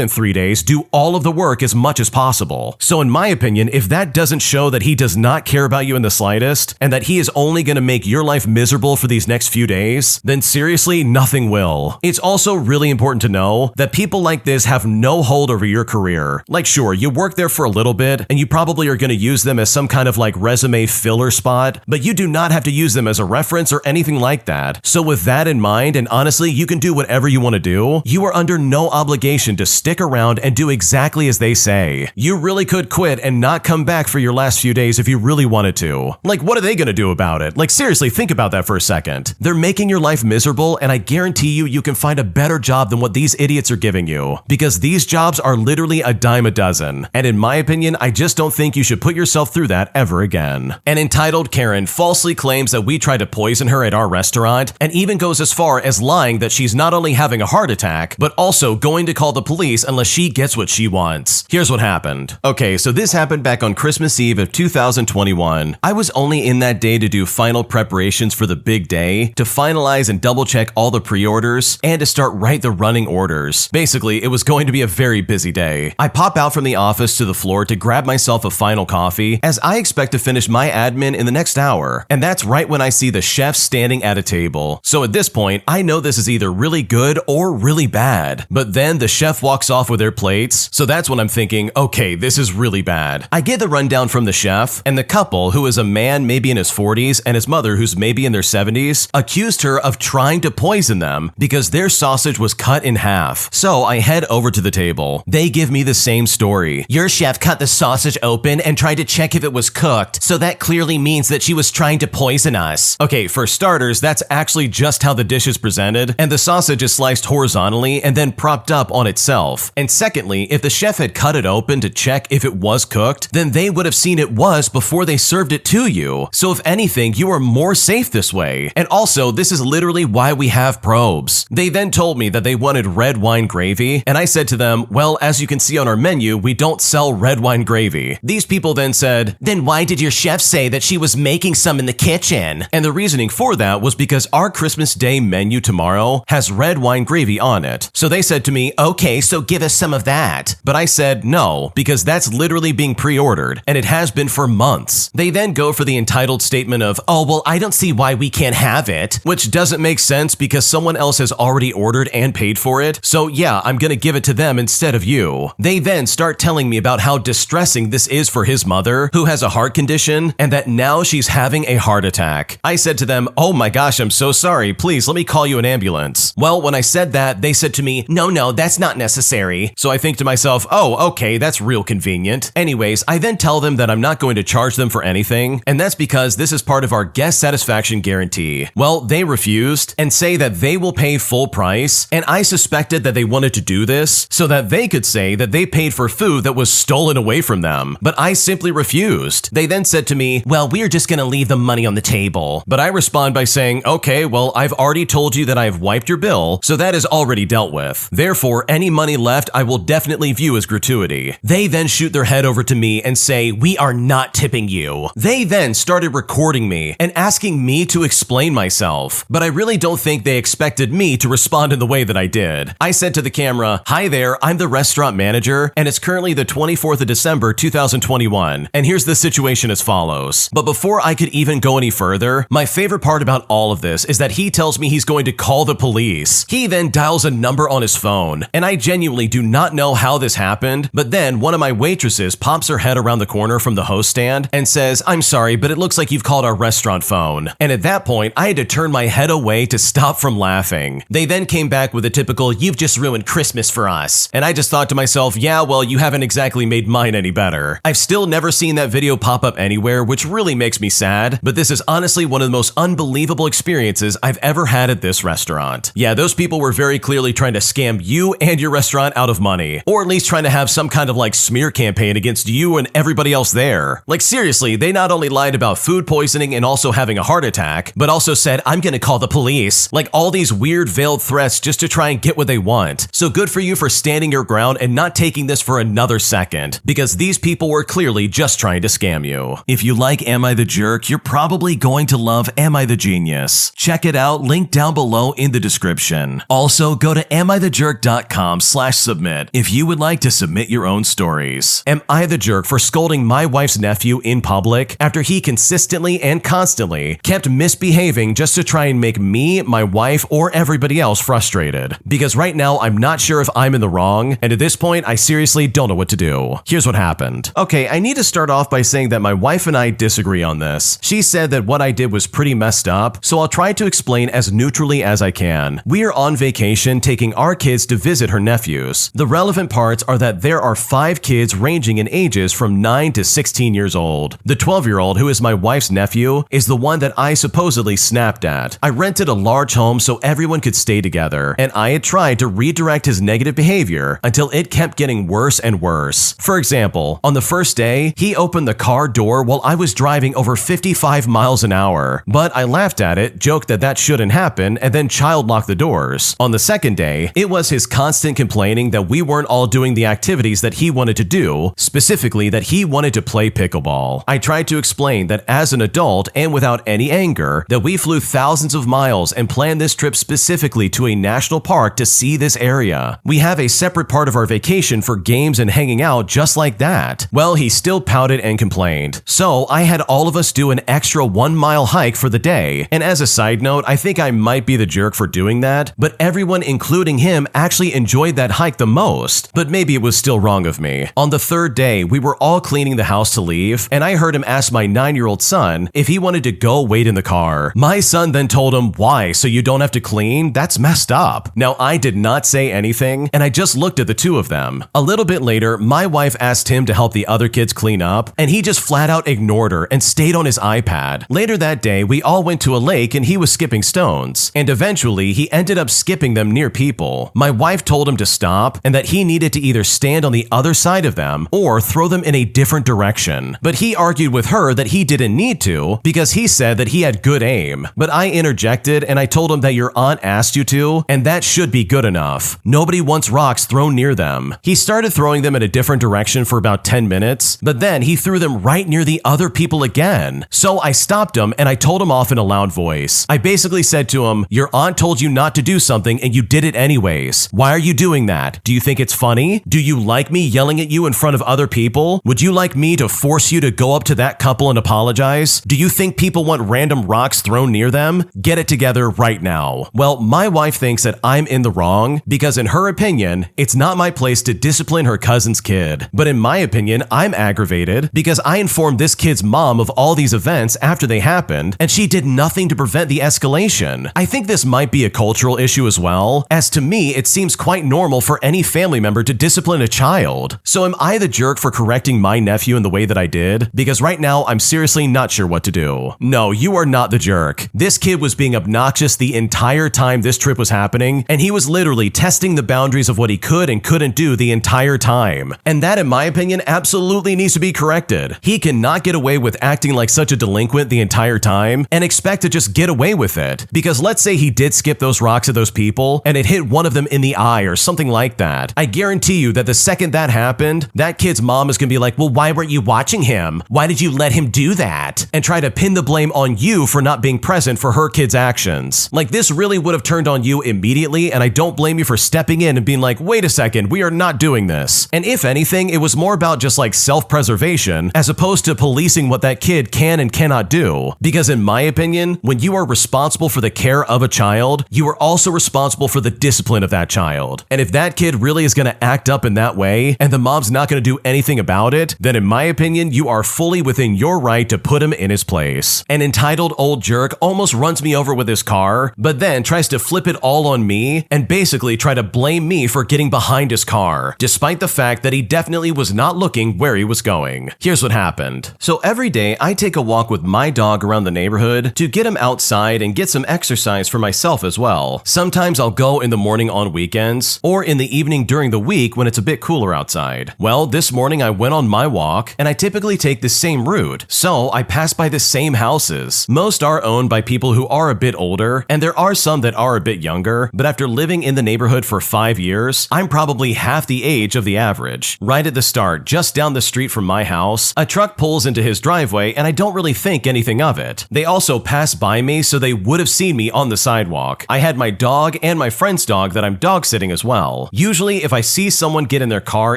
in 3 days do all of the work as much as possible. So in my opinion, if that doesn't show that he does not care about you in the slightest, and that he is only going to make your life miserable for these next few days, then seriously, nothing will. It's also really important to know that people like this have no hold over your career. Like, sure, you work there for a little bit, and you probably are going to use them as some kind of like resume filler spot, but you do not have to use them as a reference or anything like that. So with that in mind, and honestly, you can do whatever you want to do, you are under no obligation to stick around and do exactly as they say. You really could quit and not come back for your last few days if you really wanted to. Like, what are they going to do about it? Like, seriously, think about that for a second. They're making your life miserable, and I guarantee you can find a better job than what these idiots are giving you, because these jobs are literally a dime a dozen. And in my opinion, I just don't think you should put yourself through that ever again. An entitled Karen falsely claims that we tried to poison her at our restaurant, and even goes as far as lying that she's not only having a heart attack, but also going to call the police unless she gets what she wants. Here's what happened. Okay, so this happened back on Christmas Eve of 2021. I was only in that day to do final preparations for the big day, to finalize and double check all the pre-orders, and to start write the running orders. Basically, it was going to be a very busy day. I pop out from the office to the floor to grab myself a final coffee, as I expect to finish my admin in the next hour, and that's right when I see the chef standing at a table. So at this point, I know this is either really good or really bad. But then the chef walks off with their plates, so that's when I'm thinking, okay, this is really bad. I get the rundown from the chef, and the couple, who is a man maybe in his 40s and his mother who's maybe in their 70s, accused her of trying to poison them because their sausage was cut in half. So I head over to the table. They give me the same story. Your chef cut the sausage open and tried to check if it was cooked, so that clearly means that she was trying to poison us. Okay, for starters, that's actually just how the dish is presented, and the sausage is sliced horizontally and then propped up on itself. And secondly, if the chef had cut it open to check if it was cooked, then they would have seen it was before they served it to you. So if anything, you are more safe this way. And also, this is literally why we have probes. They then told me that they wanted red wine gravy, and I said to them, well, as you can see on our menu, we don't sell red wine gravy. These people then said, then why did your chef say that she was making some in the kitchen? And the reasoning for that was because our Christmas Day menu tomorrow has red wine gravy on it. So they said to me, okay, so give us some of that. But I said no, because that's literally being pre-ordered, and it has been for months. They then go for the entitled statement of, oh, well, I don't see why we can't have it, which doesn't make sense because someone else has already ordered and paid for it. So yeah, I'm gonna give it to them instead of you. They then start telling me about how distressing this is for his mother, who has a heart condition, and that now she's having a heart attack. I said to them, oh my gosh, I'm so sorry. Please let me call you an ambulance. Well, when I said that, they said to me, no, that's not necessary. So I think to myself, oh, okay, that's real convenient. Anyways, I then tell them that I'm not going to charge them for anything, and that's because this is part of our guest satisfaction guarantee. Well, they refused and say that they will pay full price, and I suspected that they wanted to do this so that they could say that they paid for food that was stolen away from them, but I simply refused. They then said to me, well, we're just gonna leave the money on the table. But I respond by saying, okay, well, I've already told you that I have wiped your bill, so that is already dealt with. Therefore, any money left I will definitely view as gratuity. They then shoot their head over to me and say, we are not tipping you. They then started recording me and asking me to explain myself, but I really don't think they expected me to respond in the way that I did. I said to the camera, hi there, I'm the restaurant manager, and it's currently the 24th of December 2021, and here's the situation as follows. But before I could even go any further, my favorite part about all of this is that he tells me he's going to call the police. He then dials a number on his phone, and I genuinely do not know how this happened, but then one of my waitresses pops her head around the corner from the host stand and says, I'm sorry, but it looks like you've called our restaurant phone. And at that point, I had to turn my head right away to stop from laughing. They then came back with a typical, "You've just ruined Christmas for us." And I just thought to myself, yeah, well, you haven't exactly made mine any better. I've still never seen that video pop up anywhere, which really makes me sad, but this is honestly one of the most unbelievable experiences I've ever had at this restaurant. Yeah, those people were very clearly trying to scam you and your restaurant out of money, or at least trying to have some kind of like smear campaign against you and everybody else there. Like seriously, they not only lied about food poisoning and also having a heart attack, but also said, "I'm gonna call the police." Like all these weird veiled threats just to try and get what they want. So good for you for standing your ground and not taking this for another second, because these people were clearly just trying to scam you. If you like Am I the Jerk, you're probably going to love Am I the Genius. Check it out, link down below in the description. Also, go to AmITheJerk.com/submit if you would like to submit your own stories. Am I the jerk for scolding my wife's nephew in public after he consistently and constantly kept misbehaving just to try and make me, my wife, or everybody else frustrated? Because right now, I'm not sure if I'm in the wrong, and at this point, I seriously don't know what to do. Here's what happened. Okay, I need to start off by saying that my wife and I disagree on this. She said that what I did was pretty messed up, so I'll try to explain as neutrally as I can. We are on vacation taking our kids to visit her nephews. The relevant parts are that there are 5 kids ranging in ages from 9 to 16 years old. The 12-year-old, who is my wife's nephew, is the one that I supposedly snapped at. I rented a large home so everyone could stay together, and I had tried to redirect his negative behavior until it kept getting worse and worse. For example, on the first day, he opened the car door while I was driving over 55 miles an hour, but I laughed at it, joked that that shouldn't happen, and then child locked the doors. On the second day, it was his constant complaining that we weren't all doing the activities that he wanted to do, specifically that he wanted to play pickleball. I tried to explain that as an adult and without any anger, that we flew thousands of miles and planned this trip specifically to a national park to see this area. We have a separate part of our vacation for games and hanging out just like that. Well, he still pouted and complained. So I had all of us do an extra 1-mile hike for the day. And as a side note, I think I might be the jerk for doing that, but everyone, including him, actually enjoyed that hike the most. But maybe it was still wrong of me. On the third day, we were all cleaning the house to leave, and I heard him ask my 9-year-old son if he wanted to go wait in the car. My son then told him, "Why, so you don't have to clean? That's messed up." Now, I did not say anything, and I just looked at the two of them. A little bit later, my wife asked him to help the other kids clean up, and he just flat out ignored her and stayed on his iPad. Later that day, we all went to a lake and he was skipping stones, and eventually he ended up skipping them near people. My wife told him to stop and that he needed to either stand on the other side of them or throw them in a different direction. But he argued with her that he didn't need to because he said that he had good aim. But I interjected and I told him that your aunt asked you to, and that should be good enough. Nobody wants rocks thrown near them. He started throwing them in a different direction for about 10 minutes, but then he threw them right near the other people again. So I stopped him and I told him off in a loud voice. I basically said to him, "Your aunt told you not to do something and you did it anyways. Why are you doing that? Do you think it's funny? Do you like me yelling at you in front of other people? Would you like me to force you to go up to that couple and apologize? Do you think people want random rocks thrown near them? Get it together right now." Well, my wife thinks that I'm in the wrong because in her opinion, it's not my place to discipline her cousin's kid. But in my opinion, I'm aggravated because I informed this kid's mom of all these events after they happened, and she did nothing to prevent the escalation. I think this might be a cultural issue as well, as to me, it seems quite normal for any family member to discipline a child. So am I the jerk for correcting my nephew in the way that I did? Because right now, I'm seriously not sure what to do. No, you are not the jerk. This kid was being obnoxious the entire time this trip was happening, and he was literally testing the boundaries of what he could and couldn't do the entire time. And that, in my opinion, absolutely needs to be corrected. He cannot get away with acting like such a delinquent the entire time and expect to just get away with it. Because let's say he did skip those rocks at those people and it hit one of them in the eye or something like that. I guarantee you that the second that happened, that kid's mom is gonna be like, "Well, why weren't you watching him? Why did you let him do that?" And try to pin the blame on you for not being present for her kid's actions. Like, this really would have turned on you immediately, and I don't blame you for stepping in and being like, "Wait a second, we are not doing this." And if anything, it was more about just like self-preservation as opposed to policing what that kid can and cannot do. Because in my opinion, when you are responsible for the care of a child, you are also responsible for the discipline of that child. And if that kid really is going to act up in that way and the mom's not going to do anything about it, then in my opinion, you are fully within your right to put him in his place. An entitled old jerk almost runs me over with his car, but then tries to flip it all on me and basically try to blame me for getting behind his car, despite the fact that he definitely was not looking where he was going. Here's what happened. So every day I take a walk with my dog around the neighborhood to get him outside and get some exercise for myself as well. Sometimes I'll go in the morning on weekends or in the evening during the week when it's a bit cooler outside. Well, this morning I went on my walk and I typically take the same route, so I pass by the same houses. Most are owned by people who are a bit older, and there are some that are a bit younger, but after living in the neighborhood for 5 years, I'm probably half the age of the average. Right at the start, just down the street from my house, a truck pulls into his driveway and I don't really think anything of it. They also pass by me, so they would have seen me on the sidewalk. I had my dog and my friend's dog that I'm dog sitting as well. Usually, if I see someone get in their car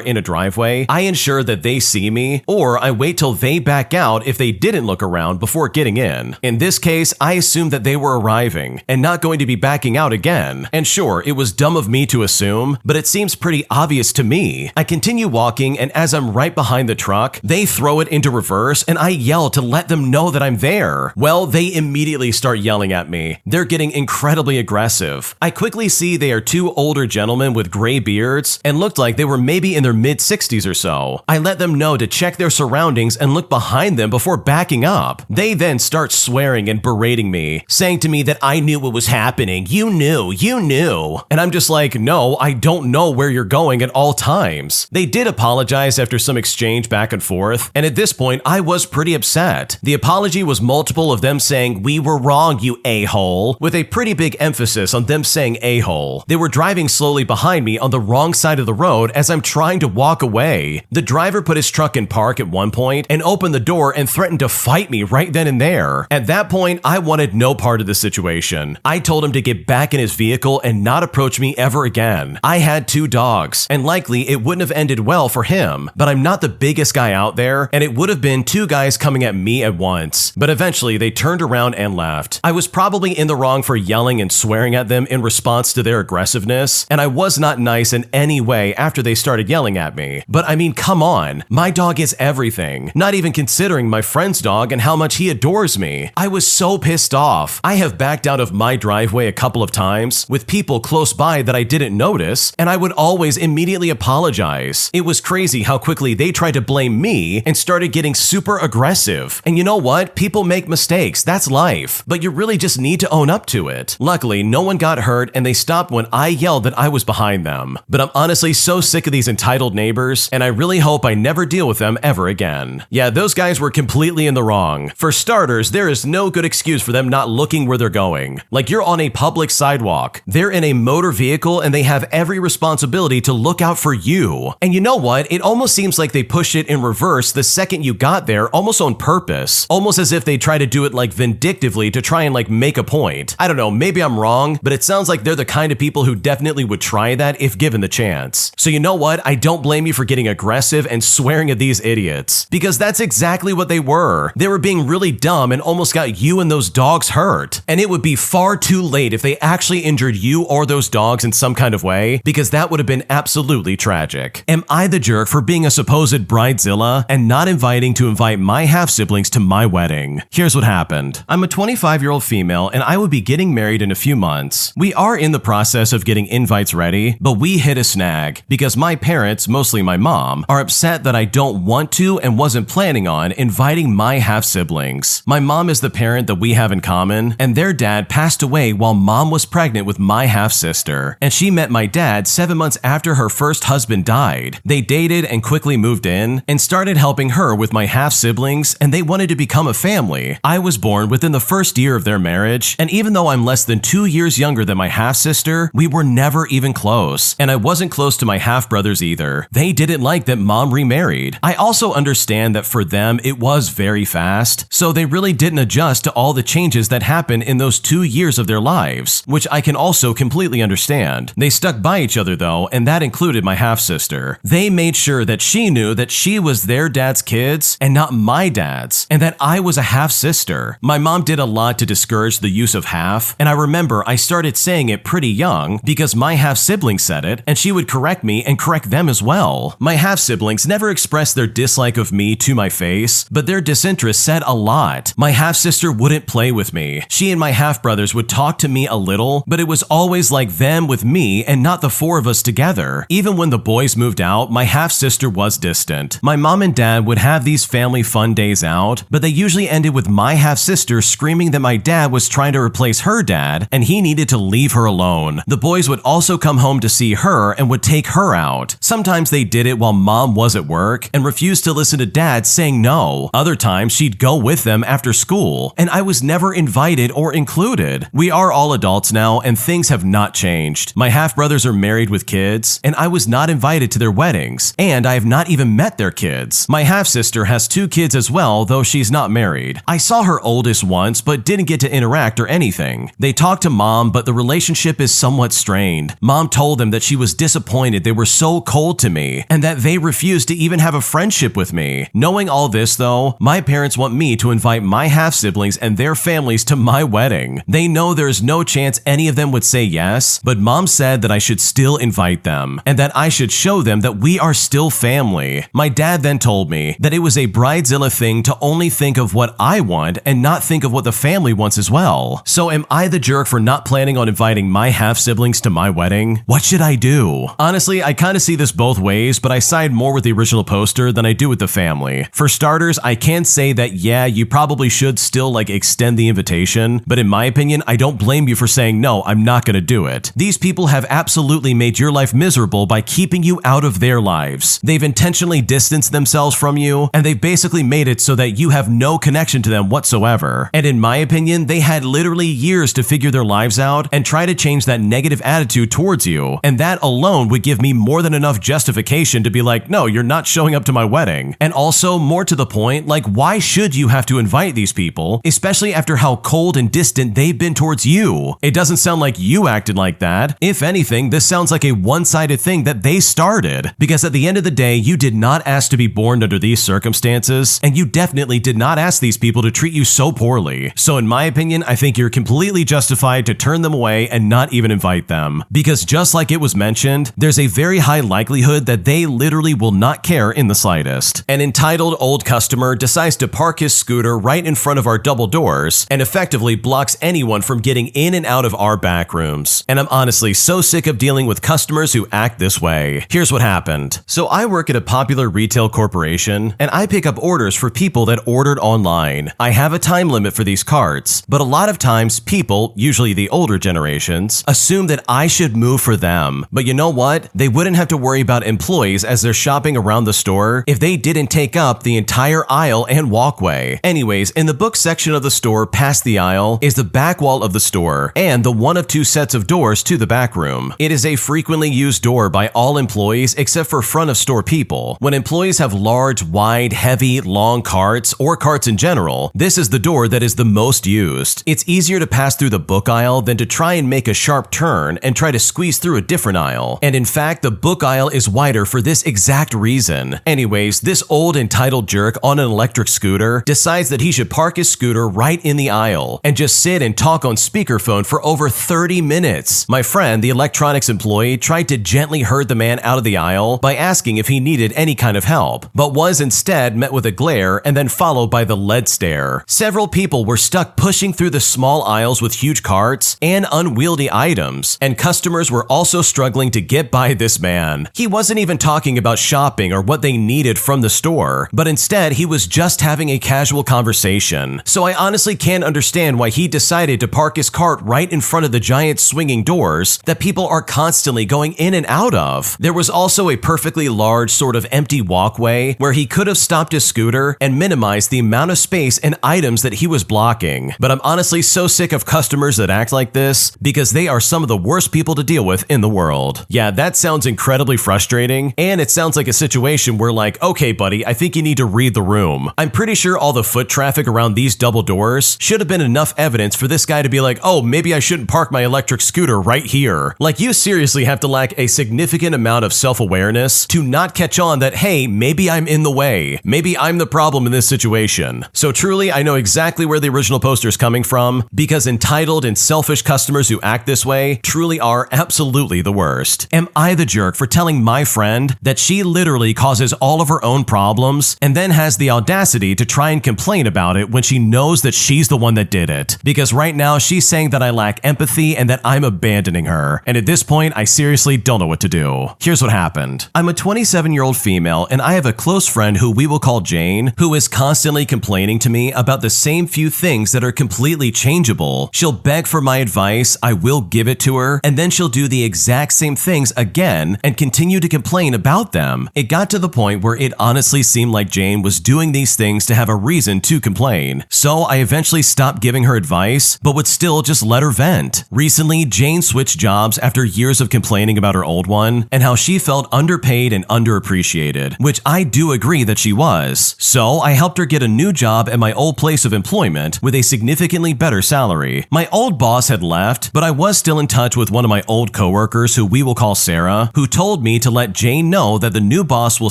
in a driveway, I ensure that they see me, or I wait till they back out if they didn't look around before getting in. In this case, I assumed that they were arriving and not going to be backing out again. And sure, it was dumb of me to assume, but it seems pretty obvious to me. I continue walking, and as I'm right behind the truck, they throw it into reverse and I yell to let them know that I'm there. Well, they immediately start yelling at me. They're getting incredibly aggressive. I quickly see they are two older gentlemen with gray beards and looked like they were maybe in their mid-60s or so. I let them know to check their surroundings and look behind them before backing up. They then start swearing and berating me, saying to me that I knew what was happening. You knew. And I'm just like, no, I don't know where you're going at all times. They did apologize after some exchange back and forth, and at this point, I was pretty upset. The apology was multiple of them saying, "We were wrong, you a-hole," with a pretty big emphasis on them saying a-hole. They were driving slowly behind me on the wrong side of the road as I'm trying to walk away. The driver put his truck in park at one point and opened the door and threatened to fight me right then and there. At that point, I wanted no part of the situation. I told him to get back in his vehicle and not approach me ever again. I had 2 dogs, and likely it wouldn't have ended well for him, but I'm not the biggest guy out there, and it would have been 2 guys coming at me at once. But eventually, they turned around and left. I was probably in the wrong for yelling and swearing at them in response to their aggressiveness, and I was not nice in any way after they started yelling at me. But I mean, come on, my dog is everything, not even considering my friend's dog and how much he adores me. I was so pissed off. I have backed out of my driveway a couple of times with people close by that I didn't notice, and I would always immediately apologize. It was crazy how quickly they tried to blame me and started getting super aggressive. And you know what? People make mistakes. That's life. But you really just need to own up to it. Luckily, no one got hurt and they stopped when I yelled that I was behind them. But I'm honestly so sick of these entitled neighbors, and I really hope I never deal with them ever again. Yeah, those guys were completely in the wrong. For starters, there is no good excuse for them not looking where they're going. Like, you're on a public sidewalk. They're in a motor vehicle and they have every responsibility to look out for you. And you know what? It almost seems like they pushed it in reverse the second you got there, almost on purpose. Almost as if they try to do it like vindictively to try and like make a point. I don't know, maybe I'm wrong, but it sounds like they're the kind of people who definitely would try that if given the chance. So you know what? I don't blame you for getting aggressive and swearing at these idiots, because that's exactly what they were. They were being really dumb and almost got you and those dogs hurt. And it would be far too late if they actually injured you or those dogs in some kind of way, because that would have been absolutely tragic. Am I the jerk for being a supposed bridezilla and not inviting to invite my half-siblings to my wedding? Here's what happened. I'm a 25-year-old female and I would be getting married in a few months. We are in the process of getting invites ready, but we hit a snag because my parents, mostly my mom, are upset that I don't want to and wasn't planning on inviting my half-siblings. My mom is the parent that we have in common, and their dad passed away while mom was pregnant with my half-sister, and she met my dad 7 months after her first husband died. They dated and quickly moved in and started helping her with my half-siblings, and they wanted to become a family. I was born within the first year of their marriage, and even though I'm less than 2 years younger than my half-sister, we were never even close, and I wasn't close to my half-brothers either. They didn't like that mom remarried. I also understand that for them it was very fast, so they really didn't adjust to all the changes that happened in those 2 years of their lives, which I can also completely understand. They stuck by each other though, and that included my half-sister. They made sure that she knew that she was their dad's kids and not my dad's, and that I was a half-sister. My mom did a lot to discourage the use of half, and I remember I started saying it pretty young because my half-sibling said it, and she would correct me and correct them as well. My half-siblings never expressed their dislike of me to my face, but their disinterest said a lot. My half-sister wouldn't play with me. She and my half-brothers would talk to me a little, but it was always like them with me and not the four of us together. Even when the boys moved out, my half-sister was distant. My mom and dad would have these family fun days out, but they usually ended with my half-sister screaming that my dad was trying to replace her dad and he needed to leave her alone. The boys would also come home to see her and would take her out. Sometimes they did it while mom was at work and refused to listen to dad saying no. Other times she'd go with them after school, and I was never invited or included. We are all adults now and things have not changed. My half-brothers are married with kids, and I was not invited to their weddings, and I have not even met their kids. My half-sister has 2 kids as well, though she's not married. I saw her oldest once, but didn't get to interact or anything. They talked to mom, but the relationship is somewhat strained. Mom told them that she was disappointed they were so cold to me, and that they refused to even have a friendship with me. Knowing all this though, my parents want me to invite my half-siblings and their families to my wedding. They know there's no chance any of them would say yes, but mom said that I should still invite them, and that I should show them that we are still family. My dad then told me that it was a bridezilla thing to only think of what I want and not think of what the family wants as well. So am I the jerk for not planning on inviting my half-siblings to my wedding? What should I do? Honestly, I kinda see this both ways, but I side more with the original poster than I do with the family. For starters, I can say that yeah, you probably should still extend the invitation, but in my opinion, I don't blame you for saying no, I'm not gonna do it. These people have absolutely made your life miserable by keeping you out of their lives. They've intentionally distanced themselves from you, and they've basically made it so that you have no connection to them whatsoever. And in my opinion, they had literally years to figure their lives out and try to change that negative attitude towards you, and that alone would give me more than enough justification to be like, no, you're not showing up to my wedding. And also, more to the point, why should you have to invite these people, especially after how cold and distant they've been towards you? It doesn't sound like you acted like that. If anything, this sounds like a one-sided thing that they started, because at the end of the day, you did not ask to be born under these circumstances, and you definitely did not ask these people to treat you so poorly. So in my opinion, I think you're completely justified to turn them away and not even invite them, because just like it was mentioned, there's a very high likelihood that they literally will not care in the slightest. An entitled old customer decides to park his scooter right in front of our double doors and effectively blocks anyone from getting in and out of our back rooms. And I'm honestly so sick of dealing with customers who act this way. Here's what happened. So I work at a popular retail corporation, and I pick up orders for people that ordered online. I have a time limit for these carts, but a lot of times people, usually the older generations, assume that I should move for them. But you know what? They wouldn't have to worry about employees as they're shopping around the store if they didn't take up the entire aisle and walkway. Anyways, in the book section of the store past the aisle is the back wall of the store and the one of 2 sets of doors to the back room. It is a frequently used door by all employees except for front of store people. When employees have large, wide, heavy, long carts or carts in general, this is the door that is the most used. It's easier to pass through the book aisle than to try and make a sharp turn and try to squeeze through a different aisle. And in fact, the book aisle is wider for this exact reason. Anyways, this old entitled jerk on an electric scooter decides that he should park his scooter right in the aisle and just sit and talk on speakerphone for over 30 minutes. My friend, the electronics employee, tried to gently herd the man out of the aisle by asking if he needed any kind of help, but was instead met with a glare and then followed by the lead stare. Several people were stuck pushing through the small aisles with huge carts and unwieldy items, and customers were also struggling to get by this man. He wasn't even talking about shopping or what they needed from the store, but instead he was just having a casual conversation. So I honestly can't understand why he decided to park his cart right in front of the giant swinging doors that people are constantly going in and out of. There was also a perfectly large sort of empty walkway where he could have stopped his scooter and minimized the amount of space and items that he was blocking. But I'm honestly so sick of customers that act like this because they are some of the worst people to deal with in the world. Yeah, that sounds incredibly frustrating, and it sounds like a situation where okay buddy, I think you need to read the room. I'm pretty sure all the foot traffic around these double doors should have been enough evidence for this guy to be like, oh, maybe I shouldn't park my electric scooter right here. You seriously have to lack a significant amount of self-awareness to not catch on that, hey, maybe I'm in the way. Maybe I'm the problem in this situation. So truly, I know exactly where the original poster is coming from, because entitled and selfish customers who act this way truly are absolutely the worst. Am I the jerk for telling my friend that she literally causes all of her own problems and then has the audacity to try and complain about it when she knows that she's the one that did did it. Because right now she's saying that I lack empathy and that I'm abandoning her. And at this point, I seriously don't know what to do. Here's what happened. I'm a 27-year-old female and I have a close friend who we will call Jane, who is constantly complaining to me about the same few things that are completely changeable. She'll beg for my advice, I will give it to her, and then she'll do the exact same things again and continue to complain about them. It got to the point where it honestly seemed like Jane was doing these things to have a reason to complain. So I eventually stopped giving her advice, but would still just let her vent. Recently, Jane switched jobs after years of complaining about her old one and how she felt underpaid and underappreciated, which I do agree that she was. So I helped her get a new job at my old place of employment with a significantly better salary. My old boss had left, but I was still in touch with one of my old coworkers who we will call Sarah, who told me to let Jane know that the new boss will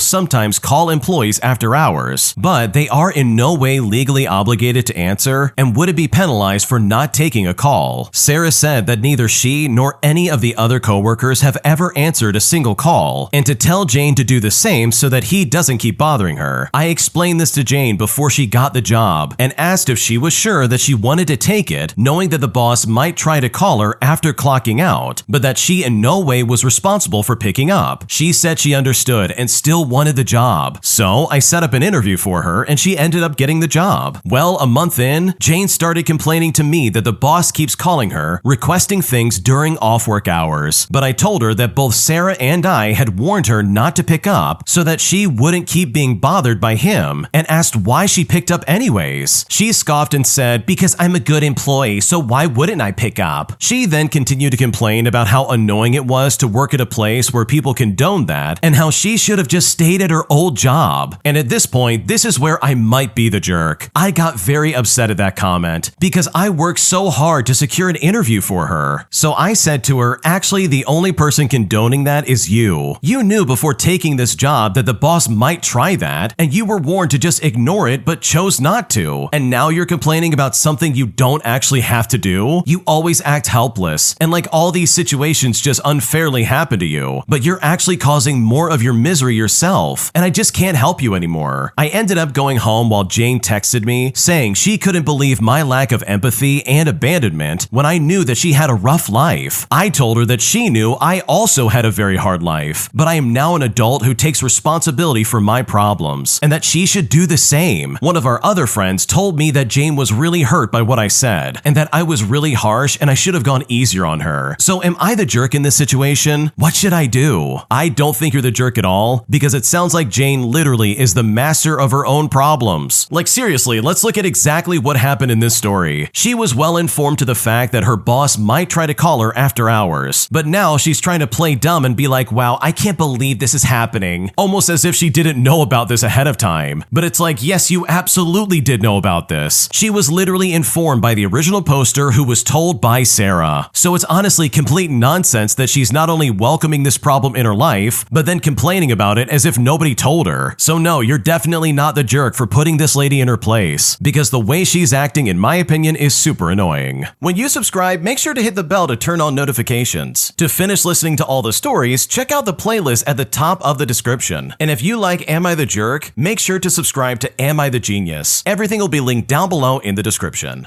sometimes call employees after hours, but they are in no way legally obligated to answer and would be penalized for not taking a call. Sarah said that neither she nor any of the other coworkers have ever answered a single call, and to tell Jane to do the same so that he doesn't keep bothering her. I explained this to Jane before she got the job and asked if she was sure that she wanted to take it, knowing that the boss might try to call her after clocking out, but that she in no way was responsible for picking up. She said she understood and still wanted the job. So I set up an interview for her and she ended up getting the job. Well, a month in, Jane started complaining to me that the boss keeps calling her, requesting things during off-work hours. But I told her that both Sarah and I had warned her not to pick up so that she wouldn't keep being bothered by him, and asked why she picked up anyways. She scoffed and said, "Because I'm a good employee, so why wouldn't I pick up?" She then continued to complain about how annoying it was to work at a place where people condone that, and how she should have just stayed at her old job. And at this point, this is where I might be the jerk. I got very upset at that comment because I worked so hard to secure an interview for her. So I said to her, actually, the only person condoning that is you. You knew before taking this job that the boss might try that, and you were warned to just ignore it but chose not to. And now you're complaining about something you don't actually have to do? You always act helpless, and like all these situations just unfairly happen to you, but you're actually causing more of your misery yourself, and I just can't help you anymore. I ended up going home while Jane texted me saying she couldn't believe my lack of empathy and abandonment when I knew that she had a rough life. I told her that she knew I also had a very hard life, but I am now an adult who takes responsibility for my problems, and that she should do the same. One of our other friends told me that Jane was really hurt by what I said, and that I was really harsh and I should have gone easier on her. So am I the jerk in this situation? What should I do? I don't think you're the jerk at all, because it sounds like Jane literally is the master of her own problems. Like seriously, let's look at exactly what happened in this story. She was well informed to the fact that her boss might try to call her after hours, but now she's trying to play dumb and be like, wow, I can't believe this is happening, almost as if she didn't know about this ahead of time. But it's like, yes, you absolutely did know about this. She was literally informed by the original poster who was told by Sarah. So it's honestly complete nonsense that she's not only welcoming this problem in her life, but then complaining about it as if nobody told her. So no, you're definitely not the jerk for putting this lady in her place, because the way she's acting, in my opinion, is super annoying. When you subscribe, make sure to hit the bell to turn on notifications. To finish listening to all the stories, check out the playlist at the top of the description. And if you like Am I the Jerk, make sure to subscribe to Am I the Genius. Everything will be linked down below in the description.